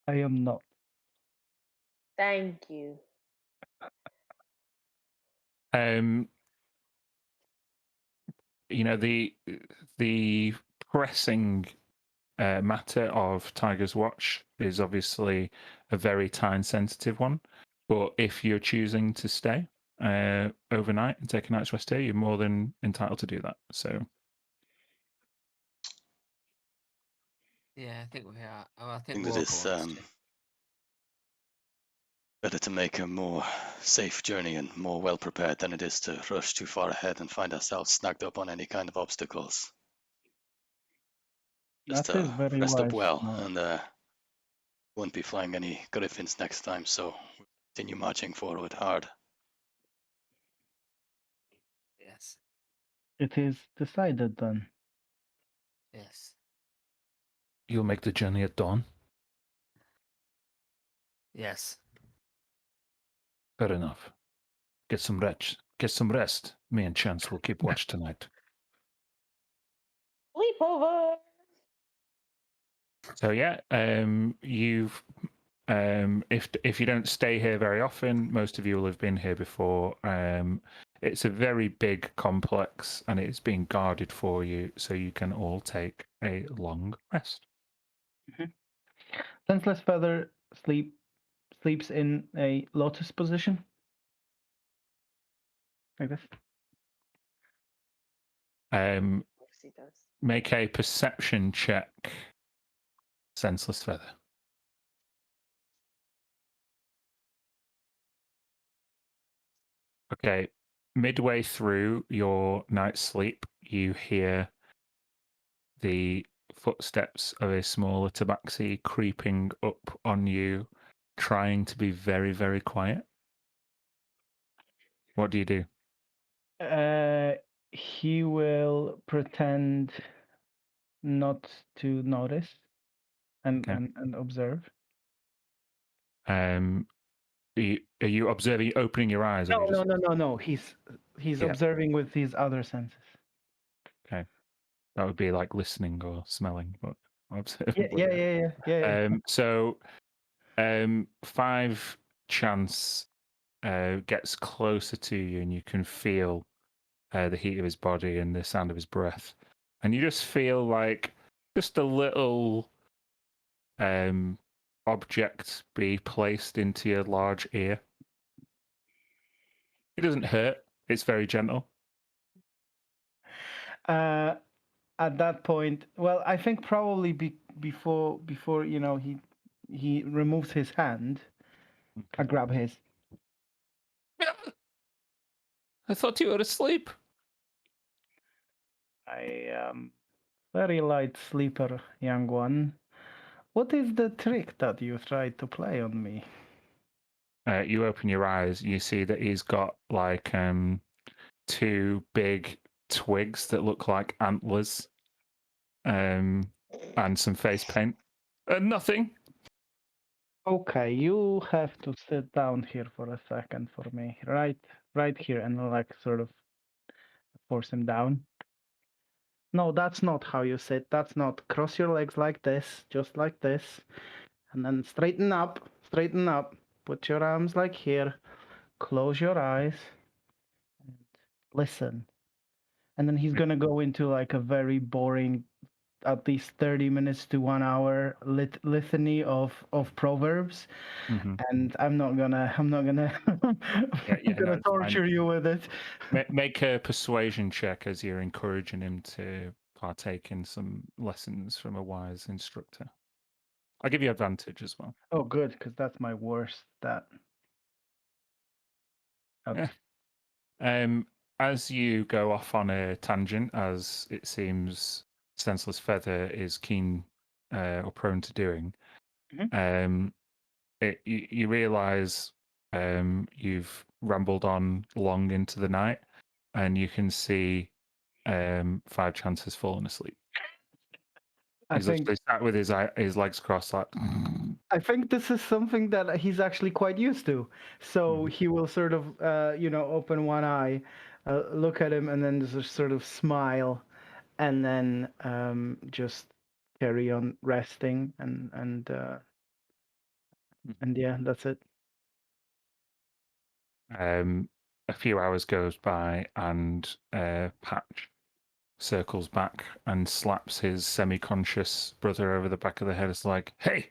I am not. Thank you. You know, the pressing matter of Tiger's Watch is obviously a very time sensitive one. But if you're choosing to stay overnight and take a night's rest here, you're more than entitled to do that. So Yeah, I think we are. Oh, I I think think that Walker it's wants to. better to make a more safe journey and more well prepared than it is to rush too far ahead and find ourselves snagged up on any kind of obstacles. Just That is very rest up wise. well, Smoke. and won't be flying any griffins next time, so continue marching forward hard. Yes. It is decided then. Yes. you'll make the journey at dawn. Yes. Fair enough. Get some rest. Get some rest. Me and Chance will keep watch tonight. Sleepover. So yeah, you've if you don't stay here very often, most of you will have been here before. It's a very big complex, and it's being guarded for you, so you can all take a long rest. Senseless Feather sleeps in a lotus position. Like this. Obviously does. Make a perception check, Senseless Feather. Okay, midway through your night's sleep, you hear the footsteps of a smaller tabaxi creeping up on you, trying to be very, very quiet. What do you do? He will pretend not to notice and Okay. and observe. Are you observing, opening your eyes? Or No, are you just... no. He's Yeah. observing with his other senses. Okay. That would be like listening or smelling, but observing. Yeah. So, 5 chance gets closer to you, and you can feel the heat of his body and the sound of his breath, and you just feel like just a little object be placed into your large ear. It doesn't hurt. It's very gentle. At that point, well, I think probably before he removes his hand, I grab his. I thought you were asleep. I am very light sleeper, young one. What is the trick that you tried to play on me? You open your eyes. You see that he's got like 2 big twigs that look like antlers, and some face paint. Nothing. Okay, you have to sit down here for a second for me. Right here, and like sort of force him down. No, that's not how you sit. That's not. Cross your legs like this, just like this. And then straighten up. Put your arms like here. Close your eyes. And listen. And then he's gonna go into like a very boring, at least 30 minutes to 1 hour litany of proverbs. Mm-hmm. And I'm not gonna torture you with it. Make a persuasion check as you're encouraging him to partake in some lessons from a wise instructor. I'll give you advantage as well. Oh, good, because that's my worst stat. As you go off on a tangent, as it seems Senseless Feather is keen or prone to doing, you realise you've rambled on long into the night, and you can see 5 chances fallen asleep. He's literally sat with his legs crossed, like. I think this is something that he's actually quite used to. So he will sort of, open one eye, look at him, and then just sort of smile, and then just carry on resting, and yeah, that's it. A few hours goes by, and Patch circles back and slaps his semi-conscious brother over the back of the head. It's like, hey,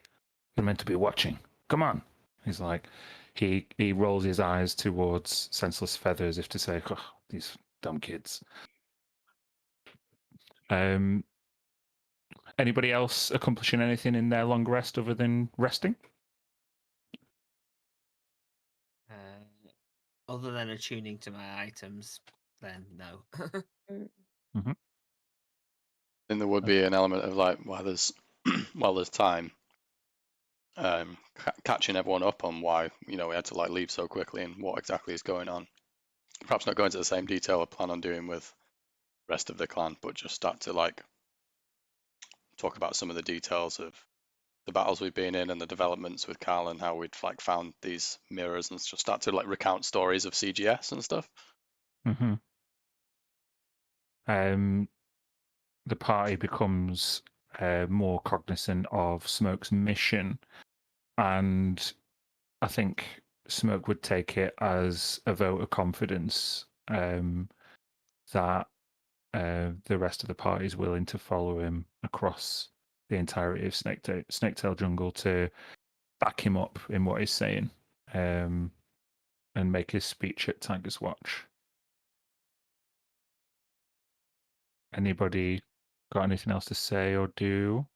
you're meant to be watching. Come on. He's like, he rolls his eyes towards Senseless Feather as if to say, oh, these dumb kids. Anybody else accomplishing anything in their long rest other than resting? Other than attuning to my items, then no. Mm-hmm. Then there would be an element of like, while there's time, catching everyone up on why we had to like leave so quickly and what exactly is going on. Perhaps not go into the same detail I plan on doing with the rest of the clan, but just start to like talk about some of the details of the battles we've been in and the developments with Carl and how we'd like found these mirrors and just start to like recount stories of CGS and stuff. Mm-hmm. the party becomes more cognizant of Smoke's mission, and I think Smoke would take it as a vote of confidence that the rest of the party is willing to follow him across the entirety of Snaketail Jungle to back him up in what he's saying, and make his speech at Tiger's Watch. Anybody got anything else to say or do?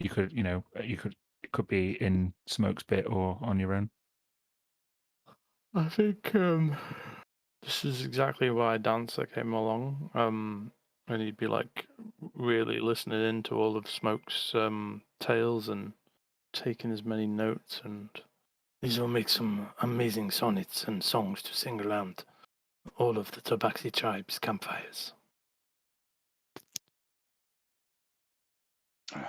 You could, it could be in Smoke's bit or on your own. I think this is exactly why Dancer came along. And he'd be like really listening into all of Smoke's tales and taking as many notes, and these will make some amazing sonnets and songs to sing around all of the Tabaxi tribe's campfires.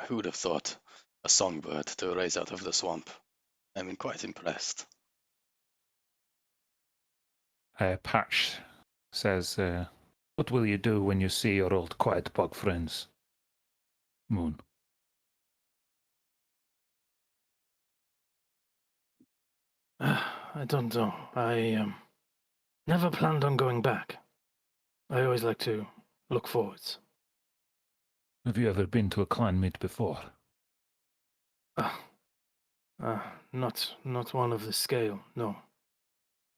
Who would have thought a songbird to raise out of the swamp? I'm quite impressed. Patch says, what will you do when you see your old quiet bog friends? Moon. I don't know. I never planned on going back. I always like to look forwards. Have you ever been to a clan meet before? Not one of the scale, no.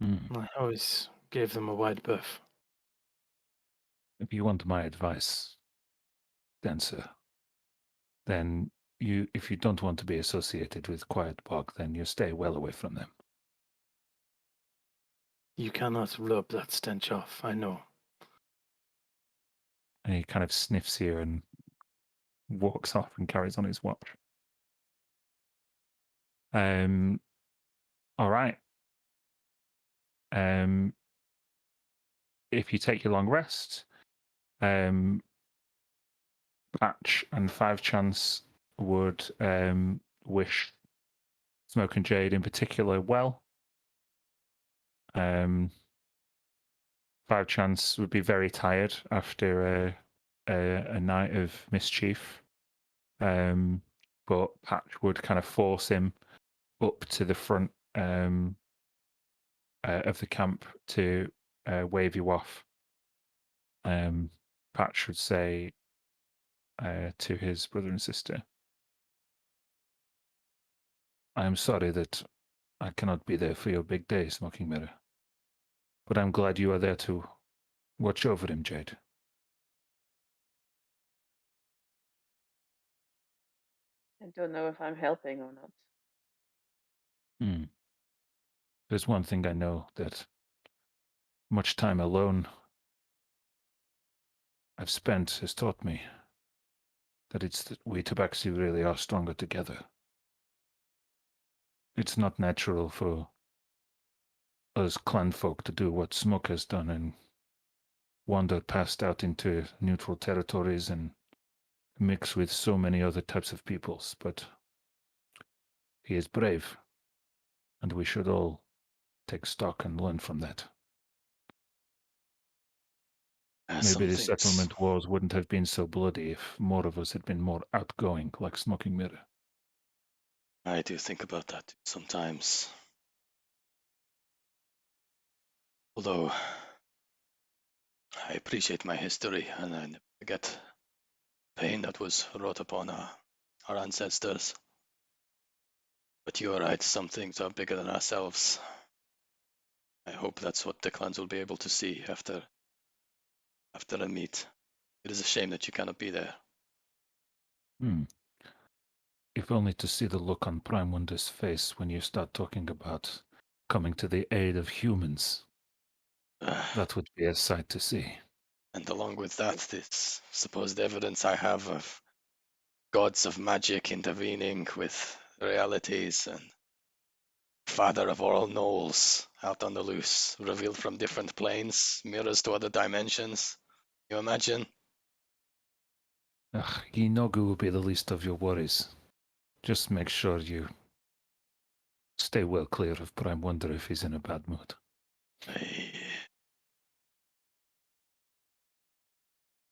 I always gave them a wide berth. If you want my advice, Dancer, then if you don't want to be associated with Quiet Bog, then you stay well away from them. You cannot rub that stench off, I know. And he kind of sniffs here and walks off and carries on his watch. All right. If you take your long rest, Patch and Five Chance would wish Smoke and Jade in particular well. Five Chance would be very tired after a night of mischief, but Patch would kind of force him up to the front of the camp to wave you off. Patch would say to his brother and sister, I am sorry that I cannot be there for your big day, Smoking Mirror. But I'm glad you are there to watch over him, Jade. I don't know if I'm helping or not. There's one thing I know, that much time alone I've spent has taught me that we Tabaxi really are stronger together. It's not natural for us clan folk to do what Smoke has done and wander past out into neutral territories and mix with so many other types of peoples, but he is brave, and we should all take stock and learn from that. Maybe the settlement wars wouldn't have been so bloody if more of us had been more outgoing, like Smoking Mirror. I do think about that sometimes. Although I appreciate my history and I never forget pain that was wrought upon our ancestors. But you're right, some things are bigger than ourselves. I hope that's what the clans will be able to see after a meet. It is a shame that you cannot be there. If only to see the look on Prime Wonder's face when you start talking about coming to the aid of humans. That would be a sight to see. And along with that, this supposed evidence I have of gods of magic intervening with realities and father of all gnolls out on the loose, revealed from different planes, mirrors to other dimensions. You imagine? Inogu will be the least of your worries. Just make sure you stay well clear of Prime Wonder if he's in a bad mood.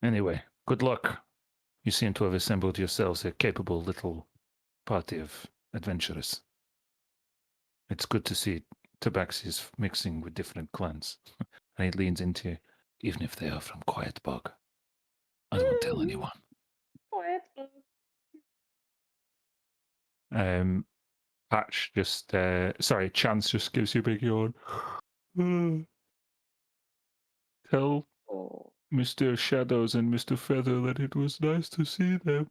Anyway, Good luck. You seem to have assembled yourselves a capable little party of adventurers. It's good to see Tabaxi's mixing with different clans. And he leans into you. Even if they are from Quiet Bog, I won't tell anyone. Quiet. Patch just, Chance just gives you a big yawn. Tell Oh. Mr. Shadows and Mr. Feather that it was nice to see them.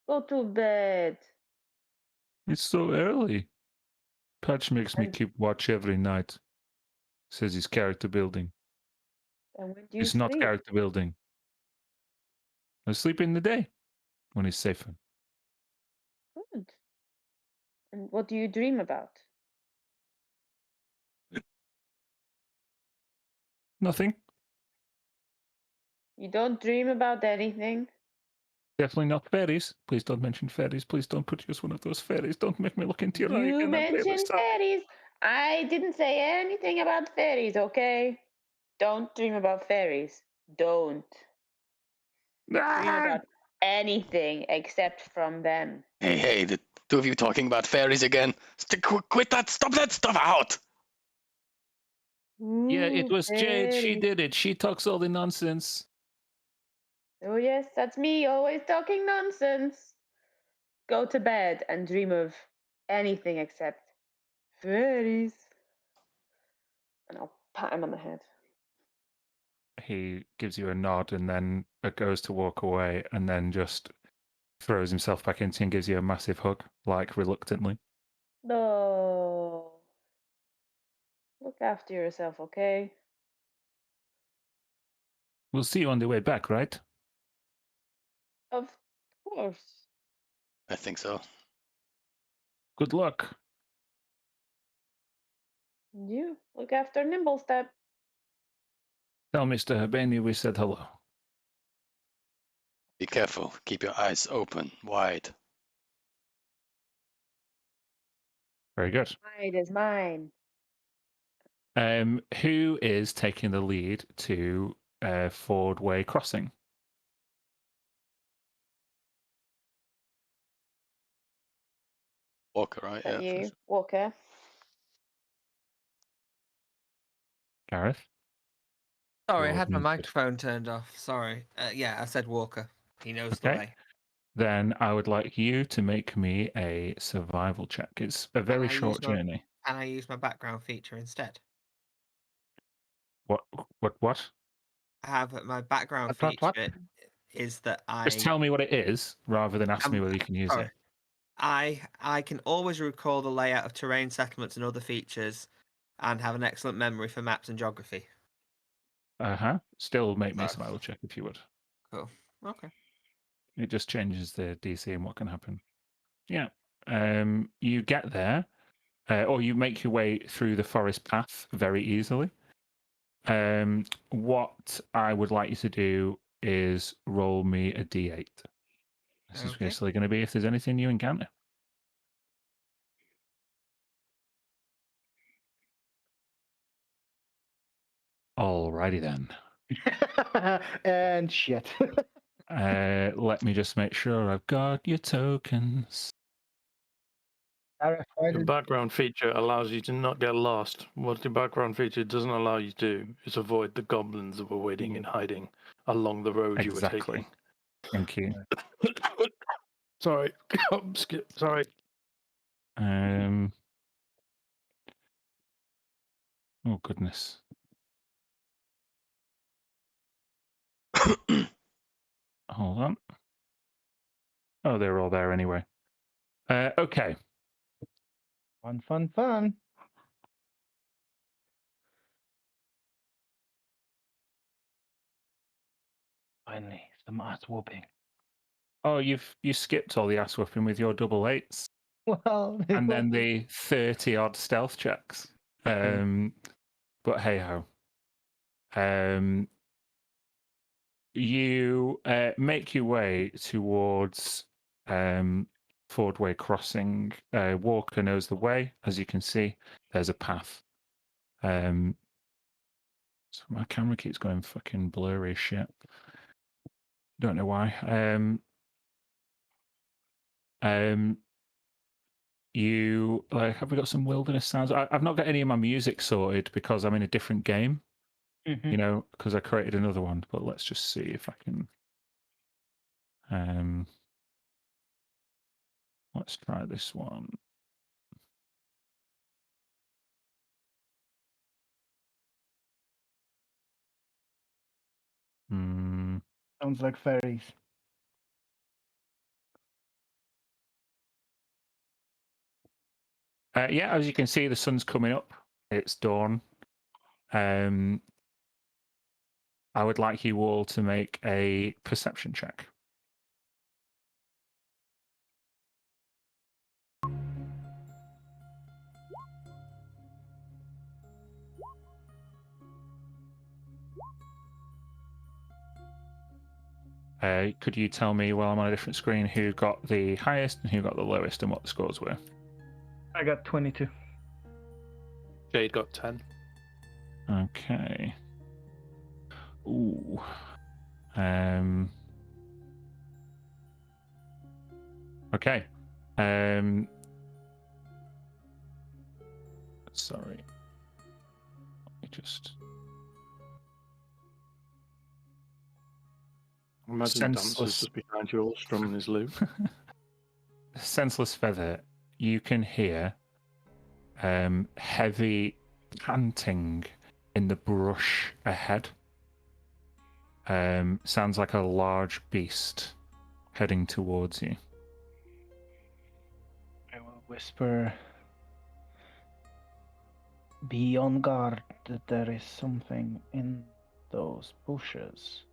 Go to bed. It's so early. Patch makes me And- keep watch every night. Says he's character building. And when do you It's not sleep? character building. I sleep in the day when he's safer. Good. And what do you dream about? Nothing. You don't dream about anything. Definitely not fairies. Please don't mention fairies. Please don't produce one of those fairies. Don't make me look into your eye You again. I'm really mentioned sorry. fairies. I didn't say anything about fairies, okay? Don't dream about fairies. Don't dream Ah! about anything except from them. Hey, the two of you talking about fairies again. Quit that! Stop that stuff out! Yeah, it Ooh, was Jade. She fairies. did it. She talks all the nonsense. Oh yes, that's me, always talking nonsense. Go to bed and dream of anything except fairies. And I'll pat him on the head. He gives you a nod and then goes to walk away and then just throws himself back into you and gives you a massive hug, like reluctantly. No. Look after yourself, okay? We'll see you on the way back, right? Of course. I think so. Good luck. You look after Nimblestep. Tell Mr. Habeni we said hello. Be careful. Keep your eyes open, wide. Very good. Mine is mine. Who is taking the lead to Ford Way Crossing? Walker, right? That Yeah. you, Walker. Gareth? Sorry, I You're had my muted. microphone turned off. Sorry. Yeah, I said Walker. He knows the Okay. way. Then I would like you to make me a survival check. It's a very I use short my- journey. Can I use my background feature instead? What? I have my background What? feature is that Just tell me what it is, rather than ask me whether you can use sorry. it. I can always recall the layout of terrain, settlements, and other features, and have an excellent memory for maps and geography. Still make me a Sorry. survival check if you would. Cool. Okay. It just changes the DC and what can happen. Yeah. You get there, or you make your way through the forest path very easily. What I would like you to do is roll me a d8. This is Okay. basically going to be if there's anything you encounter. Alrighty then. And shit. Let me just make sure I've got your tokens. Gareth, why The did background feature allows you to not get lost. What the background feature doesn't allow you to do is avoid the goblins that were waiting and hiding along the road you were Exactly. taking. Thank you. Sorry. Sorry. Oh goodness. Hold on. Oh, they're all there anyway. Okay. fun. Finally, some ass whooping. Oh, you skipped all the ass whooping with your double eights, Well, and then the 30 odd stealth checks. But hey ho. You make your way towards Fordway Crossing. Walker knows the way, as you can see. There's a path. So my camera keeps going fucking blurry as shit. Don't know why. You have we got some wilderness sounds? I've not got any of my music sorted because I'm in a different game. Mhm. You know, because I created another one. But let's just see if I can. Let's try this one. Sounds like fairies. Yeah, as you can see, the sun's coming up. It's dawn. I would like you all to make a perception check. Could you tell me while I'm on a different screen who got the highest and who got the lowest and what the scores were? I got 22. Jade got 10. Okay. Ooh. Okay. Sorry. Let me just. Imagine Dancer's just behind you all strumming his lute. Senseless Feather, you can hear heavy panting in the brush ahead. Sounds like a large beast heading towards you. I will whisper, be on guard that there is something in those bushes.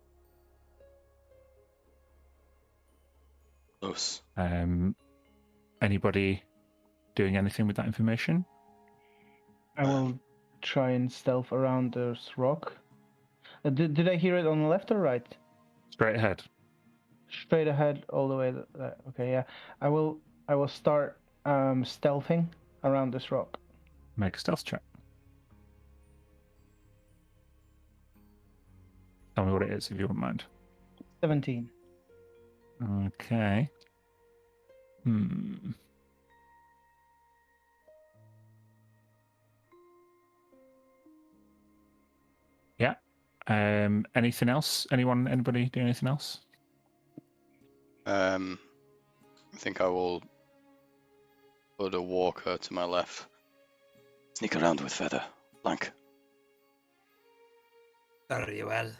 Close. Anybody doing anything with that information? I will try and stealth around this rock. Did I hear it on the left or right? Straight ahead. Straight ahead, all the way. Okay, yeah. I will start stealthing around this rock. Make a stealth check. Tell me what it is if you wouldn't mind. 17. Okay. Yeah. Anything else? Anybody do anything else? I think I will put a walker to my left. Sneak around with Feather. Blank. Very well.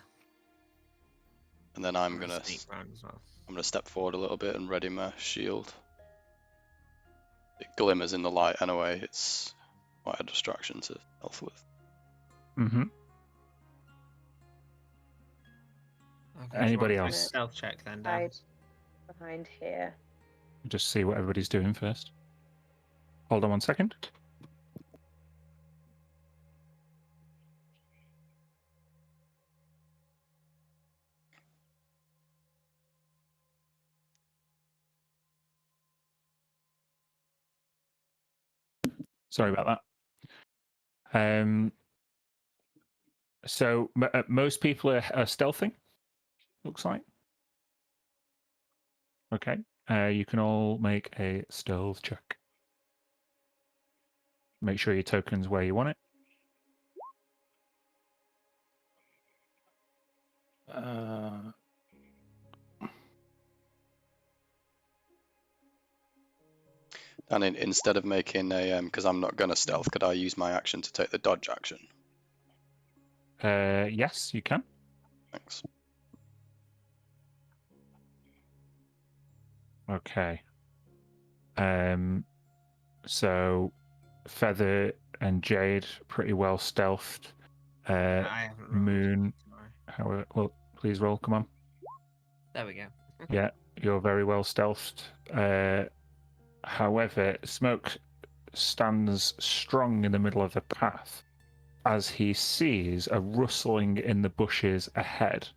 And then I'm gonna sneak round as well. I'm gonna step forward a little bit and ready my shield. It glimmers in the light anyway. It's quite a distraction to stealth with. Mm-hmm. Okay, Anybody do you want else? a stealth check then, Dan? Hide behind here. Just see what everybody's doing first. Hold on 1 second. Sorry about that. So most people are stealthing, looks like. Okay. You can all make a stealth check. Make sure your token's where you want it. And instead of making a, because I'm not gonna stealth, could I use my action to take the dodge action? Yes, you can. Thanks. Okay. So Feather and Jade pretty well stealthed. I haven't rolled. Moon, Sorry. well, please roll. Come on. There we go. Yeah, you're very well stealthed. However, Smoke stands strong in the middle of the path as he sees a rustling in the bushes ahead.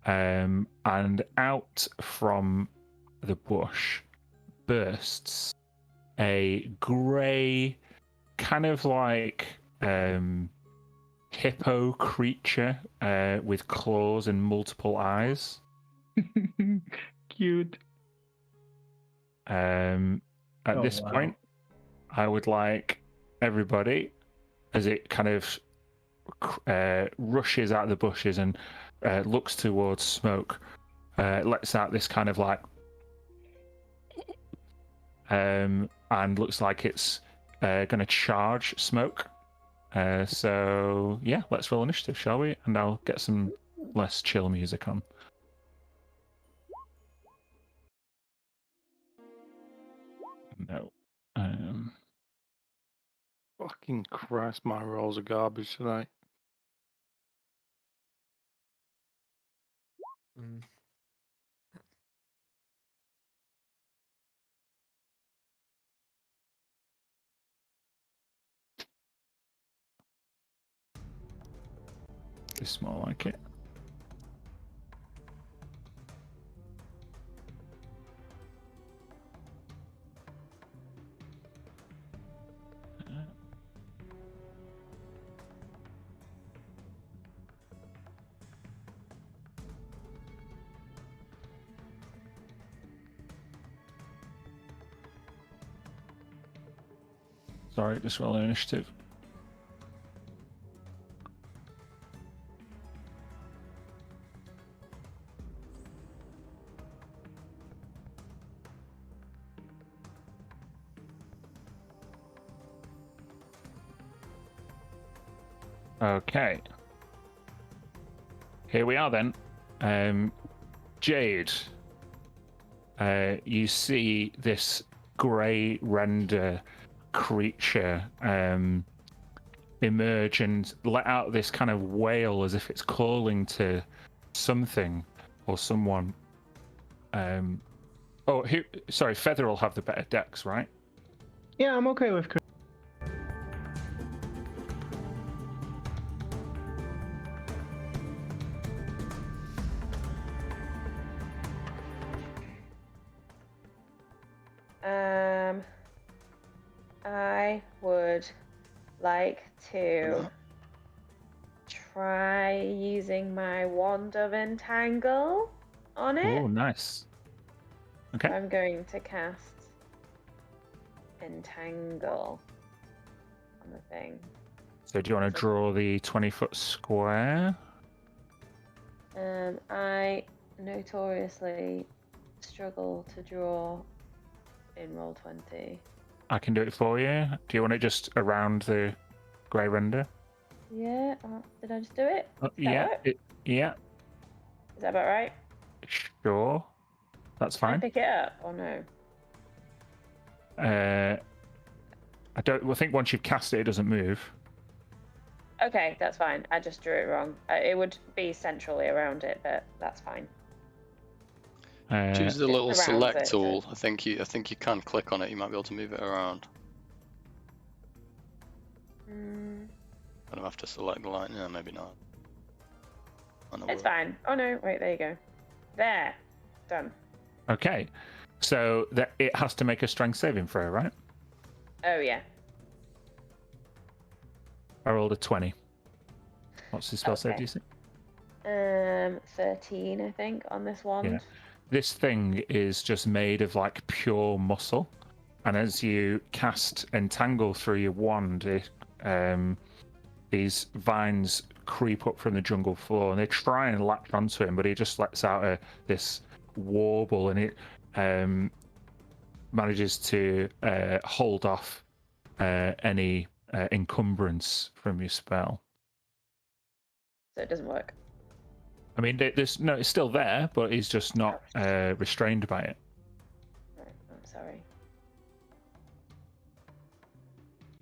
And out from the bush bursts a grey, kind of like hippo creature with claws and multiple eyes. Cute. At Oh, this wow. point, I would like everybody, as it kind of rushes out of the bushes and looks towards smoke, lets out this kind of like, and looks like it's going to charge smoke. So yeah, let's roll initiative, shall we? And I'll get some less chill music on. No. Fucking Christ, my rolls are garbage tonight. Mm. It's more like it. Sorry, just roll initiative. Okay. Here we are then. Jade, you see this grey render creature emerge and let out this kind of wail as if it's calling to something or someone. Sorry, Feather will have the better dex, right? Yeah, I'm okay with. I would like to try using my wand of entangle on it. Oh, nice. Okay. I'm going to cast entangle on the thing. So do you want to draw the 20-foot square? I notoriously struggle to draw in Roll20. I can do it for you. Do you want it just around the grey render? Yeah, did I just do it? Yeah. Yeah. Is that about right? Sure. That's Can I fine. pick it up or no? I don't. Well, I think once you've cast it, it doesn't move. Okay, that's fine. I just drew it wrong. It would be centrally around it, but that's fine. Choose the Just little around select it, tool. so- I think you can click on it. You might be able to move it around. I don't have to select the line. Yeah, maybe not. It's fine. Oh no, wait, there you go. There. Done. Okay. So that it has to make a strength saving throw, right? Oh yeah. I rolled a 20. What's the spell save Okay. DC? 13, I think, on this wand. Yeah. This thing is just made of like pure muscle, and as you cast entangle through your wand, these vines creep up from the jungle floor, and they try and latch onto him, but he just lets out this warble, and it manages to hold off any encumbrance from your spell. So it doesn't work. I mean, it's still there, but he's just not restrained by it. Right, I'm sorry.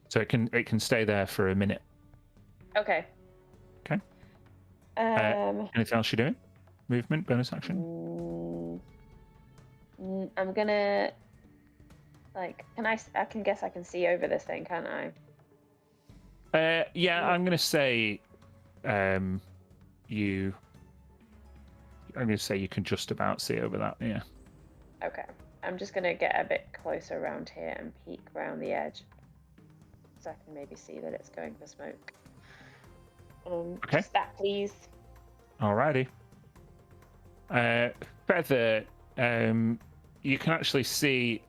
So it can stay there for a minute. Okay. Okay. Anything else you're doing? Movement, bonus action? I'm gonna I can guess I can see over this thing, can't I? Yeah, I'm gonna say you can just about see over that. Yeah. Okay. I'm just gonna get a bit closer around here and peek around the edge, so I can maybe see that it's going for smoke. Okay. Just that, please. Alrighty. feather, you can actually see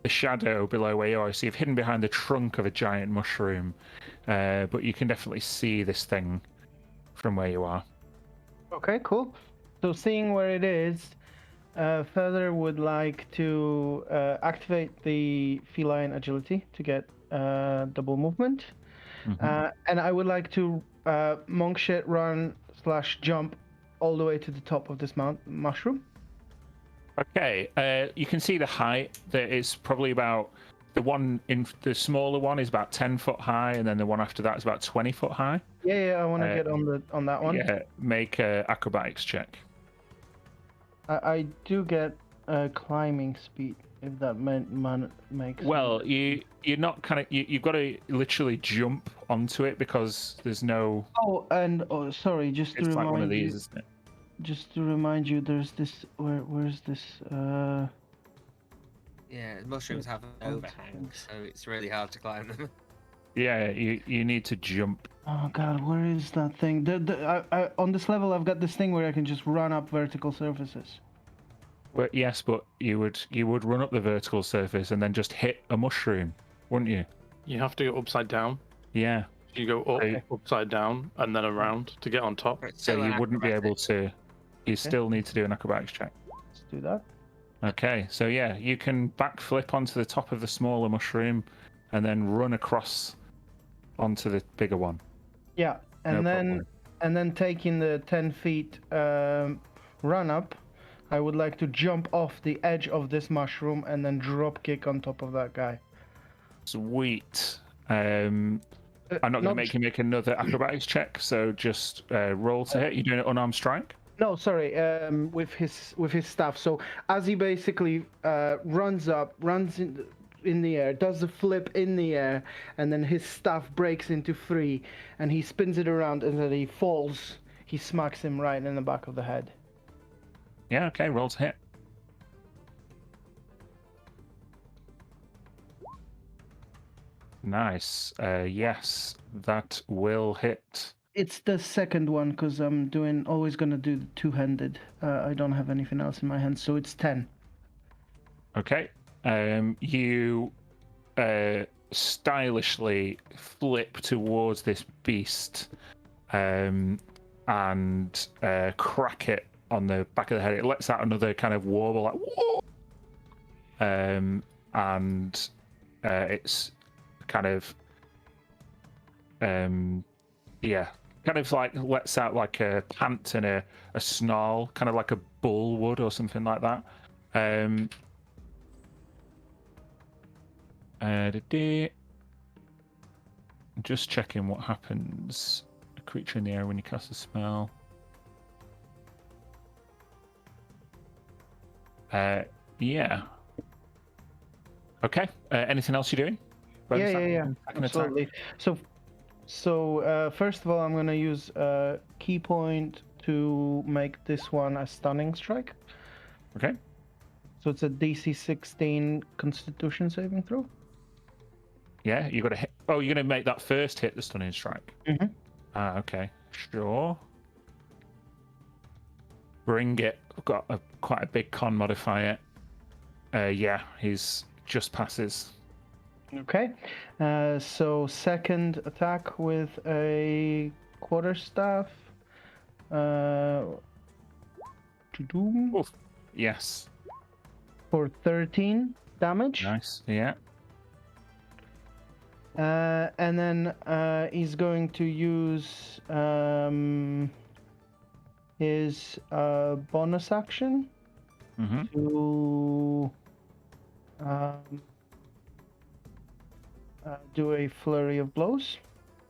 the shadow below where you are. So you've hidden behind the trunk of a giant mushroom, but you can definitely see this thing from where you are. Okay, cool. So seeing where it is, Feather would like to activate the feline agility to get double movement. And I would like to monk shit run / jump all the way to the top of this mushroom. Okay, you can see the height. That is probably about the smaller one is about 10 foot high, and then the one after that is about 20 foot high. Yeah, I want to get on that one. Yeah, make a acrobatics check. I do get climbing speed if that makes. Well, you're not kind of you've got to literally jump onto it because there's no. Sorry, just to It's like remind one of these, you. isn't it? Just to remind you, there's this. Where's this? Yeah, mushrooms have an overhang, so it's really hard to climb them. Yeah, you need to jump. Oh God, where is that thing? On this level, I've got this thing where I can just run up vertical surfaces. Well, yes, but you would run up the vertical surface and then just hit a mushroom, wouldn't you? You have to go upside down. Yeah. You go up, Okay. upside down, and then around to get on top. So you wouldn't be able to. You still need to do an acrobatics check. Let's do that. Okay, so yeah, you can backflip onto the top of the smaller mushroom, and then run across onto the bigger one. Yeah, and No then problem. taking the 10 feet run up, I would like to jump off the edge of this mushroom and then drop kick on top of that guy. Sweet. I'm not going to make you make another acrobatics check, so just roll to hit. You're doing it unarmed strike. No, sorry, with his staff. So as he basically runs in the air, does the flip in the air, and then his staff breaks into three, and he spins it around, and then he falls. He smacks him right in the back of the head. Yeah, okay, roll to hit. Nice. Yes, that will hit. It's the second one because I'm always gonna do the two-handed. I don't have anything else in my hand, so it's 10. Okay. You stylishly flip towards this beast and crack it on the back of the head. It lets out another kind of warble, like whoa! And it's kind of kind of like lets out like a pant and a snarl, kind of like a bull would or something like that. Just checking what happens. A creature in the air when you cast a spell. Yeah. Okay. Anything else you're doing? Yeah. Absolutely. So first of all, I'm gonna use key point to make this one a stunning strike. Okay. So it's a DC 16 Constitution saving throw. Yeah, you got to hit. Oh, you're going to make that first hit the stunning strike. Mm-hmm. Okay, sure. Bring it. I've got quite a big con modifier. Yeah, he's just passes. Okay. So second attack with a quarterstaff. Oof. Yes. For 13 damage. Nice. Yeah. And then he's going to use his bonus action to do a flurry of blows.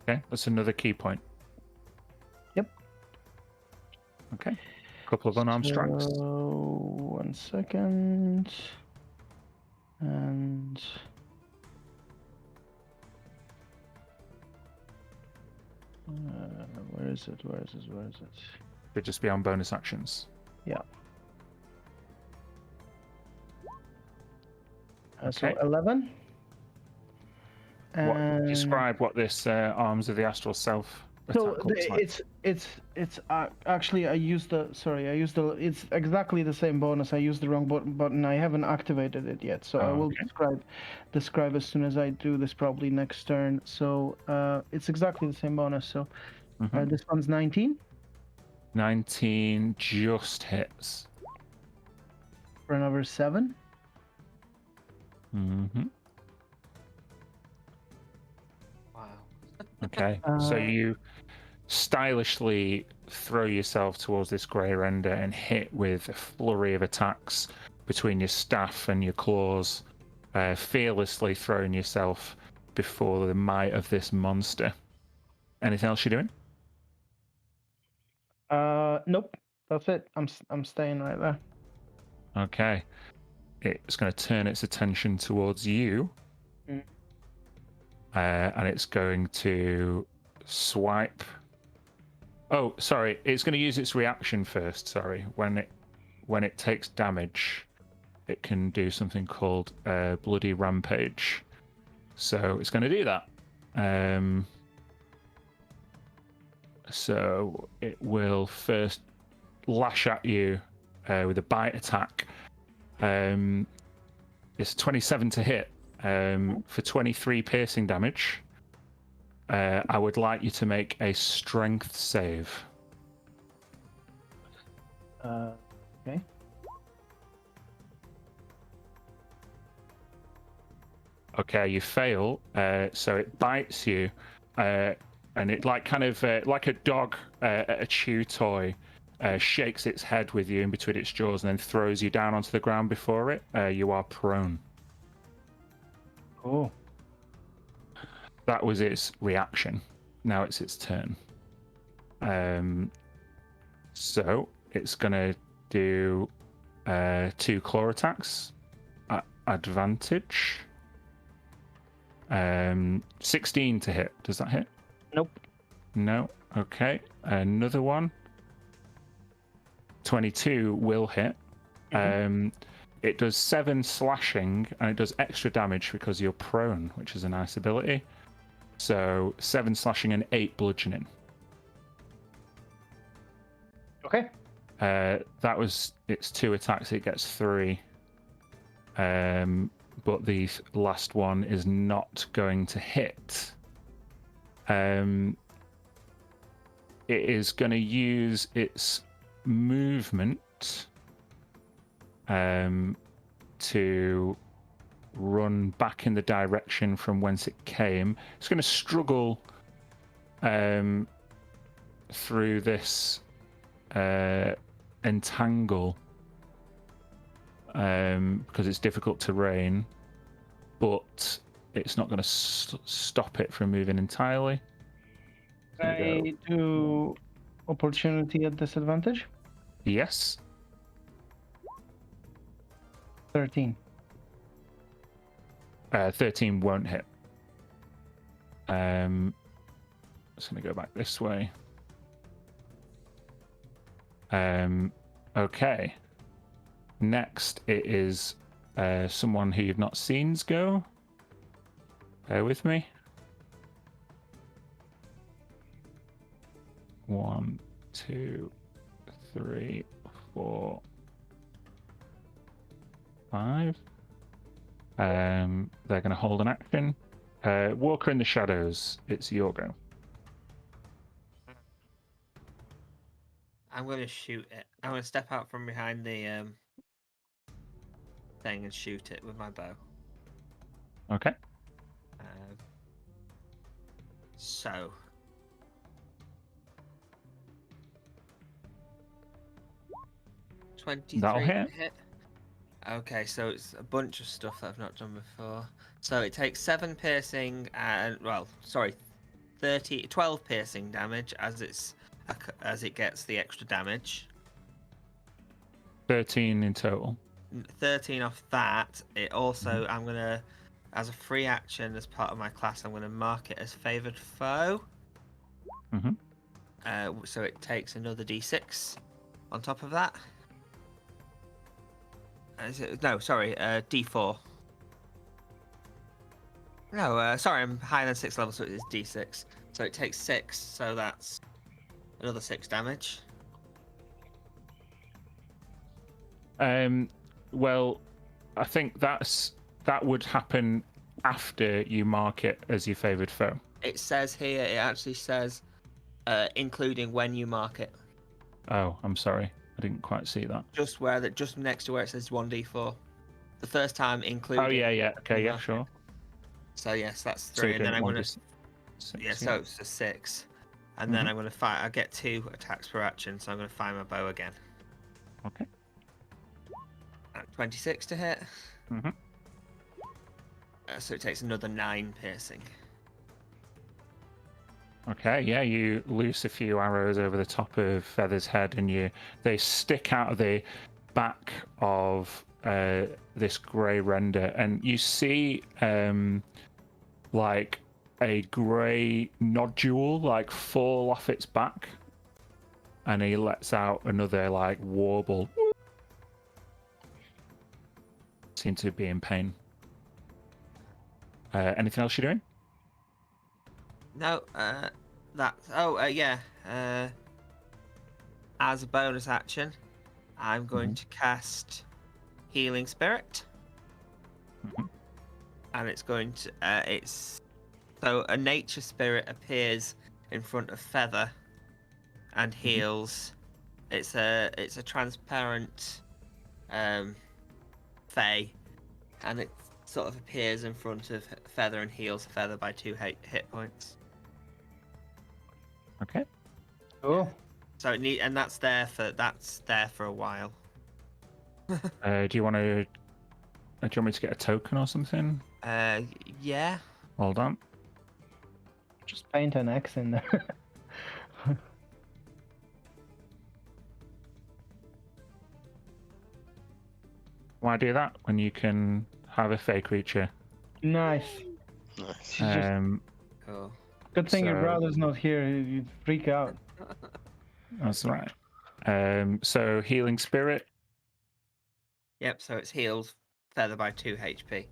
Okay, that's another key point. Yep. Okay. Couple of unarmed strikes. 1 second. And where is it? Could just be on bonus actions. Yeah. Okay. So 11. And Describe what this Arms of the Astral Self So attack looks like. it's actually I used the it's exactly the same bonus. I used the wrong button. I haven't activated it yet, so I will Okay. describe as soon as I do this, probably next turn. So it's exactly the same bonus. So Mhm. this one's 19 19 just hits. for another 7. Mm-hmm. Wow. Okay. So Uh, you stylishly throw yourself towards this grey render and hit with a flurry of attacks between your staff and your claws, fearlessly throwing yourself before the might of this monster. Anything else you're doing? nope. That's it. I'm staying right there. Okay. It's going to turn its attention towards you, Mm. and it's going to swipe. Oh, sorry. It's going to use its reaction first. Sorry. When it takes damage, it can do something called Bloody Rampage. So it's going to do that. So it will first lash at you with a bite attack. It's 27 to hit for 23 piercing damage. I would like you to make a strength save. Okay. Okay, you fail. So it bites you, and it like a dog at a chew toy, shakes its head with you in between its jaws, and then throws you down onto the ground before it. You are prone. Oh. That was its reaction. Now it's its turn. So it's gonna do 2 claw attacks at advantage. 16 to hit. Does that hit? Nope. No. Okay. Another one. 22 will hit. It does 7 slashing and it does extra damage because you're prone, which is a nice ability. So 7 slashing and 8 bludgeoning. Okay. That was its 2 attacks. It gets 3. But the last one is not going to hit. It is going to use its movement to run back in the direction from whence it came. It's going to struggle through this entangle because it's difficult terrain, but it's not going to stop it from moving entirely. So I do opportunity at disadvantage. Yes. 13. 13 won't hit. Just going to go back this way. Okay. Next, it is someone who you've not seen's go. Bear with me. 1, 2, 3, 4, 5. They're going to hold an action. Walker in the Shadows, it's your go. I'm going to shoot it. I'm going to step out from behind the thing and shoot it with my bow. Okay. So. That'll 23 hit. hit. Okay, so it's a bunch of stuff that I've not done before. So it takes 7 piercing and 12 piercing damage as it gets the extra damage. 13 in total. 13 off that. It also I'm gonna, as a free action as part of my class, I'm gonna mark it as favored foe. So it takes another d6 on top of that. D4. No, sorry, I'm higher than 6 level, so it is D6. So it takes 6, so that's another 6 damage. Well, I think that would happen after you mark it as your favoured foe. It says here, it actually says, including when you mark it. Oh, I'm sorry. I didn't quite see that. Just next to where it says 1d4. The first time including. Oh, yeah. Okay, yeah, mark it. sure. So yes, that's So 3, you're and then doing I'm gonna. 1d6, Yeah, so it's a 6, and then I'm gonna fire. I get 2 attacks per action, so I'm gonna fire my bow again. Okay. 26 to hit. Mm-hmm. So it takes another 9 piercing. Okay, yeah, you loose a few arrows over the top of Feather's head, and they stick out of the back of this grey render, and you see like a grey nodule like fall off its back, and he lets out another like warble. Seems to be in pain. Anything else you're doing? No, yeah. As a bonus action, I'm going to cast Healing Spirit, and it's going to so a nature spirit appears in front of Feather and heals. It's a transparent fey, and it sort of appears in front of Feather and heals Feather by 2 hit points. Okay. Cool. So that's there for a while. Do you want me to get a token or something? Yeah. Hold on. Just paint an X in there. Why do that when you can have a fey creature? Nice. Nice. Cool. Good thing your So- brother's not here. You'd freak out. That's right. So healing spirit. Yep. So it's healed Feather by 2 HP.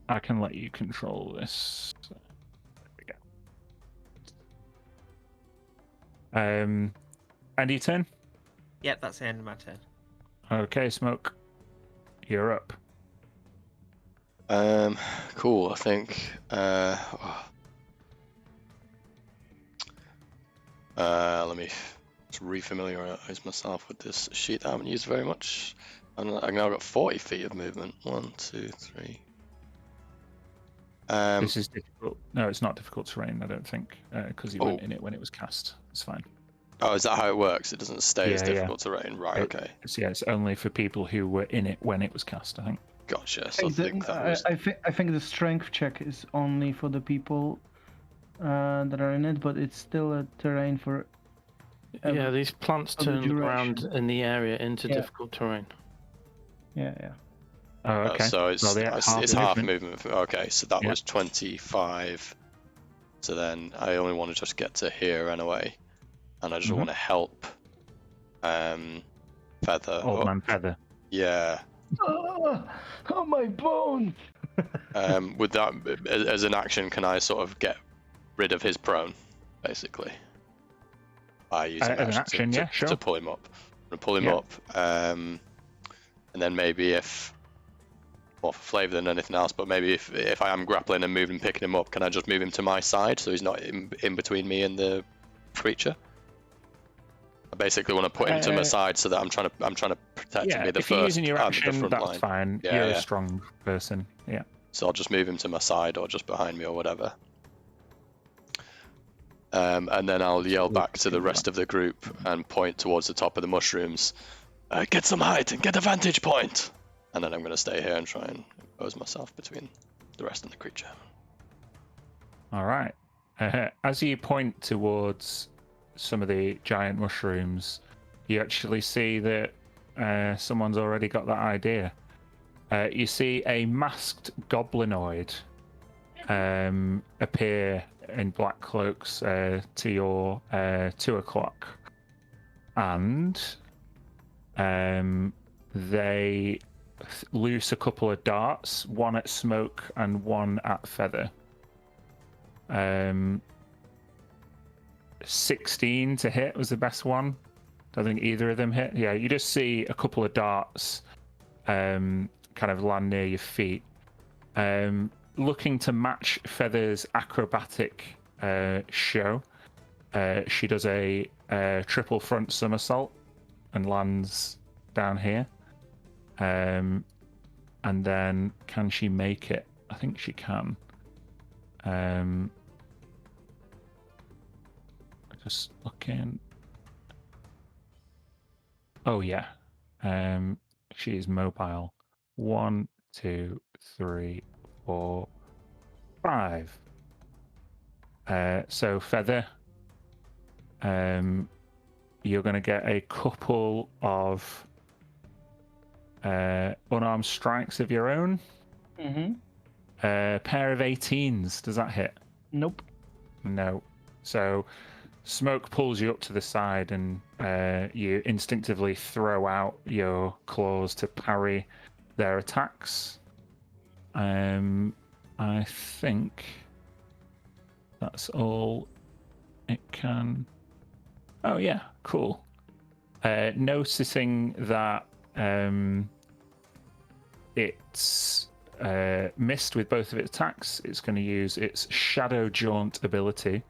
I can let you control this. There we go. End of your turn. Yep. That's the end of my turn. Okay, Smoke. You're up. Cool. I think. Let me just refamiliarize myself with this sheet that I haven't used very much. I've now got 40 feet of movement. 1, 2, 3. This is difficult. No, it's not difficult terrain, I don't think, because you weren't in it when it was cast. It's fine. Oh, is that how it works? It doesn't stay as Yeah, yeah. difficult terrain, right? Okay, It's only for people who were in it when it was cast, I think. gotcha. So I think that was. I think the strength check is only for the people that are in it, but it's still a terrain for. Yeah, these plants the turn the duration. ground in the area into Yeah. difficult terrain. Yeah. Oh, okay. So it's Well, yeah, half movement. Okay, so that Yeah. was 25. So then I only want to just get to here anyway, and I just want to help. Feather. Old Man Feather. Yeah. Oh my bones! With that as an action, can I sort of get rid of his prone, basically, by using As an action, yeah, sure. to pull him up? I'm gonna pull him Yeah. up, and then maybe if more for flavour than anything else, but maybe if I am grappling and moving, picking him up, can I just move him to my side so he's not in between me and the creature? I basically want to put him to my side so that I'm trying to protect him. Yeah, Be the if you're first using your and the action, front that's line. fine. Yeah, You're yeah. a strong person. Yeah. So I'll just move him to my side or just behind me or whatever. And then I'll yell back to the rest of the group and point towards the top of the mushrooms. Get some height and get a vantage point! And then I'm going to stay here and try and impose myself between the rest and the creature. All right. As you point towards some of the giant mushrooms, you actually see that someone's already got that idea. You see a masked goblinoid appear in black cloaks to your 2 o'clock, and they loose a couple of darts, one at Smoke and one at Feather. 16 to hit was the best one. Don't think either of them hit. Yeah, you just see a couple of darts kind of land near your feet. Looking to match Feather's acrobatic show, she does a triple front somersault and lands down here. And then can she make it? I think she can. Just looking. Oh yeah. She is mobile. 1, 2, 3, 4, 5. So Feather, you're going to get a couple of unarmed strikes of your own. Mm-hmm. Pair of 18s. Does that hit? Nope. No. So Smoke pulls you up to the side, and you instinctively throw out your claws to parry their attacks. I think that's all it can. Oh yeah, cool. Noticing that it's missed with both of its attacks, it's going to use its Shadow Jaunt ability.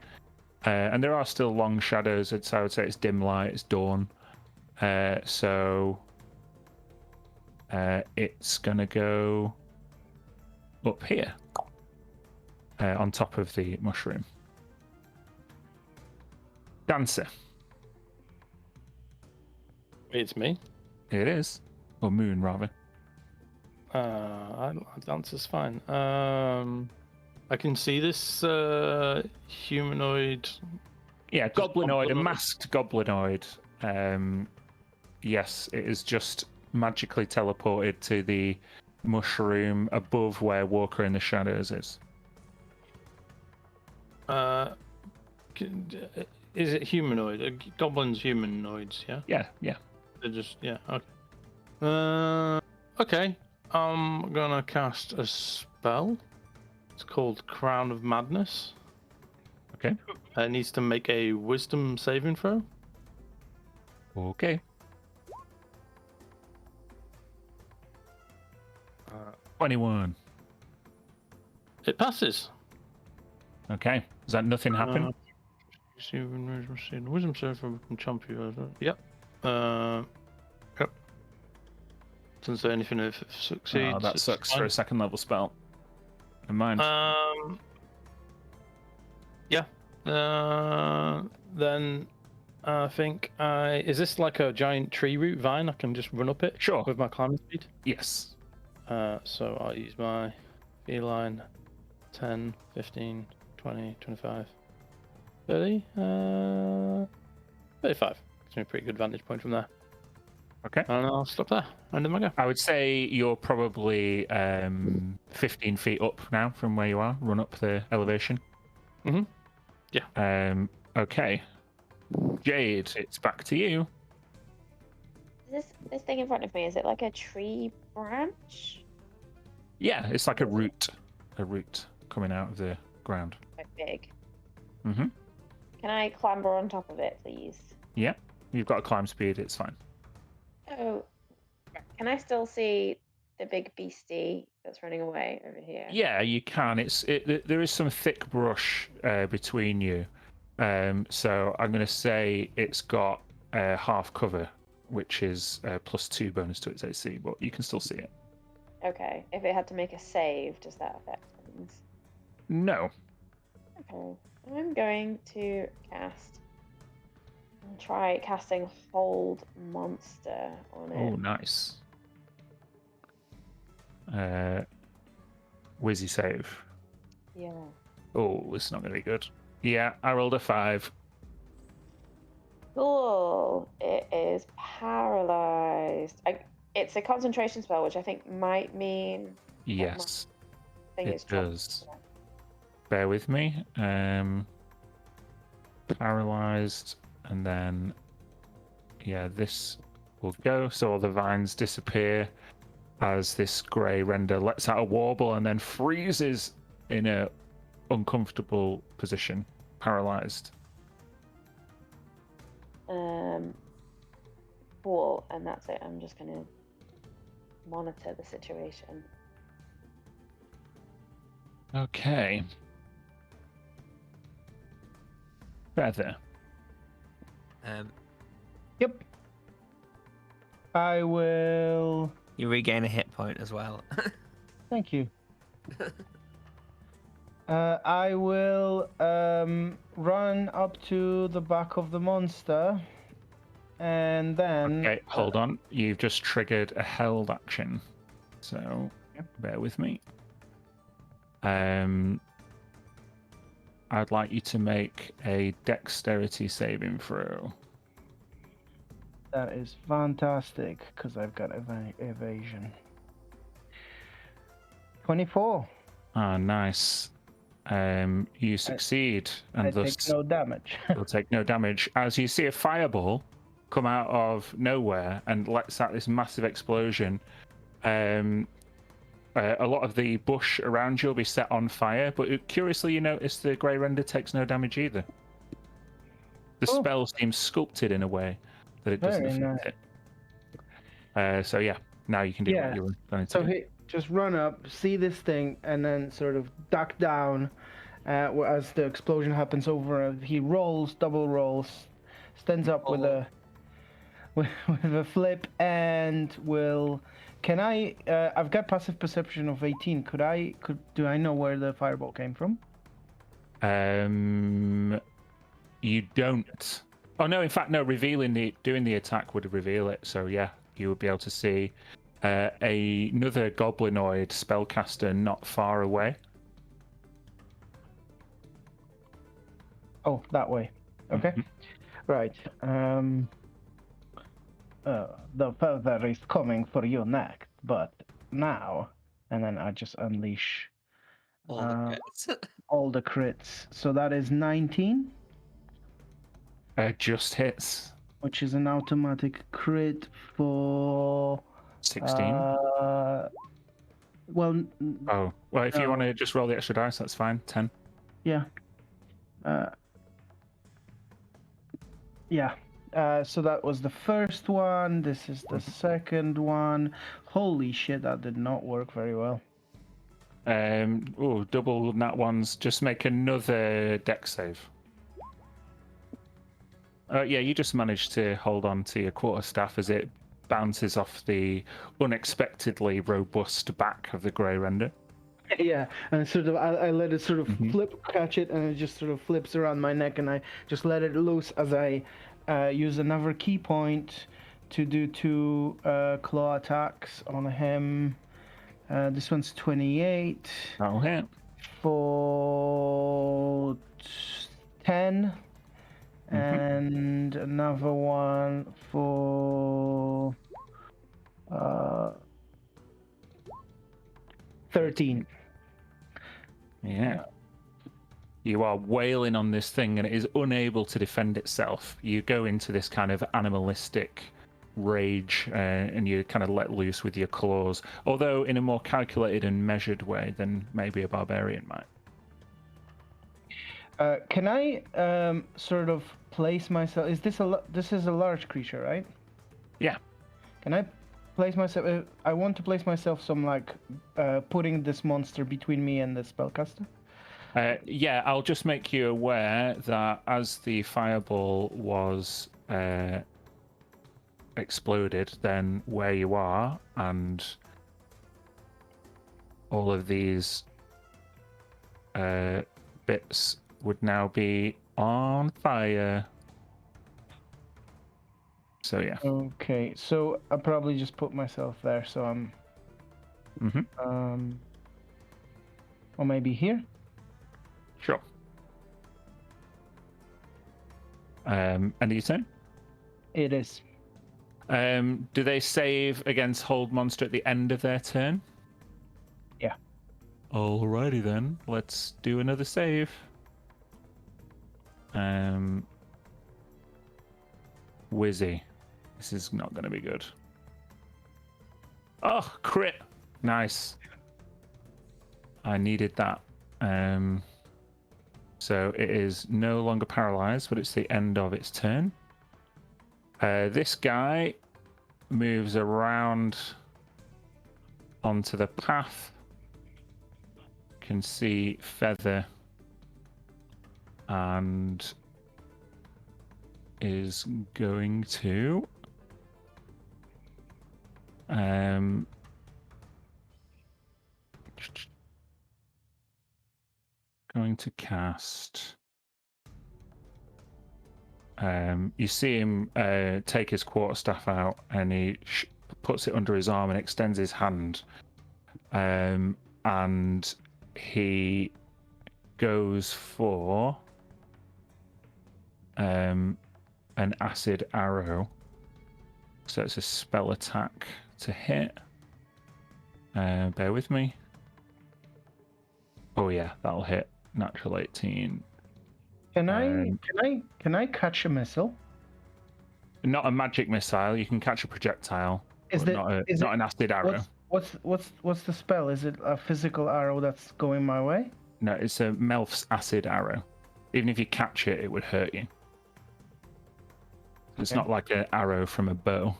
And there are still long shadows, so I would say it's dim light, it's dawn. So it's going to go up here on top of the mushroom. Dancer. It's me. It is. Or Moon, rather. Dancer's fine. I can see this humanoid. Yeah, goblinoid, a goblinoid. masked goblinoid. Yes, it is just magically teleported to the mushroom above where Walker in the Shadows is. Is it humanoid? Goblins humanoids, yeah? Yeah. They're just, yeah, okay. Okay, I'm gonna cast a spell. It's called Crown of Madness. Okay. It needs to make a wisdom saving throw. Okay. 21. It passes. Okay. Does that nothing happen? Wisdom save from champion. Yep. Yep. Doesn't say anything if it succeeds. Oh, that it's sucks fine. for a second level spell. Never mind. Yeah. Then I think is this like a giant tree root vine? I can just run up it. Sure. With my climbing speed. Yes. So I'll use my feline 10, 15, 20, 25, 30, 35. Gives me a pretty good vantage point from there. Okay. And I'll stop there. End of my go. I would say you're probably 15 feet up now from where you are. Run up the elevation. Mhm. Yeah. Okay. Jade, it's back to you. This thing in front of me, is it like a tree branch? Yeah, it's like a root coming out of the ground. Quite big. Mm-hmm. Can I clamber on top of it, please? Yeah, you've got a climb speed. It's fine. Oh, can I still see the big beastie that's running away over here? Yeah, you can. There is some thick brush between you, so I'm going to say it's got half cover, which is +2 bonus to its AC, but you can still see it. Okay. If it had to make a save, does that affect things? No. Okay. I'm going to try casting Hold Monster on it. Oh, nice. Wizzy save. Yeah. Oh, it's not going to be good. Yeah, I rolled a 5. Cool. It is paralyzed. It's a concentration spell, which I think might mean Yes, thing it is dropped. does. Bear with me. Paralyzed, and then yeah, this will go. So all the vines disappear, as this grey render lets out a warble and then freezes in a uncomfortable position, paralyzed. Cool, and that's it. I'm just gonna monitor the situation. Okay. Feather. Yep. I will. You regain a hit point as well. Thank you. I will run up to the back of the monster, and then. Okay, hold on. You've just triggered a held action, so bear with me. I'd like you to make a dexterity saving throw. That is fantastic because I've got evasion. 24. Ah, nice. You succeed, and I thus take no damage. you'll take no damage. As you see a fireball come out of nowhere and lets out this massive explosion, a lot of the bush around you will be set on fire, but curiously you notice the grey render takes no damage either. The Oh. spell seems sculpted in a way that it doesn't Very affect it. So yeah, now you can do what you were going to So do. he just run up, see this thing, and then sort of duck down as the explosion happens over. He rolls, double rolls, stands up with a with a flip, and will. Can I? I've got passive perception of 18. Do I know where the fireball came from? You don't. Oh no! In fact, no. Doing the attack would reveal it. So yeah, you would be able to see another goblinoid spellcaster not far away. Oh, that way. Okay. Right. The feather is coming for you next, but now, and then I just unleash All the crits. all the crits. So that is 19, Just hits. which is an automatic crit for 16. Well. Oh, well, if you no. want to just roll the extra dice, that's fine. 10. Yeah. Yeah. So that was the first one. This is the second one. Holy shit, that did not work very well. Double nat ones. Just make another dex save. Yeah, you just managed to hold on to your quarterstaff as it bounces off the unexpectedly robust back of the grey render. Yeah, and sort of I let it sort of catch it, and it just sort of flips around my neck, and I just let it loose as I use another key point to do 2 claw attacks on him. This one's 28. That'll hit. For 10. And another one for 13. Yeah. You are wailing on this thing and it is unable to defend itself. You go into this kind of animalistic rage and you kind of let loose with your claws, although in a more calculated and measured way than maybe a barbarian might. Can I sort of place myself? This is a large creature, right? Yeah. Can I place myself? I want to place myself putting this monster between me and the spellcaster. Yeah, I'll just make you aware that as the fireball was exploded, then where you are and all of these bits would now be on fire. So yeah. Okay, so I'll probably just put myself there, so I'm or maybe here. Sure. End of your turn? It is. Do they save against hold monster at the end of their turn? Yeah. Alrighty then, let's do another save. Wizzy. This is not going to be good. Oh, crit! Nice. I needed that. So it is no longer paralyzed, but it's the end of its turn. This guy moves around onto the path. Can see Feather and is going to cast. You see him take his quarterstaff out, and he puts it under his arm and extends his hand, and he goes for an acid arrow. So it's a spell attack to hit. Bear with me. Oh yeah, that'll hit. Natural 18. Can I catch a missile? Not a magic missile. You can catch a projectile. Not an acid arrow. What's the spell? Is it a physical arrow that's going my way? No, it's a Melf's acid arrow. Even if you catch it, it would hurt you. It's not like an arrow from a bow.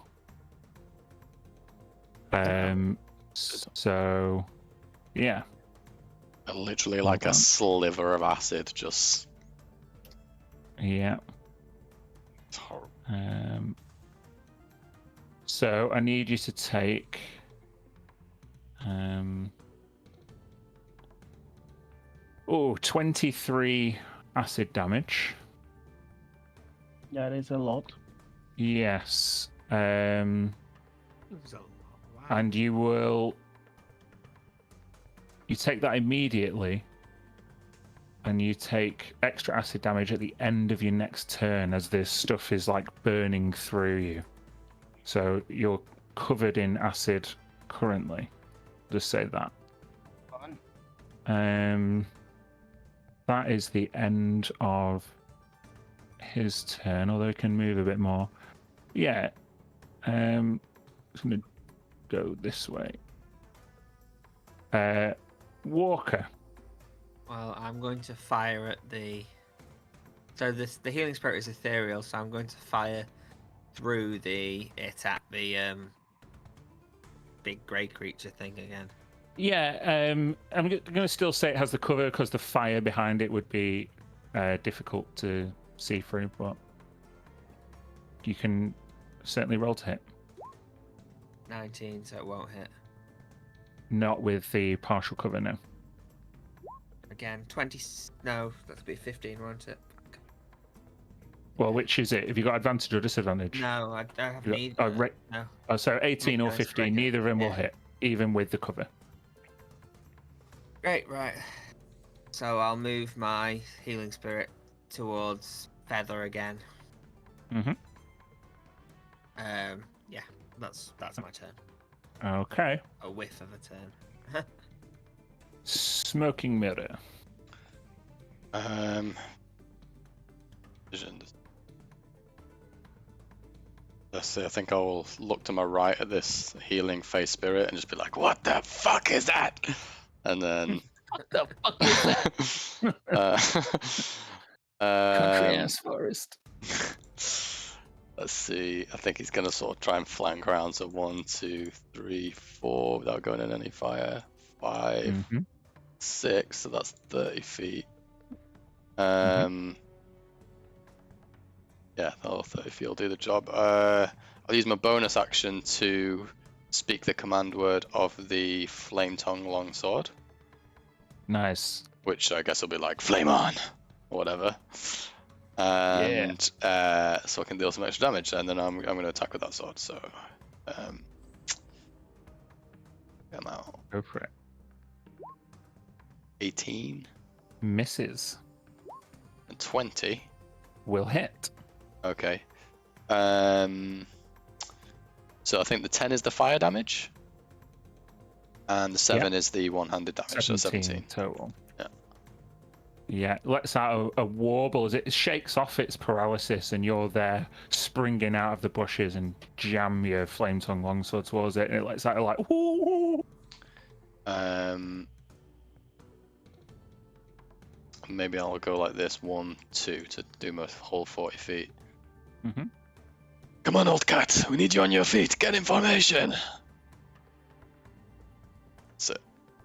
So, yeah. Literally like a sliver of acid, just. Yeah. It's horrible. So I need you to take. 23 acid damage. That is a lot. Yes. Wow. And you take that immediately, and you take extra acid damage at the end of your next turn as this stuff is like burning through you. So you're covered in acid currently. Just say that. Fun. That is the end of his turn, although he can move a bit more. Yeah. I'm just gonna go this way. Walker. Well, I'm going to fire at the. So the healing spirit is ethereal, so I'm going to fire through it at the big grey creature thing again. Yeah, I'm going to still say it has the cover because the fire behind it would be difficult to see through, but you can certainly roll to hit. 19, so it won't hit. Not with the partial cover, no. Again, 20. No, that'll be 15, won't it? Well, which is it? Have you got advantage or disadvantage? No, I don't have neither. No. Oh, so 18 or No, it's 15, regular. neither of them will Yeah. hit, even with the cover. Great, right. So I'll move my healing spirit towards Feather again. Mm-hmm. Yeah, that's my turn. Okay. A whiff of a turn. Smoking mirror. Vision. Let's see, I think I'll look to my right at this healing face spirit and just be like, what the fuck is that? And then. What the fuck is that? Country ass forest. Let's see. I think he's gonna sort of try and flank around. So 1, 2, 3, 4 without going in any fire. 5, 6. So that's 30 feet. Yeah, that'll 30 feet will do the job. I'll use my bonus action to speak the command word of the flame tongue longsword. Nice. Which I guess will be like flame on or whatever. And so I can deal some extra damage, and then I'm going to attack with that sword. So, I'm out. Go for it. 18 Misses. and 20. Will hit. Okay. So I think the 10 is the fire damage, and the 7 is the one-handed damage. So 17 total. Yeah, lets out a warble as it shakes off its paralysis, and you're there springing out of the bushes and jam your flame tongue longsword towards it, and it lets out a like, whoo. Maybe I'll go like this, 1, 2, to do my whole 40 feet. Mm-hmm. Come on, old cat, we need you on your feet. Get in formation. So.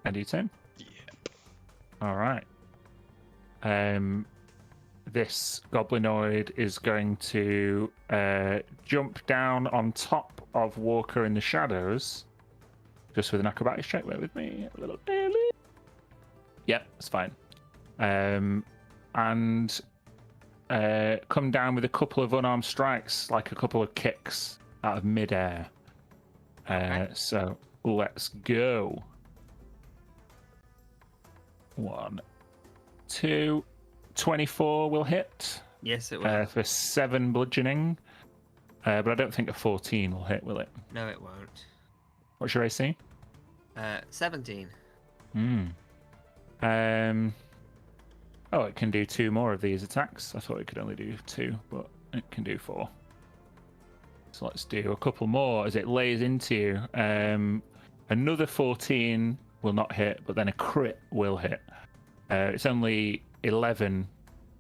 And you turn. Yeah. All right. This goblinoid is going to jump down on top of Walker in the shadows, just with an acrobatics check. Wait with me a little bit. Yep, it's fine. And come down with a couple of unarmed strikes, like a couple of kicks out of midair. So let's go. 1, 2, 24 will hit. Yes, it will. For 7 bludgeoning. But I don't think a 14 will hit, will it? No, it won't. What's your AC? 17. Oh, it can do 2 more of these attacks. I thought it could only do 2, but it can do 4. So let's do a couple more as it lays into you. Another 14 will not hit, but then a crit will hit. It's only 11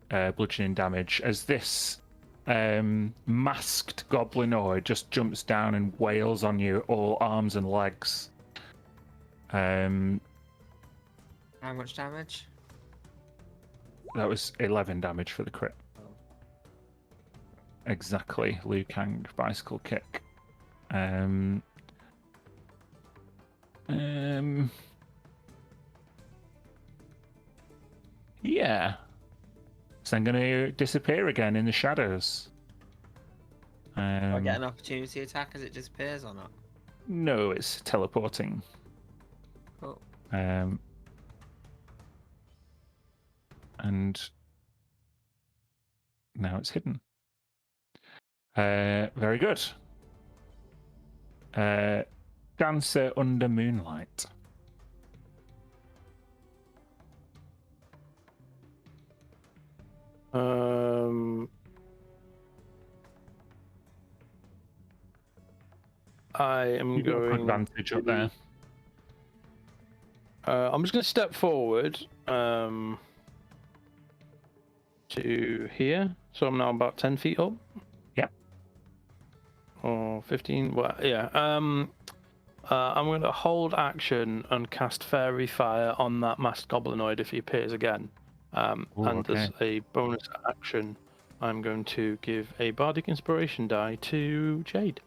bludgeoning damage as this masked goblinoid just jumps down and wails on you, all arms and legs. How much damage? That was 11 damage for the crit. Exactly, Liu Kang bicycle kick. Yeah. So I'm going to disappear again in the shadows. Do I get an opportunity attack as it disappears or not? No, it's teleporting. Cool. And now it's hidden. Very good. Dancer under moonlight. I am You've got going. advantage up there. I'm just going to step forward to here. So I'm now about 10 feet up. Yep. Or 15. Well, yeah. I'm going to hold action and cast Fairy Fire on that masked goblinoid if he appears again. As a bonus action, I'm going to give a Bardic Inspiration die to Jade.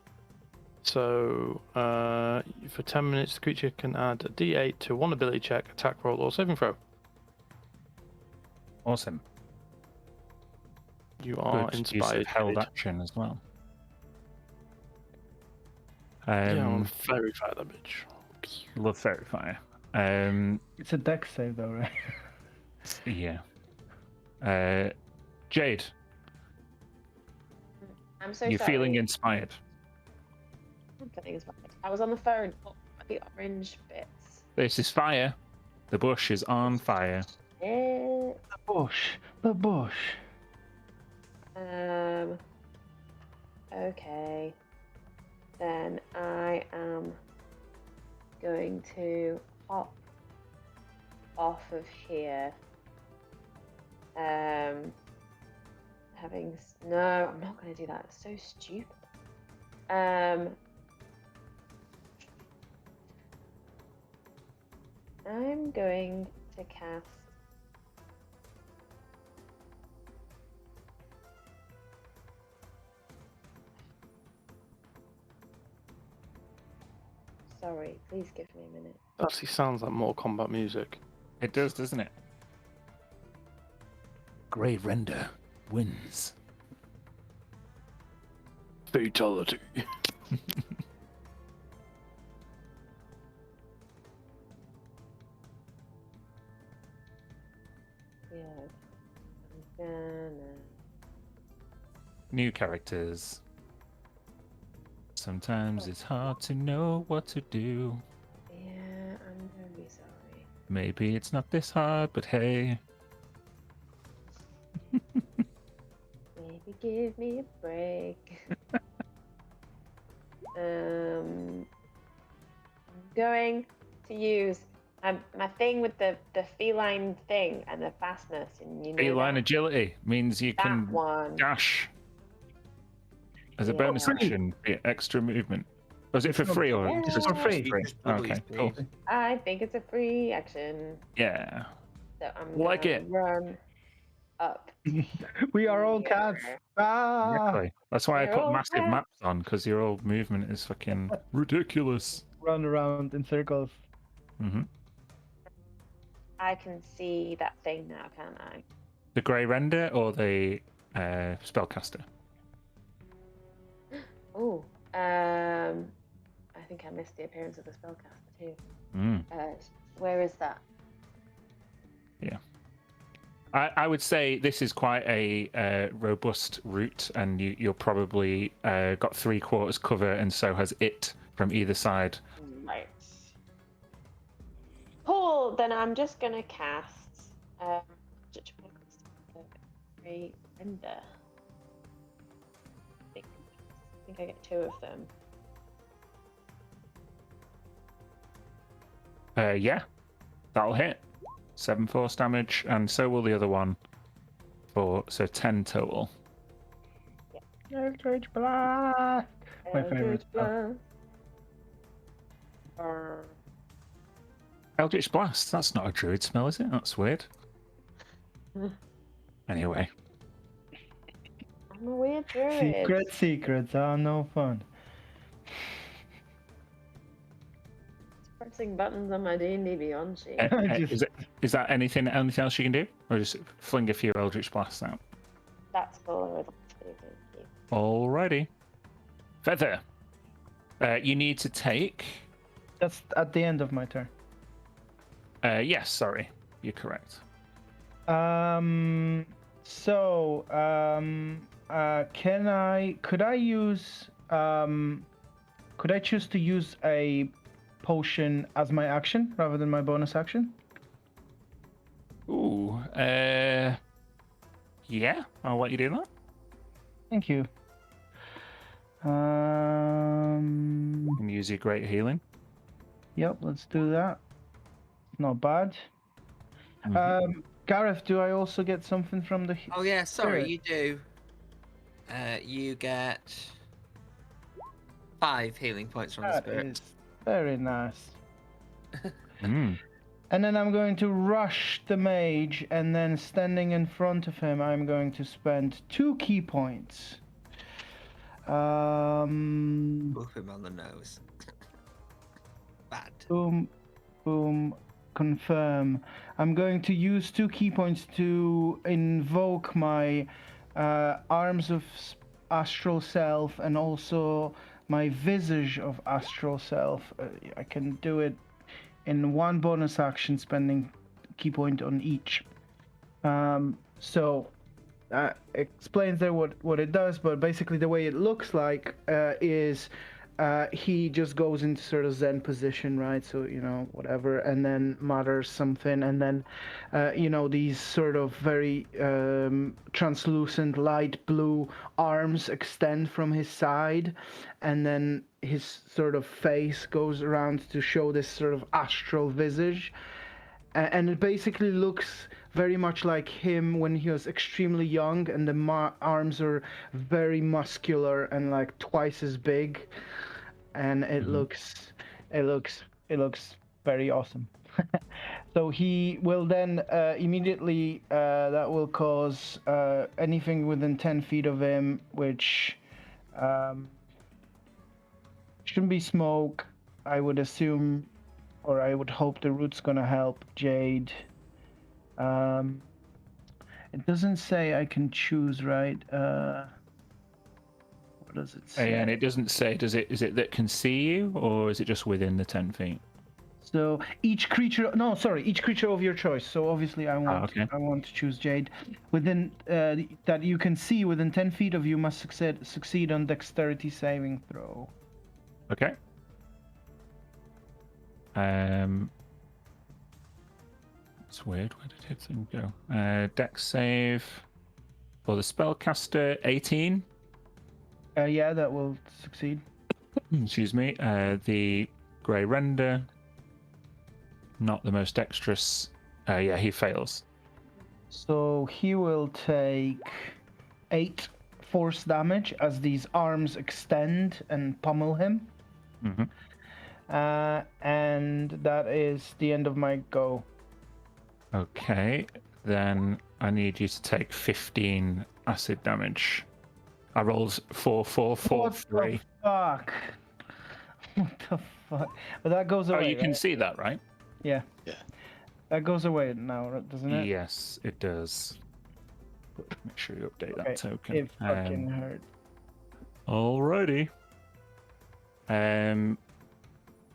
So, for 10 minutes, the creature can add a d8 to one ability check, attack roll, or saving throw. Awesome. You are Good use inspired. of held Jade. action as well. Yeah, I want to Fairy Fire that bitch. Love Fairy Fire. It's a dex save though, right? Yeah. Jade, I'm so you're sorry. feeling inspired. I'm feeling inspired. I was on the phone. What are the orange bits? This is fire. The bush is on fire. Eh, The bush. Okay. Then I am going to hop off of here. No, I'm not going to do that. It's so stupid. I'm going to cast. Sorry, please give me a minute. Actually sounds like Mortal Kombat music. It does, doesn't it? Grey Render wins. Fatality. Yeah, I'm gonna. New characters. Sometimes it's hard to know what to do. Yeah, I'm very sorry. Maybe it's not this hard, but hey. I'm going to use my thing with the feline thing and the fastness, and you know Feline that, agility means you that can one. dash as a bonus Yeah. action, extra movement. Was it It's for not- free or Yeah. just for free. free? Just double your Okay, cool. speed. I think it's a free action, Yeah. so I'm Like gonna it. run up. We are all cats. here. Ah! Exactly. That's why I They're put all massive cats. maps on, because your old movement is fucking ridiculous. Run around in circles. Hmm. I can see that thing now, can't I? The grey render or the spellcaster? Oh, I think I missed the appearance of the spellcaster too. Mm. Where is that? I would say this is quite a robust route, and you're probably got 3/4 cover, and so has it from either side. Right. Cool. Then I'm just gonna cast Grey Render. I think I get 2 of them. Yeah, that'll hit. 7 force damage, and so will the other one. So 10 total. Eldritch Blast! My favorite Eldritch spell. Blast. Eldritch Blast. That's not a druid spell, is it? That's weird. Anyway, I'm a weird druid. Secrets are no fun. Pressing buttons on my D&D Beyond sheet. is that anything else you can do, or just fling a few Eldritch Blasts out? That's all I would like to do, thank you. Alrighty. Feather. You need to take. That's at the end of my turn. Yes, sorry, you're correct. Could I choose to use a potion as my action rather than my bonus action? Ooh, yeah, I'll let you do that. Thank you. And use your great healing. Yep, let's do that. Not bad. Mhm. Gareth, do I also get something from the? Oh yeah, sorry, Spirit. you do. You get 5 healing points from the That spirit. is very nice. Mm. And then I'm going to rush the mage, and then standing in front of him, I'm going to spend 2 key points. Whoop him on the nose. Bad. Boom, boom, confirm. I'm going to use 2 key points to invoke my arms of astral self and also my visage of astral self. I can do it in 1 bonus action, spending key point on each. So that explains there what it does, but basically the way it looks like is he just goes into sort of Zen position, right? So, whatever, and then mutters something, and then, these sort of very translucent light blue arms extend from his side, and then his sort of face goes around to show this sort of astral visage. And it basically looks very much like him when he was extremely young, and the arms are very muscular and like twice as big, and it looks very awesome. So he will then immediately that will cause anything within 10 feet of him, which shouldn't be smoke, I would assume, or I would hope the root's gonna help Jade. It doesn't say I can choose, right? What does it say? And it doesn't say, is it that can see you, or is it just within the 10 feet? So each creature of your choice. So obviously I want to choose Jade. Within that you can see within 10 feet of you must succeed on dexterity saving throw. Okay. It's weird. Where did his thing go? Dex save for the spellcaster, 18. Yeah, that will succeed. excuse me, the grey render. Not the most dexterous. Yeah, he fails. So he will take 8 force damage as these arms extend and pummel him. Mm-hmm. And that is the end of my go. Okay, then I need you to take 15 acid damage. I rolled 4, 4, 4, What 3. the fuck? What the fuck? But that goes Oh, away, you can right? see that, right? Yeah. Yeah. That goes away now, doesn't it? Yes, it does. Make sure you update Okay, that token. it fucking hurt. Alrighty.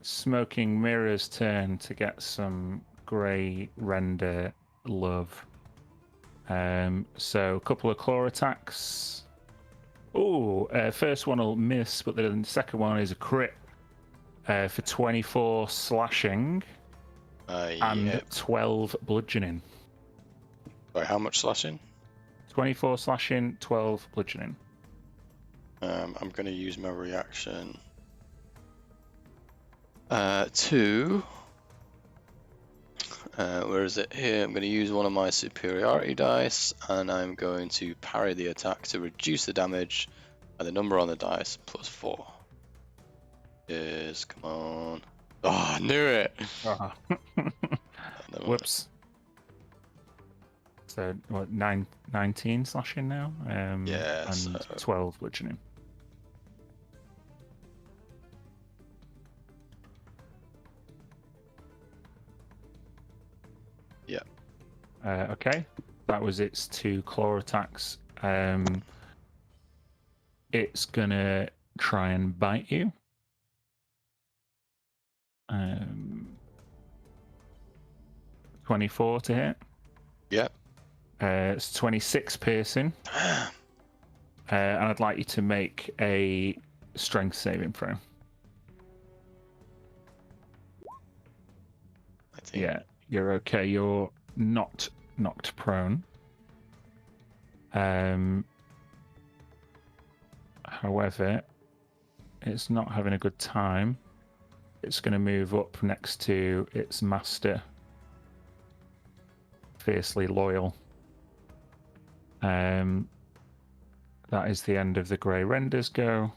Smoking Mirror's turn to get some grey render love. So a couple of claw attacks. Oh, first one will miss, but the second one is a crit for 24 slashing and Yeah. 12 bludgeoning. Sorry, how much slashing? 24 slashing, 12 bludgeoning. I'm going to use my reaction to. Where is it? Here, I'm going to use one of my superiority dice, and I'm going to parry the attack to reduce the damage by the number on the dice plus 4. Yes, come on. Oh, I knew it! Ah. Never mind. Whoops. So, what, 19 slashing now? Yeah, And so- 12 bludgeoning. Yeah. Okay. That was its 2 claw attacks. It's gonna try and bite you. 24 to hit. Yep. It's 26 piercing. And I'd like you to make a strength saving throw. I think. Yeah, you're okay. You're not knocked prone. However, it's not having a good time. It's going to move up next to its master, Fiercely Loyal. That is the end of the Grey Render's go.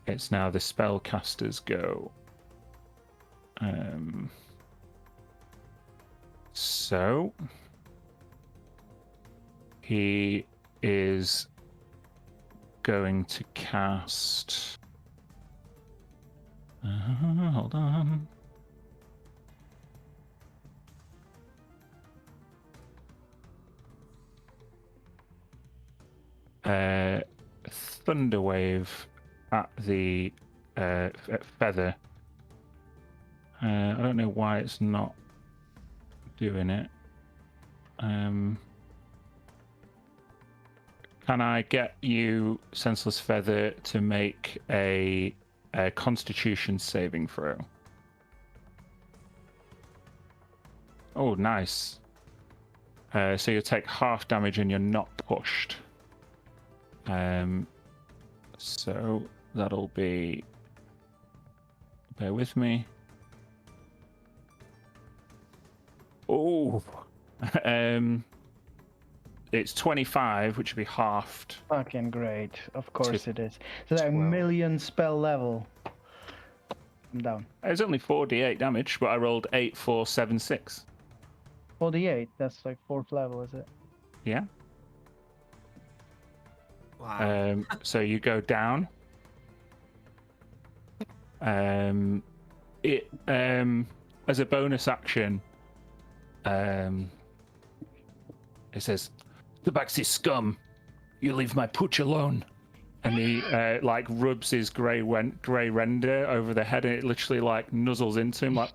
It's now the Spellcaster's go. So he is going to cast. Hold on. Thunderwave at the feather. I don't know why it's not doing it. Can I get you, Senseless Feather, to make a Constitution saving throw? Oh, nice. So you'll take half damage and you're not pushed. So that'll be. Bear with me. Oh, it's 25, which would be halved. Fucking great. Of course To it is. So that 12. million spell level. I'm down. It's only 4d8 damage, but I rolled 8, 4, 7, 6. 48. That's like 4th level, is it? Yeah. Wow. So you go down. It as a bonus action. It says, "Tabaxi scum, you leave my pooch alone." And he like rubs his grey render over the head, and it literally like nuzzles into him like.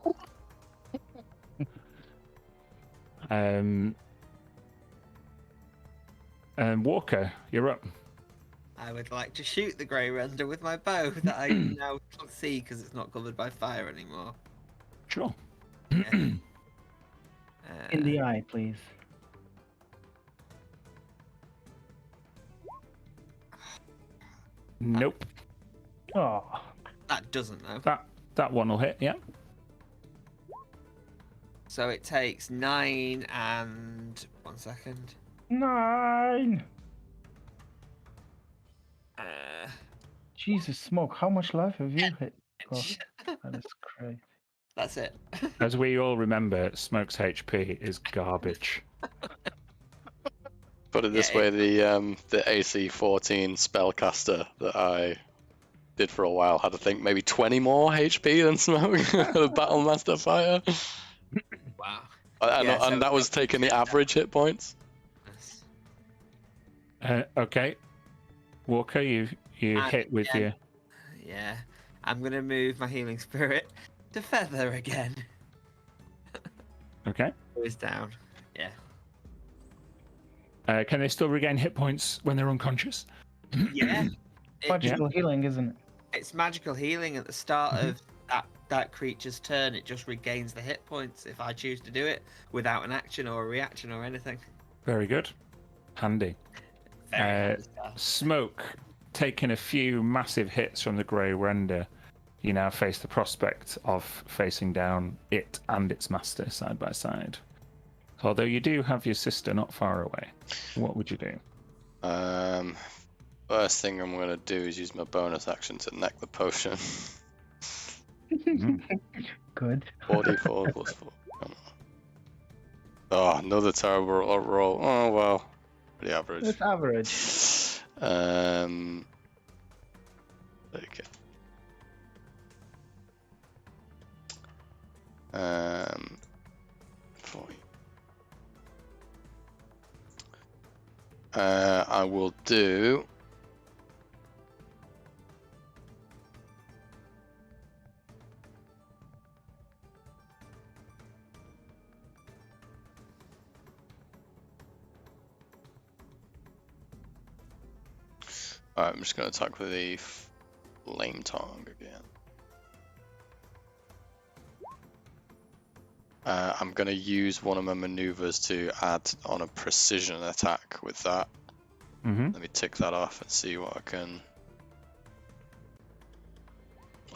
Walker, you're up. I would like to shoot the grey render with my bow that I now can't see because it's not covered by fire anymore. Sure. Yeah. In the eye, please. Nope. Oh, That doesn't though. That one will hit. Yeah. So it takes 9 and 1 second. 9! Uh, Jesus, Smoke, how much life have you hit? Oh, that is crazy. That's it. As we all remember, Smoke's HP is garbage. Put it this Yeah, way, the AC 14 spellcaster that I did for a while had, I think, maybe 20 more HP than Smoke, the Battlemaster Fire. Wow. And, Yeah, so and that was taking the average hit points. Okay. Walker, you And hit with again, your. Yeah. I'm gonna move my healing spirit to feather again. Okay. Goes down. Yeah. Can they still regain hit points when they're unconscious? Yeah. Magical healing, isn't it? It's magical healing at the start Mhm. of that creature's turn. It just regains the hit points if I choose to do it without an action or a reaction or anything. Very good. Handy. Very handy stuff. Smoke, taking a few massive hits from the Grey Render, you now face the prospect of facing down it and its master side by side. Although you do have your sister not far away. What would you do? First thing I'm going to do is use my bonus action to neck the potion. Good. 44 plus 4. Oh, another terrible roll. Oh, well. Pretty average. It's average. Okay. 40. I will do. Alright, I'm just going to attack with the flame tongue again. I'm going to use one of my maneuvers to add on a precision attack with that. Mm-hmm. Let me tick that off and see what I can.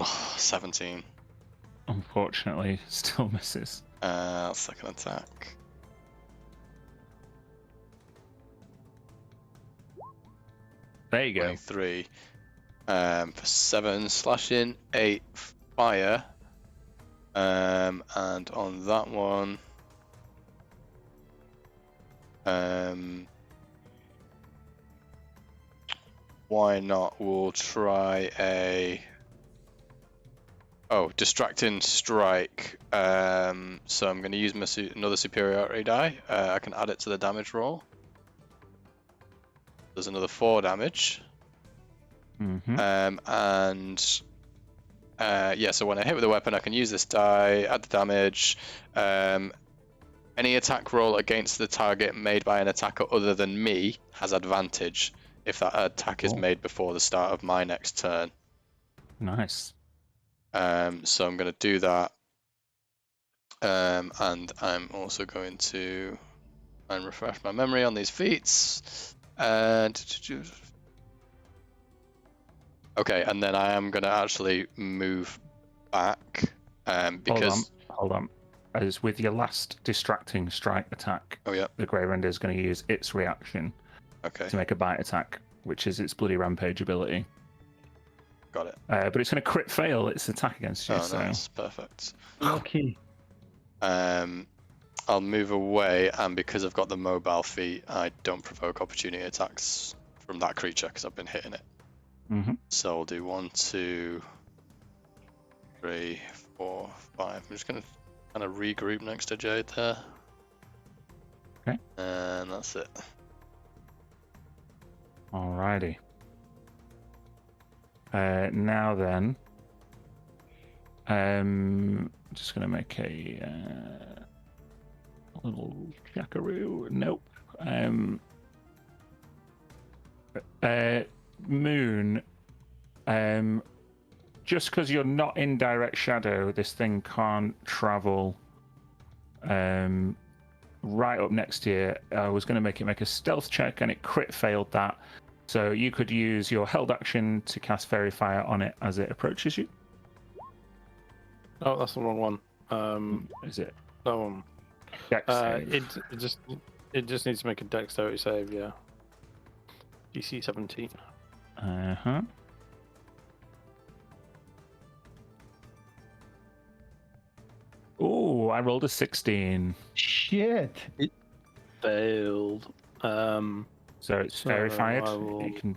Oh, 17. Unfortunately, still misses. Second attack. There you go. 23. For 7 slashing, 8 fire. And on that one, why not? We'll try a distracting strike. So I'm going to use my another superiority die. I can add it to the damage roll. There's another 4 damage. Mm-hmm. So when I hit with a weapon, I can use this die, add the damage. Any attack roll against the target made by an attacker other than me has advantage if that attack is made before the start of my next turn. Nice. So I'm going to do that. And I'm also going to refresh my memory on these feats. Okay, and then I am going to actually move back because... Hold on. As with your last distracting strike attack, the Grey Render is going to use its reaction to make a bite attack, which is its Bloody Rampage ability. Got it. But it's going to crit fail its attack against you. Nice. Perfect. Lucky. I'll move away, and because I've got the mobile feat, I don't provoke opportunity attacks from that creature because I've been hitting it. Mm-hmm. So I'll do 1, 2, 3, 4, 5. I'm just going to kind of regroup next to Jade there. Okay. And that's it. Alrighty. Now then, just going to make a little jackaroo. Nope. Moon. Just because you're not in direct shadow, this thing can't travel right up next to you. I was going to make it make a stealth check, and it crit failed that. So you could use your held action to cast Fairy Fire on it as it approaches you. Oh, that's the wrong one. Is it? That one. Dex save? It just needs to make a dexterity save. Yeah. DC 17. Uh-huh. Oh, I rolled a 16. Shit. Failed. So it's So Fairy Fired. I will- It can...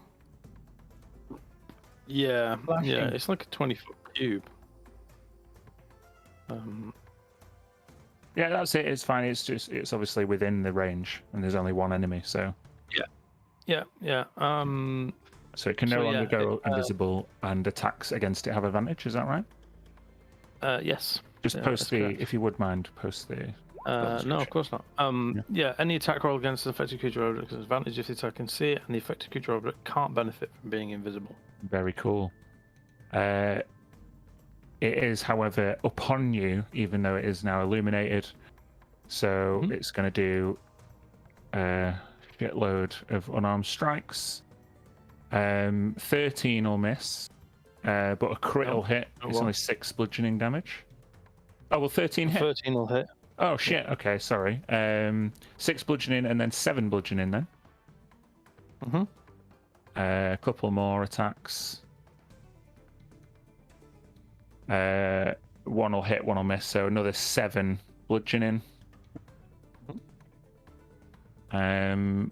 Yeah, Flashing. yeah. It's like a 20-foot cube. Yeah, that's it. It's fine. It's obviously within the range, and there's only one enemy, so Yeah. so it can no So, longer yeah, go invisible, and attacks against it have advantage. Is that right? Yes. Just Yeah, post that's the, correct. if you would mind, post the. No, of course not. Yeah. Yeah, any attack roll against an affected creature or object has advantage if the attacker can see it, and the affected creature or object can't benefit from being invisible. Very cool. It is, however, upon you, even though it is now illuminated. So Mhm. it's going to do a shitload of unarmed strikes. 13 will miss, but a crit will hit. Oh, It's well. only 6 bludgeoning damage. Oh, well, 13 hit. 13 will hit. Oh, shit. Okay, sorry. 6 bludgeoning and then 7 bludgeoning then. Mm-hmm. A couple more attacks. 1 will hit, 1 will miss, so another 7 bludgeoning. And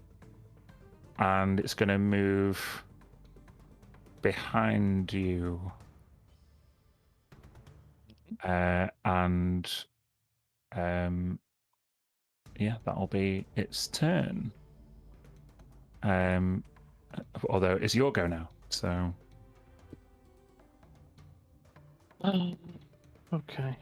it's going to move behind you. Yeah, that'll be its turn. Although it's your go now, so. Okay.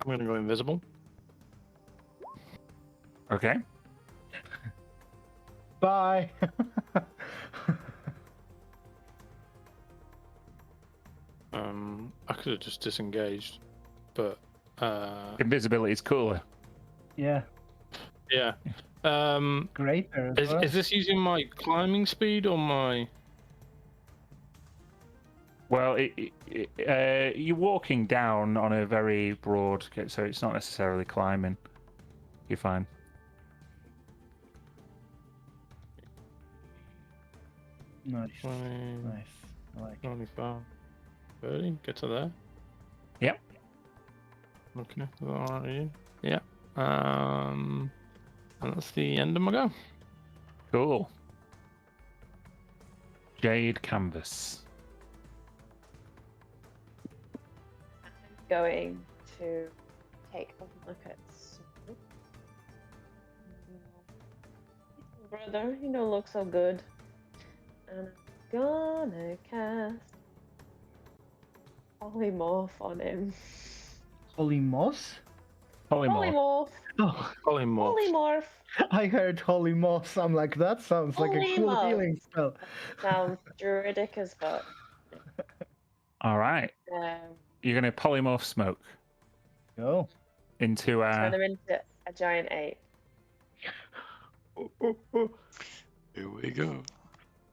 I'm gonna go invisible. Okay. Bye. I could have just disengaged, but Invisibility is cooler. Yeah. yeah. Great. Is this using my climbing speed or my? Well, you're walking down on a very broad, so it's not necessarily climbing. You're fine. Nice. 20, Nice. I like it. 25, 30, get to there. Yep. Okay, is that all right with you? Yeah. And that's the end of my go. Cool. Jade Canvas. I'm going to take a look at Snoop. Brother, you don't look so good. And I'm gonna cast Polymorph on him. Holy moss? Polymorph. Polymorph! Oh, Polymorph. Polymorph! I heard holy moss. I'm like, that sounds like a cool Polymorph. healing spell. Sounds druidic as fuck. All right. You're going to polymorph smoke Go. into Turn them into a giant ape. Here we go.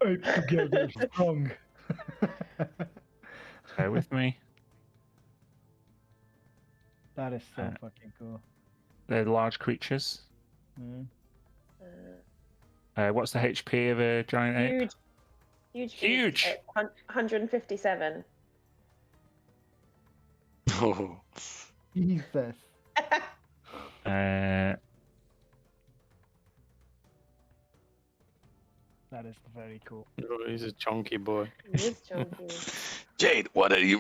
Ape together strong. Bear with me. That is so fucking cool. They're large creatures. Mm. What's the HP of a giant ape? Huge. 157. Oh, Jesus. That is very cool. Oh, he's a chunky boy. He is chunky. Jade, what are you?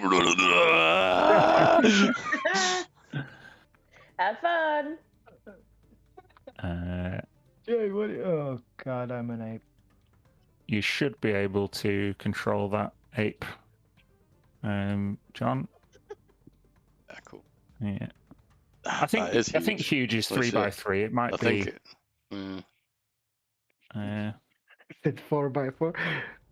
Have fun. Jay, what? Oh God, I'm an ape. You should be able to control that ape. John. Yeah, cool. Yeah. That is I think huge is Holy 3x3. It might I be. think. Mm, It's 4x4.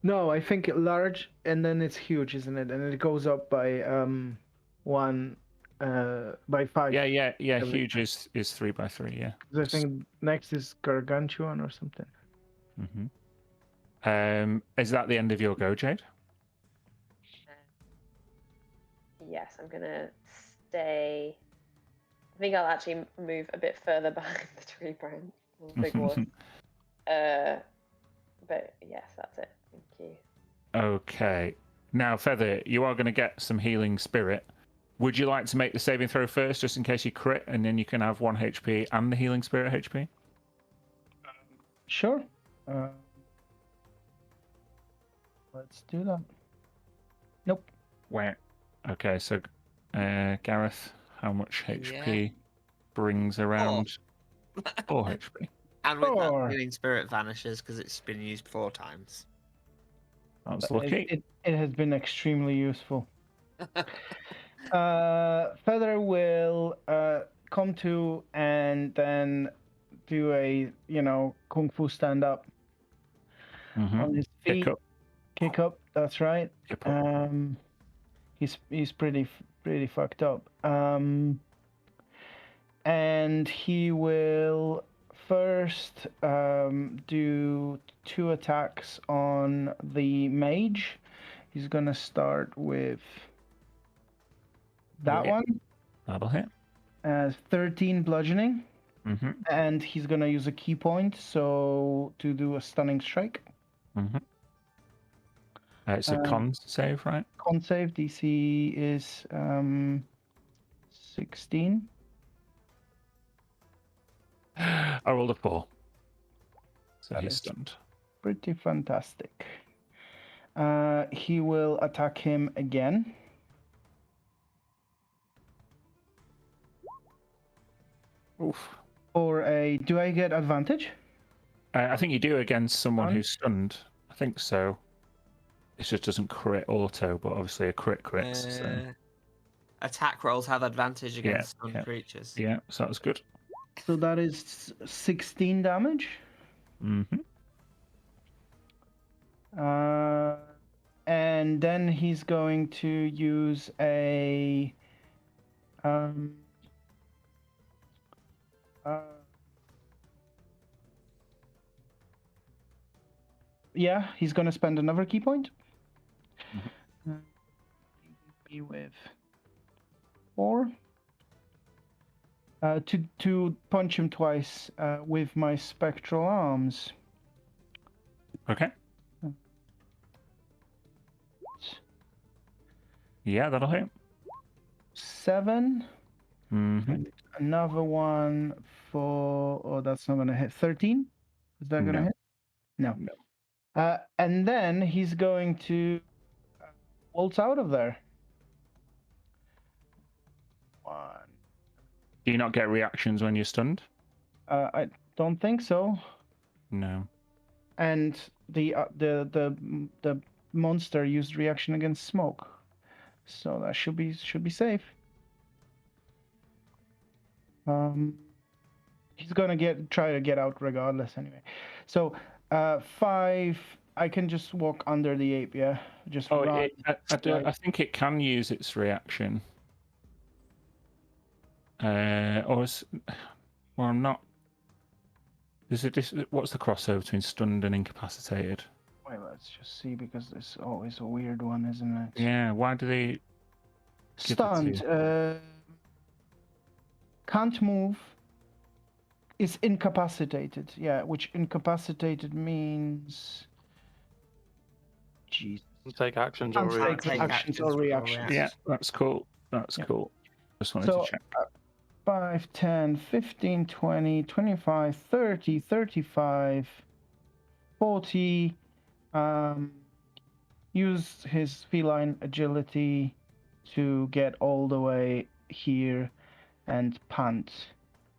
No, I think large and then it's huge, isn't it? And it goes up by one by 5. yeah. every Huge time. is 3x3. Yeah. 'Cause I think next is gargantuan or something. Is that the end of your go, Jade? Yes, I'm gonna stay. I think I'll actually move a bit further behind the tree branch. Big one. But yes, that's it. Thank you. Okay. Now, Feather, you are going to get some healing spirit. Would you like to make the saving throw first, just in case you crit, and then you can have 1 HP and the healing spirit HP? Sure. Let's do that. Nope. Where? Okay, so Gareth, how much HP brings around 4 HP? And with that, 4. healing spirit vanishes because it's been used 4 times. That's lucky. It has been extremely useful. Feather will come to and then do a kung fu stand up on his feet. Kick up. That's right. Kick up. He's pretty fucked up. And he will first do 2 attacks on the mage. He's gonna start with that one. That'll hit. 13 bludgeoning. And he's gonna use a key point, so to do a stunning strike. It's a con save, right? Con save. DC is 16. I rolled a 4. So That he's is stunned. pretty fantastic. He will attack him again. Oof. For a, do I get advantage? I think you do against someone who's stunned. I think so. It just doesn't crit auto, but obviously a crit crits. So. Attack rolls have advantage against stunned creatures. Yeah, so that's good. So that is 16 damage. And then he's going to use a yeah, he's going to spend another key point. With 4. To punch him twice with my spectral arms. Okay. Yeah, that'll hit. 7. And another one for... Oh, that's not going to hit. 13? Is that going to hit? No. And then he's going to waltz out of there. 1. Do you not get reactions when you're stunned? I don't think so. No. And the monster used reaction against smoke, so that should be safe. He's gonna try to get out regardless anyway. So 5. I can just walk under the ape, yeah. Just run. I think it can use its reaction. Well, I'm not. What's the crossover between stunned and incapacitated? Wait, let's just see, because it's always a weird one, isn't it? Yeah, why do they... Stunned. Can't move. Is incapacitated. Yeah, which incapacitated means... Jesus. Take actions Can't or reactions. take actions or reactions. Yeah, that's cool. That's cool. Just wanted to check. 5, 10, 15, 20, 25, 30, 35, 40. Use his feline agility to get all the way here and punt.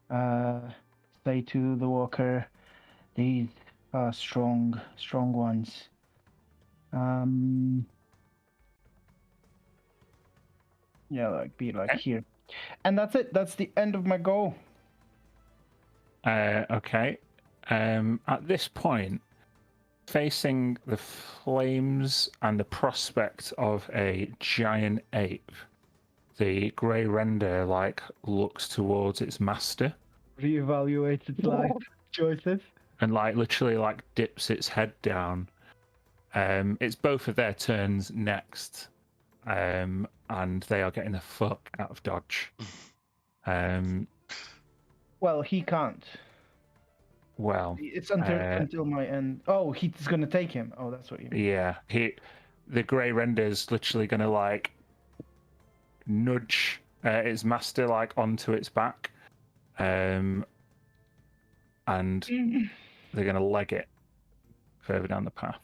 Say to the walker, these are strong ones. Yeah, like be like Okay. here. And that's it. That's the end of my go. Okay. At this point, facing the flames and the prospect of a giant ape, the grey render looks towards its master Reevaluate its life choices. and literally dips its head down. It's both of their turns next, and they are getting the fuck out of dodge. Well, he can't. Well, It's until my end. Oh, he's gonna take him. Oh, that's what you mean. yeah, the grey render's literally gonna nudge its master onto its back, and they're gonna leg it further down the path.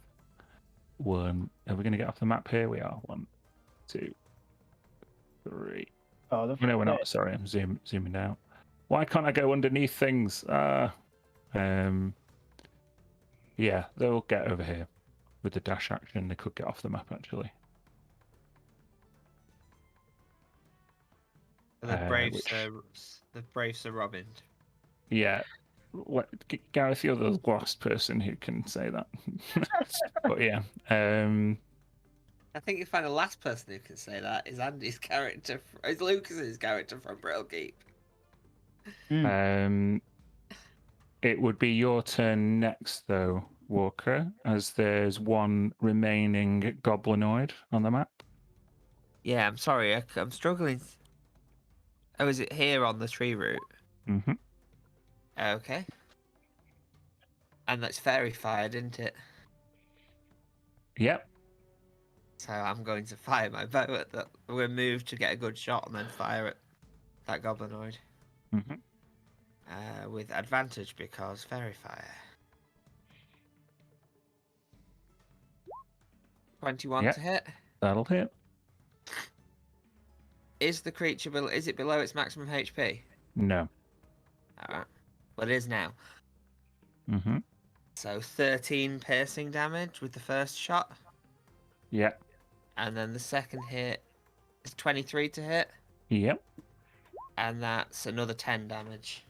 One, are we gonna get off the map here? We are. 1, 2, 3. Oh, No, we're not. Sorry, I'm zooming out. Why can't I go underneath things? Yeah, they'll get over here with the dash action. They could get off the map actually. The Braves, which- the Braves are Robin. Yeah, Gareth, you're the last person who can say that. But yeah, I think you find the last person who can say that is Andy's character. Is Lucas's character from Braillekeep. It would be your turn next, though, Walker, as there's one remaining goblinoid on the map. Yeah, I'm sorry. I'm struggling. Oh, is it here on the tree route? Mm-hmm. Okay. And that's fairy fired, isn't it? Yep. So I'm going to fire my bow at that. We're moved to get a good shot and then fire at that goblinoid. Mm-hmm. With advantage because fairy fire. 21 Yep. to hit. That'll hit. Is the creature is it below its maximum HP? No. Alright. Well, it is now. Mm-hmm. So 13 piercing damage with the first shot. Yep. And then the second hit is 23 to hit. Yep. And that's another 10 damage.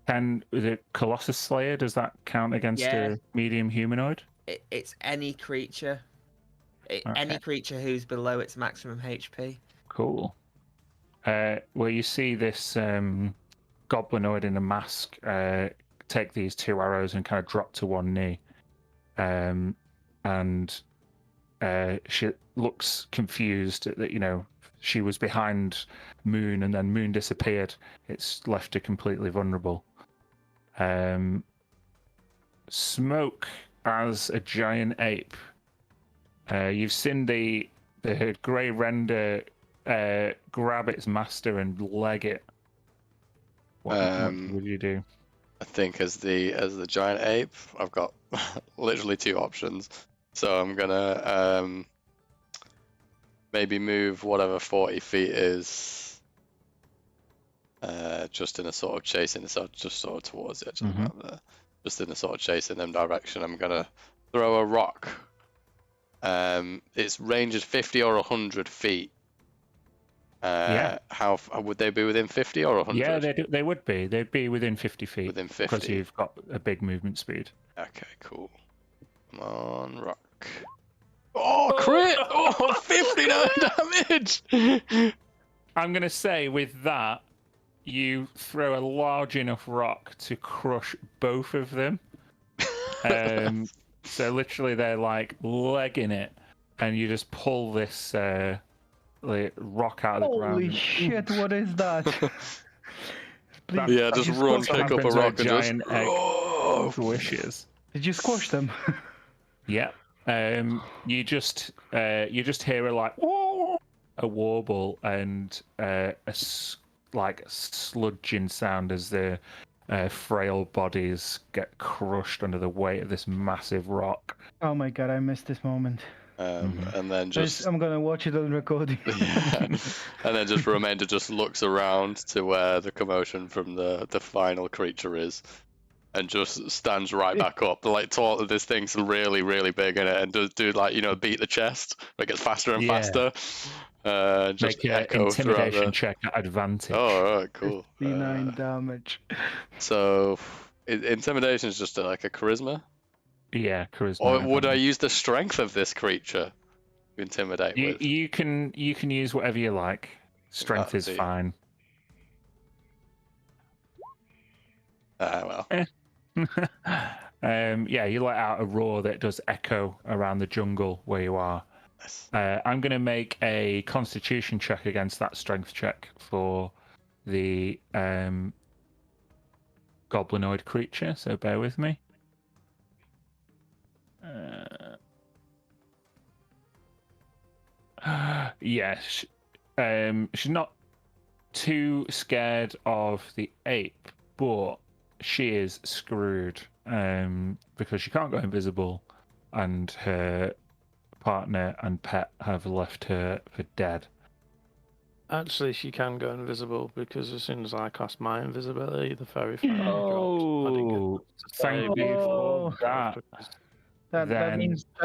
10, the Colossus Slayer, does that count against Yeah. a medium humanoid? It's any creature. Any Okay. creature who's below its maximum HP. Cool. Well, you see this goblinoid in a mask take these 2 arrows and kind of drop to one knee. And she looks confused that, she was behind Moon and then Moon disappeared. It's left her completely vulnerable. Smoke as a giant ape. You've seen the grey render grab its master and leg it. What would you do? I think as the giant ape, I've got literally 2 options. So I'm gonna maybe move whatever 40 feet is, just in a sort of chasing, so just sort of towards the edge of the map there. Just in a sort of chasing them direction. I'm gonna throw a rock. Its range is 50 or 100 feet. Yeah. How would they be within 50 or 100? Yeah, they would be. They'd be within 50 feet. Within 50. Because you've got a big movement speed. Okay, cool. Come on, rock. Oh, crit! Oh, 59 damage! I'm going to say with that, you throw a large enough rock to crush both of them. So literally they're legging it, and you just pull this rock out of the ground. Holy shit! What is that? Please, Yeah, just run, pick up a rock, and just. giant egg Oh. wishes. Did you squash them? Yeah. You just hear a warble and a sludging sound as the frail bodies get crushed under the weight of this massive rock. Oh my god, I missed this moment. And then just. I'm gonna watch it on recording. Yeah. And then just Remainder just looks around to where the commotion from the final creature is, and just stands right back up. This thing's really, really big in it, and does do beat the chest. It gets faster and faster. Just Make an echo throughout intimidation the. check at advantage. Oh, all right, cool. 59 damage. So intimidation is just like a charisma, Yeah, charisma. or would I advantage. use the strength of this creature to intimidate You with? you can use whatever you like. Strength is see. fine. Well. Yeah, you let out a roar that does echo around the jungle where you are. Nice. I'm going to make a Constitution check against that strength check for the goblinoid creature. So bear with me. Yes, she's not too scared of the ape, but she is screwed because she can't go invisible, and her partner and pet have left her for dead. Actually, she can go invisible because as soon as I cast my invisibility, the fairy fire dropped. I didn't get Oh, to thank say you for Oh. that. That Then-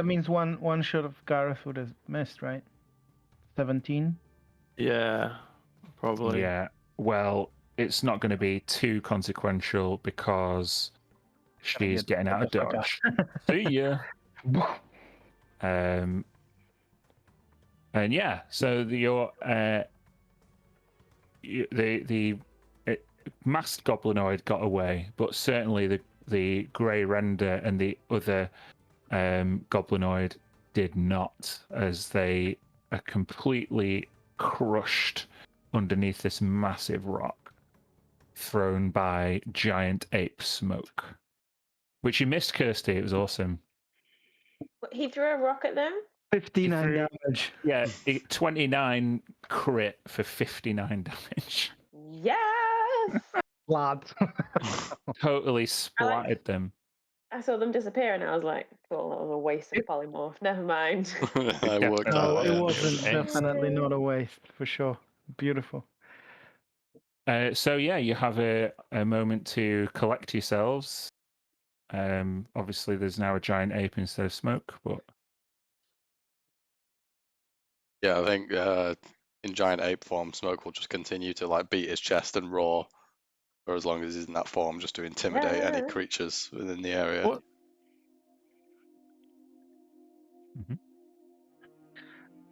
means one shot of Gareth would have missed, right? 17. Yeah, probably. Yeah, well, it's not going to be too consequential because she's get getting out of the fuck out. dodge. See ya. And yeah, so the masked goblinoid got away, but certainly the grey render and the other goblinoid did not, as they are completely crushed underneath this massive rock thrown by giant ape smoke, which you missed, Kirsty. It was awesome. He threw a rock at them. 59 Threw- damage. Yeah, 29 crit for 59 damage. Yes. Lad. Totally splattered them. I saw them disappear, and I was like, "Cool, that was a waste of polymorph. Never mind." I worked No, out. it Yeah. wasn't. Thanks. Definitely not a waste, for sure. Beautiful. So yeah, you have a moment to collect yourselves. Obviously, there's now a giant ape instead of smoke, but Yeah, I think in giant ape form, Smoke will just continue to like beat his chest and roar for as long as he's in that form, just to intimidate any Yeah. creatures within the area. What?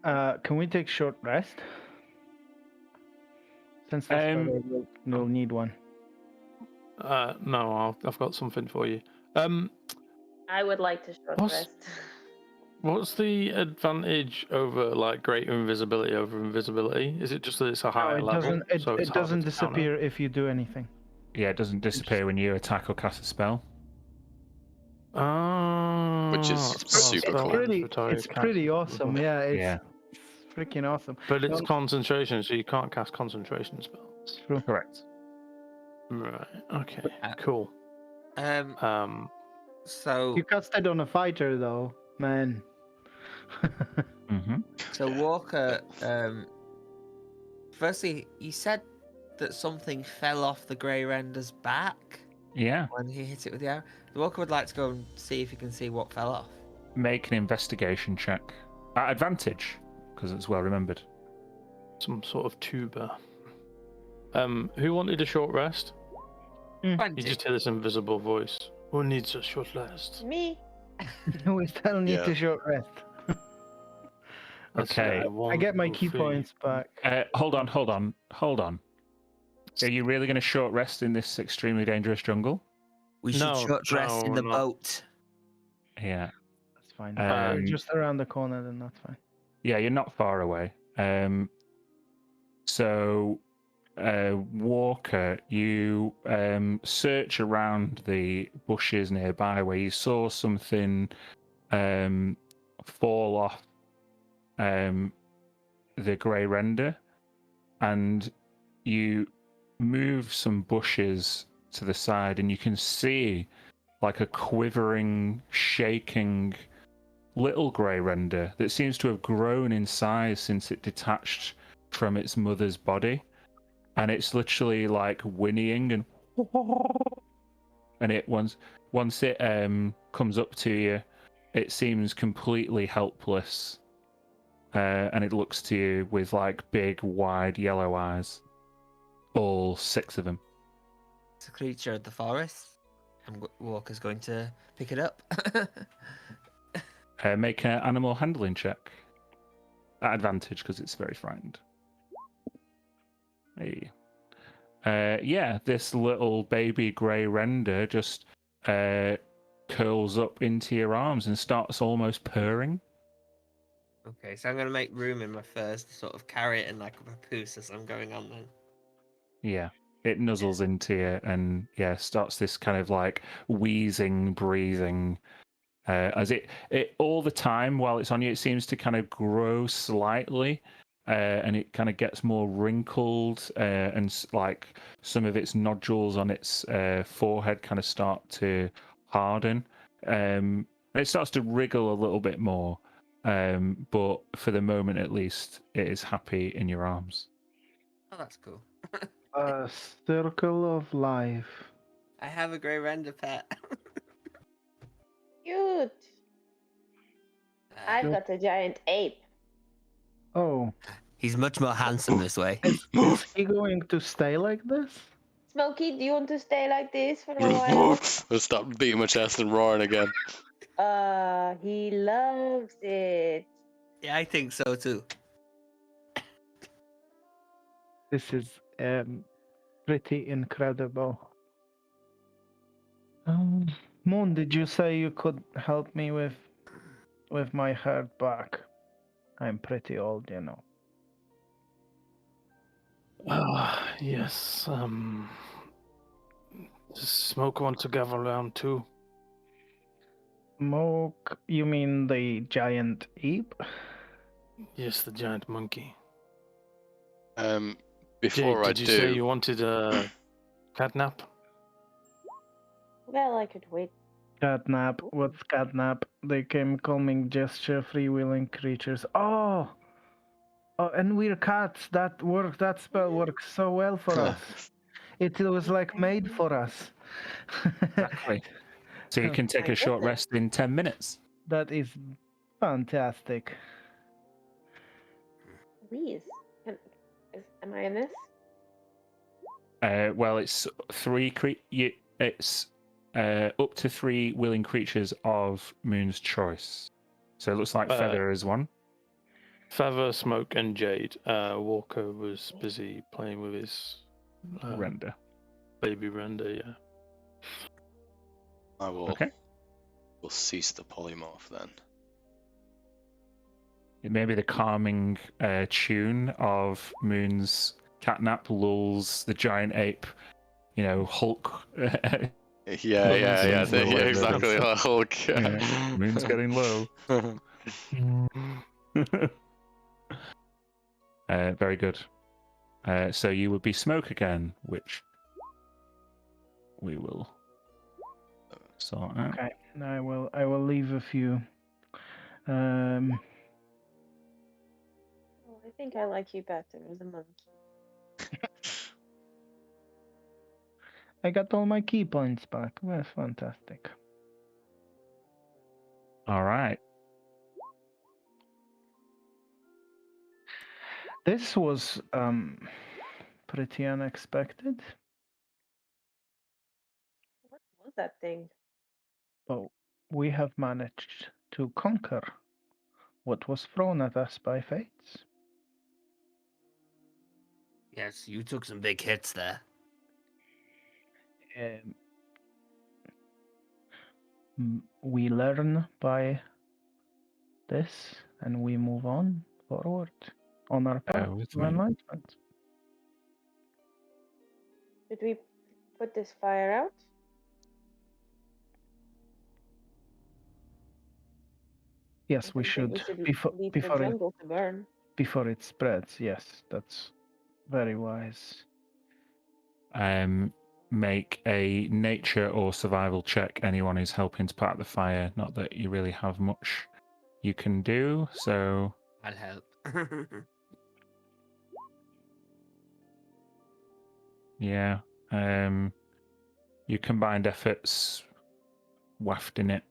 Can we take short rest? Since this fellow will need one. No, I've got something for you. I would like to short What's- rest. What's the advantage over like greater invisibility over invisibility? Is it just that it's a higher No, it level? doesn't. It, so it's it harder doesn't to counter? disappear if you do anything. yeah, it doesn't disappear when you attack or cast a spell. Which is super cool. It's pretty awesome. Yeah, it's Yeah. freaking awesome. But it's Don't- concentration, so you can't cast concentration spells. True. Correct. Right. Okay. Cool. So You cast it on a fighter, though, man. So Walker, firstly, you said that something fell off the Grey Render's back Yeah. when he hit it with the arrow. Walker would like to go and see if he can see what fell off. Make an investigation check at advantage because it's well remembered. Some sort of tuber. Who wanted a short rest? You 20. just hear this invisible voice. Who needs a short rest? Me. We still need Yeah. to short rest. Okay. I get my key points back. Hold on. Are you really going to short rest in this extremely dangerous jungle? We should short rest in the boat. Yeah. That's fine. We're Um, just around the corner, then that's fine. Yeah, you're not far away. So, Walker, you search around the bushes nearby where you saw something fall off the grey render, and you move some bushes to the side, and you can see like a quivering, shaking little grey render that seems to have grown in size since it detached from its mother's body, and it's literally like whinnying and it once it comes up to you, it seems completely helpless and it looks to you with like big, wide yellow eyes. All 6 of them. It's a creature of the forest. And Walker's going to pick it up. Make an animal handling check. At advantage because it's very frightened. Hey. Yeah, this little baby grey render just curls up into your arms and starts almost purring. Okay, so I'm going to make room in my furs to sort of carry it in like a papoose as I'm going on then. Yeah, it nuzzles into you and yeah, starts this kind of like wheezing, breathing. As it all the time while it's on you, it seems to kind of grow slightly, and it kind of gets more wrinkled, and like some of its nodules on its forehead kind of start to harden. And it starts to wriggle a little bit more, but for the moment at least, it is happy in your arms. Oh, that's cool. A circle of life. I have a grey render pet. Cute. I've got a giant ape. Oh, He's much more handsome this way. is he going to stay like this? Smokey, do you want to stay like this for a while? I'll start beating my chest and roaring again. He loves it. Yeah, I think so too. This is pretty incredible. Moon, did you say you could help me with my hair back? I'm pretty old, you know. Yes. Does Smoke want to gather around too? Smoke? You mean the giant ape? Yes, the giant monkey. Before Jade, I did you do, say you wanted a catnap? Well, I could wait. Catnap. What's catnap? They came calming gesture, freewheeling creatures. Oh, and we're cats. That spell works so well for us. It was like made for us. Exactly. So you can take My a short goodness. rest in 10 minutes. That is fantastic. Please. Am I in this? Well, it's it's up to 3 willing creatures of Moon's choice. So it looks like Feather is one. Feather, Smoke, and Jade. Walker was busy playing with his Render. baby render. Yeah. I will. Okay. Will cease the polymorph then. Maybe the calming tune of Moon's catnap lulls the giant ape, Hulk. Yeah, Moon's exactly. Hulk. Yeah, Moon's getting low. Very good. So you would be Smoke again, which we will sort out. Okay, I will leave a few. Oh, I think I like you better as a monkey. I got all my key points back. That's fantastic. All right. This was pretty unexpected, What was that thing? but we have managed to conquer what was thrown at us by fates. Yes, you took some big hits there. We learn by this and we move on forward on our path with to me. enlightenment. Did we put this fire out? Yes, I we think should, we should before leave the jungle to burn. before it spreads. Yes, that's very wise. Make a nature or survival check. Anyone who's helping to put out the fire. Not that you really have much you can do. So I'll help. yeah, you combined efforts, wafting it,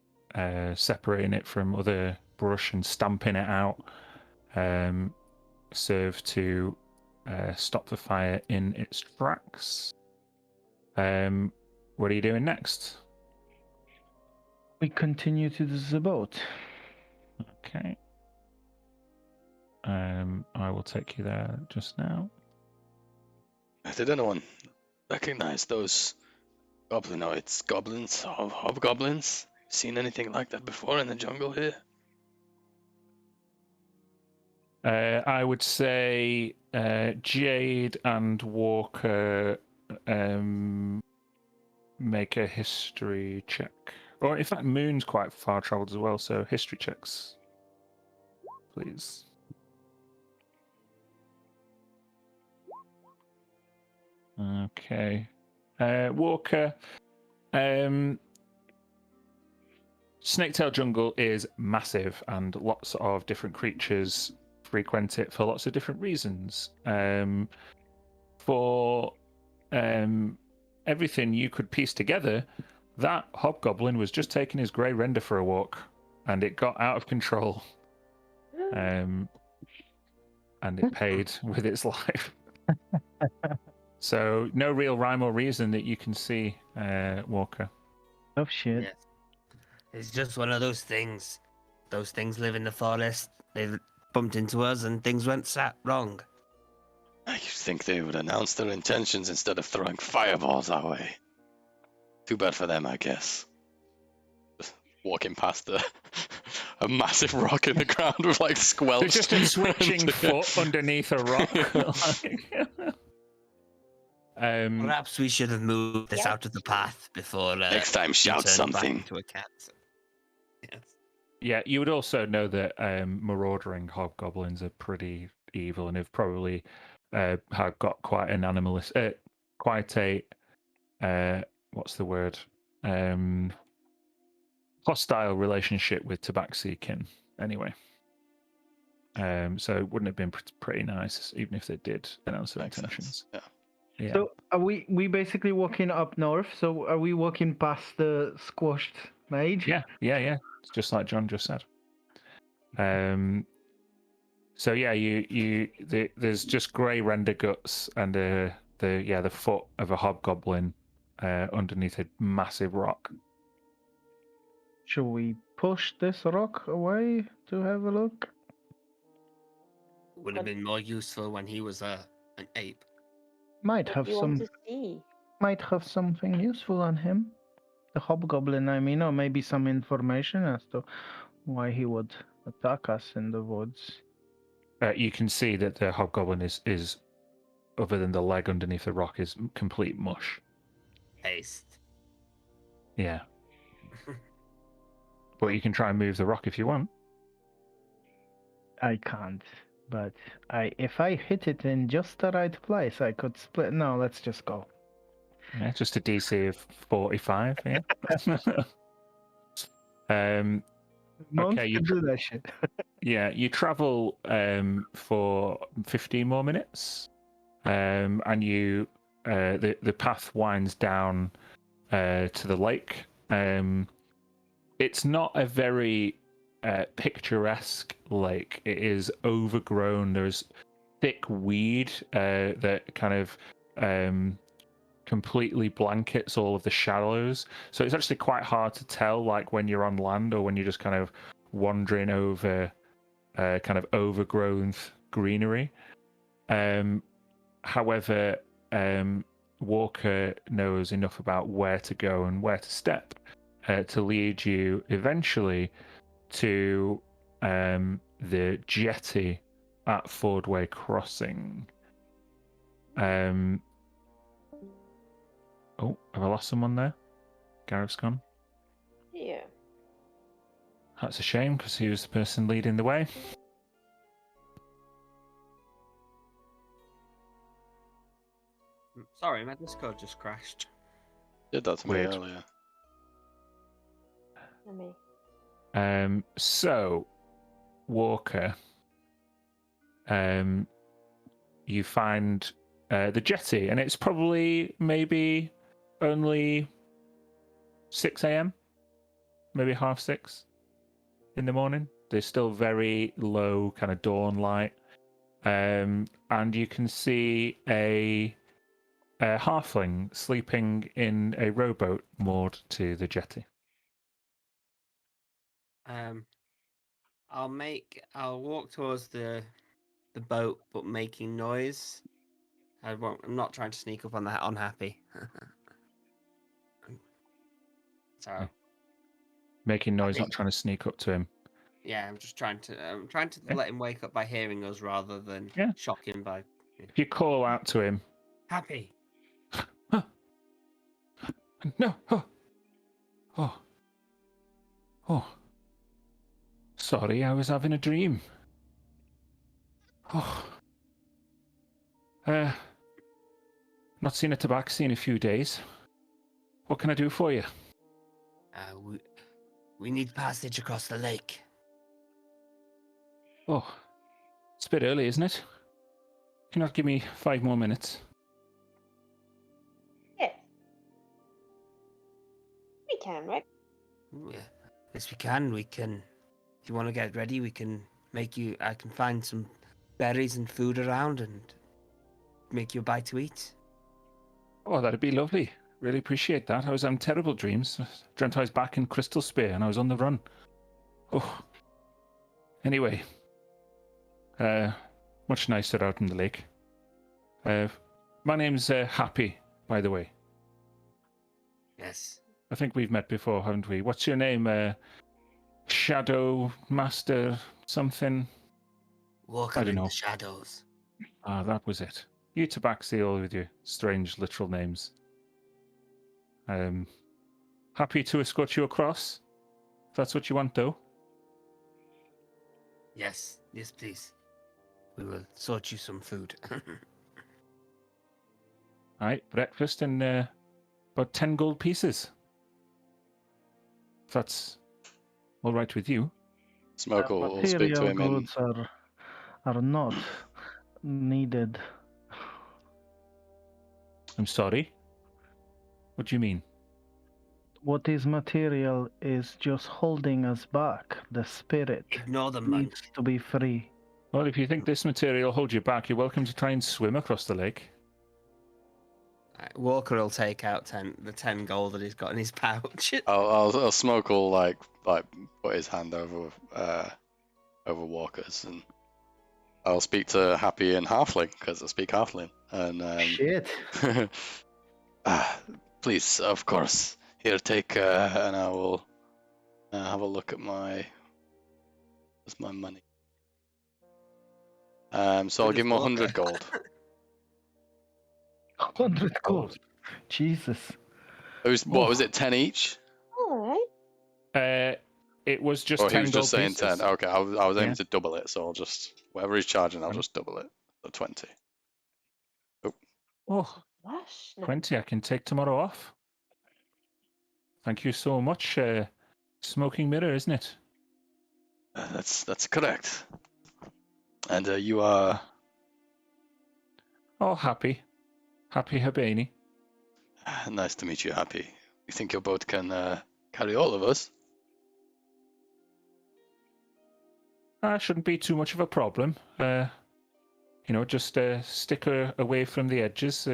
separating it from other brush and stamping it out. serve to stop the fire in its tracks. What are you doing next? We continue to the boat. Okay. I will take you there just now. Did anyone recognize those goblinoids, goblins, hobgoblins? Seen anything like that before in the jungle here? I would say Jade and Walker make a history check. Or in fact, Moon's quite far travelled as well, so history checks, please. Okay. Walker, Snaketail Jungle is massive and lots of different creatures frequent it for lots of different reasons. For everything you could piece together, that hobgoblin was just taking his grey render for a walk and it got out of control. And it paid with its life. So no real rhyme or reason that you can see, Walker. Oh shit. Yes. It's just one of those things. Those things live in the forest. They bumped into us and things went wrong. I think they would announce their intentions instead of throwing fireballs our way. Too bad for them, I guess. Just walking past a massive rock in the ground with like squelch. There's just a switching foot underneath a rock. Perhaps we should have moved this out of the path before. Next time, we shout turned back something. into a cat. Yes. Yeah, you would also know that maraudering hobgoblins are pretty evil and have probably have got quite an animalist, quite a what's the word? Hostile relationship with Tabaxi-kin. Anyway, so it wouldn't have been pretty nice, even if they did announce their Makes intentions. sense, Yeah. So are we basically walking up north? So are we walking past the squashed mage? Yeah. It's just like John just said. So yeah, there's just grey render guts and the foot of a hobgoblin underneath a massive rock. Should we push this rock away to have a look? Would have been more useful when he was an ape. Might What have do you want to see? might have something useful on him. The hobgoblin, I mean, or maybe some information as to why he would attack us in the woods. You can see that the hobgoblin is other than the leg underneath the rock is complete mush. Haste. Yeah. But you can try and move the rock if you want. I can't, but if I hit it in just the right place, I could split. No, let's just go. Yeah, just a DC of 45. Yeah. Monks you can do that shit. Yeah, you travel for 15 more minutes, and you the path winds down to the lake. It's not a very picturesque lake. It is overgrown. There's thick weed that kind of completely blankets all of the shallows. So it's actually quite hard to tell, like when you're on land or when you're just kind of wandering over kind of overgrown greenery. However, Walker knows enough about where to go and where to step to lead you eventually to the jetty at Fordway Crossing. Oh, have I lost someone there? Gareth's gone. Yeah. That's a shame because he was the person leading the way. Sorry, my Discord just crashed. Did that to me Weird. earlier. For me. So, Walker, you find the jetty, and it's probably maybe only 6 a.m., maybe 6:30 in the morning. There's still very low kind of dawn light. And you can see a halfling sleeping in a rowboat moored to the jetty. I'll walk towards the boat, but making noise. I'm not trying to sneak up on the unhappy. So Making noise, Happy. not trying to sneak up to him. yeah, I'm trying to Yeah. let him wake up by hearing us rather than Yeah. shock him by If you call out to him, happy. no, oh, sorry, I was having a dream. Oh, not seen a tabaxi in a few days. What can I do for you? We need passage across the lake. Oh, it's a bit early, isn't it? Can you not give me 5 more minutes? Yes. We can, right? Yeah. Yes, we can. We can. If you want to get ready, we can make you. I can find some berries and food around and make you a bite to eat. Oh, that'd be lovely. Really appreciate that. I was having terrible dreams. Dreamt I was back in Crystal Spear and I was on the run. Oh. Anyway. Much nicer out in the lake. My name's Happy, by the way. Yes. I think we've met before, haven't we? What's your name? Shadow Master something? Walking I don't in know. the shadows. Ah, that was it. You tabaxi all with your strange literal names. Happy to escort you across. If that's what you want, though. Yes. Yes, please. We will sort you some food. Alright, breakfast and about 10 gold pieces. If that's all right with you. Smoke will speak to Material him in. goods are not needed. I'm sorry. What do you mean? What is material is just holding us back. The spirit Ignore the money. needs to be free. Well, if you think this material holds you back, you're welcome to try and swim across the lake. Walker will take out the 10 gold that he's got in his pouch. I'll Smoke will like put his hand over Walker's, and I'll speak to Happy in Halfling because I speak Halfling. And Shit. please, of course, here take and I will have a look at my money. So I'll give him 100 gold. 100 gold. Jesus. What was it? 10 each? All right. It was just Or he 10 was gold just saying pieces. 10. Okay, I was aiming Yeah. to double it, so I'll just whatever he's charging, I'll just double it. So 20. Oh, Lush. 20 I can take tomorrow off. Thank you so much. Smoking mirror, isn't it? That's correct. And you are Oh, Happy. Happy Habani. nice to meet you, Happy. You think your boat can carry all of us? Shouldn't be too much of a problem. Just stick her away from the edges.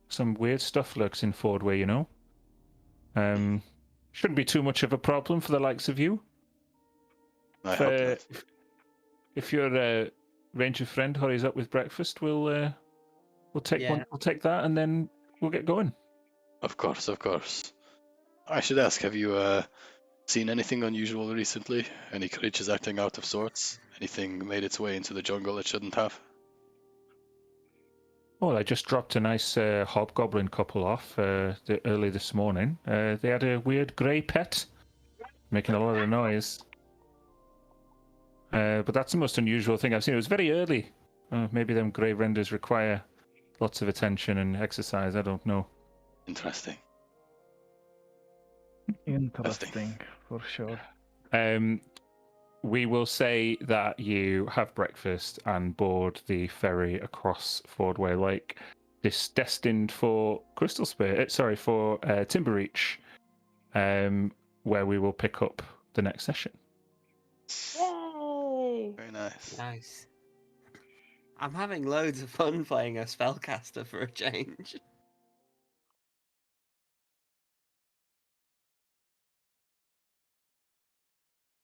Some weird stuff lurks in Fordway, you know. Shouldn't be too much of a problem for the likes of you. I hope not. If your ranger friend hurries up with breakfast, we'll take Yeah. one. We'll take that, and then we'll get going. Of course. I should ask, have you seen anything unusual recently? Any creatures acting out of sorts? Anything made its way into the jungle it shouldn't have? Well, I just dropped a nice hobgoblin couple off early this morning. They had a weird grey pet, making a lot of noise. But that's the most unusual thing I've seen. It was very early. Maybe them grey renders require lots of attention and exercise. I don't know. Interesting. Interesting, for sure. We will say that you have breakfast and board the ferry across Fordway Lake. This destined for for Timbereach, where we will pick up the next session. Yay. nice. Nice. I'm having loads of fun playing a spellcaster for a change.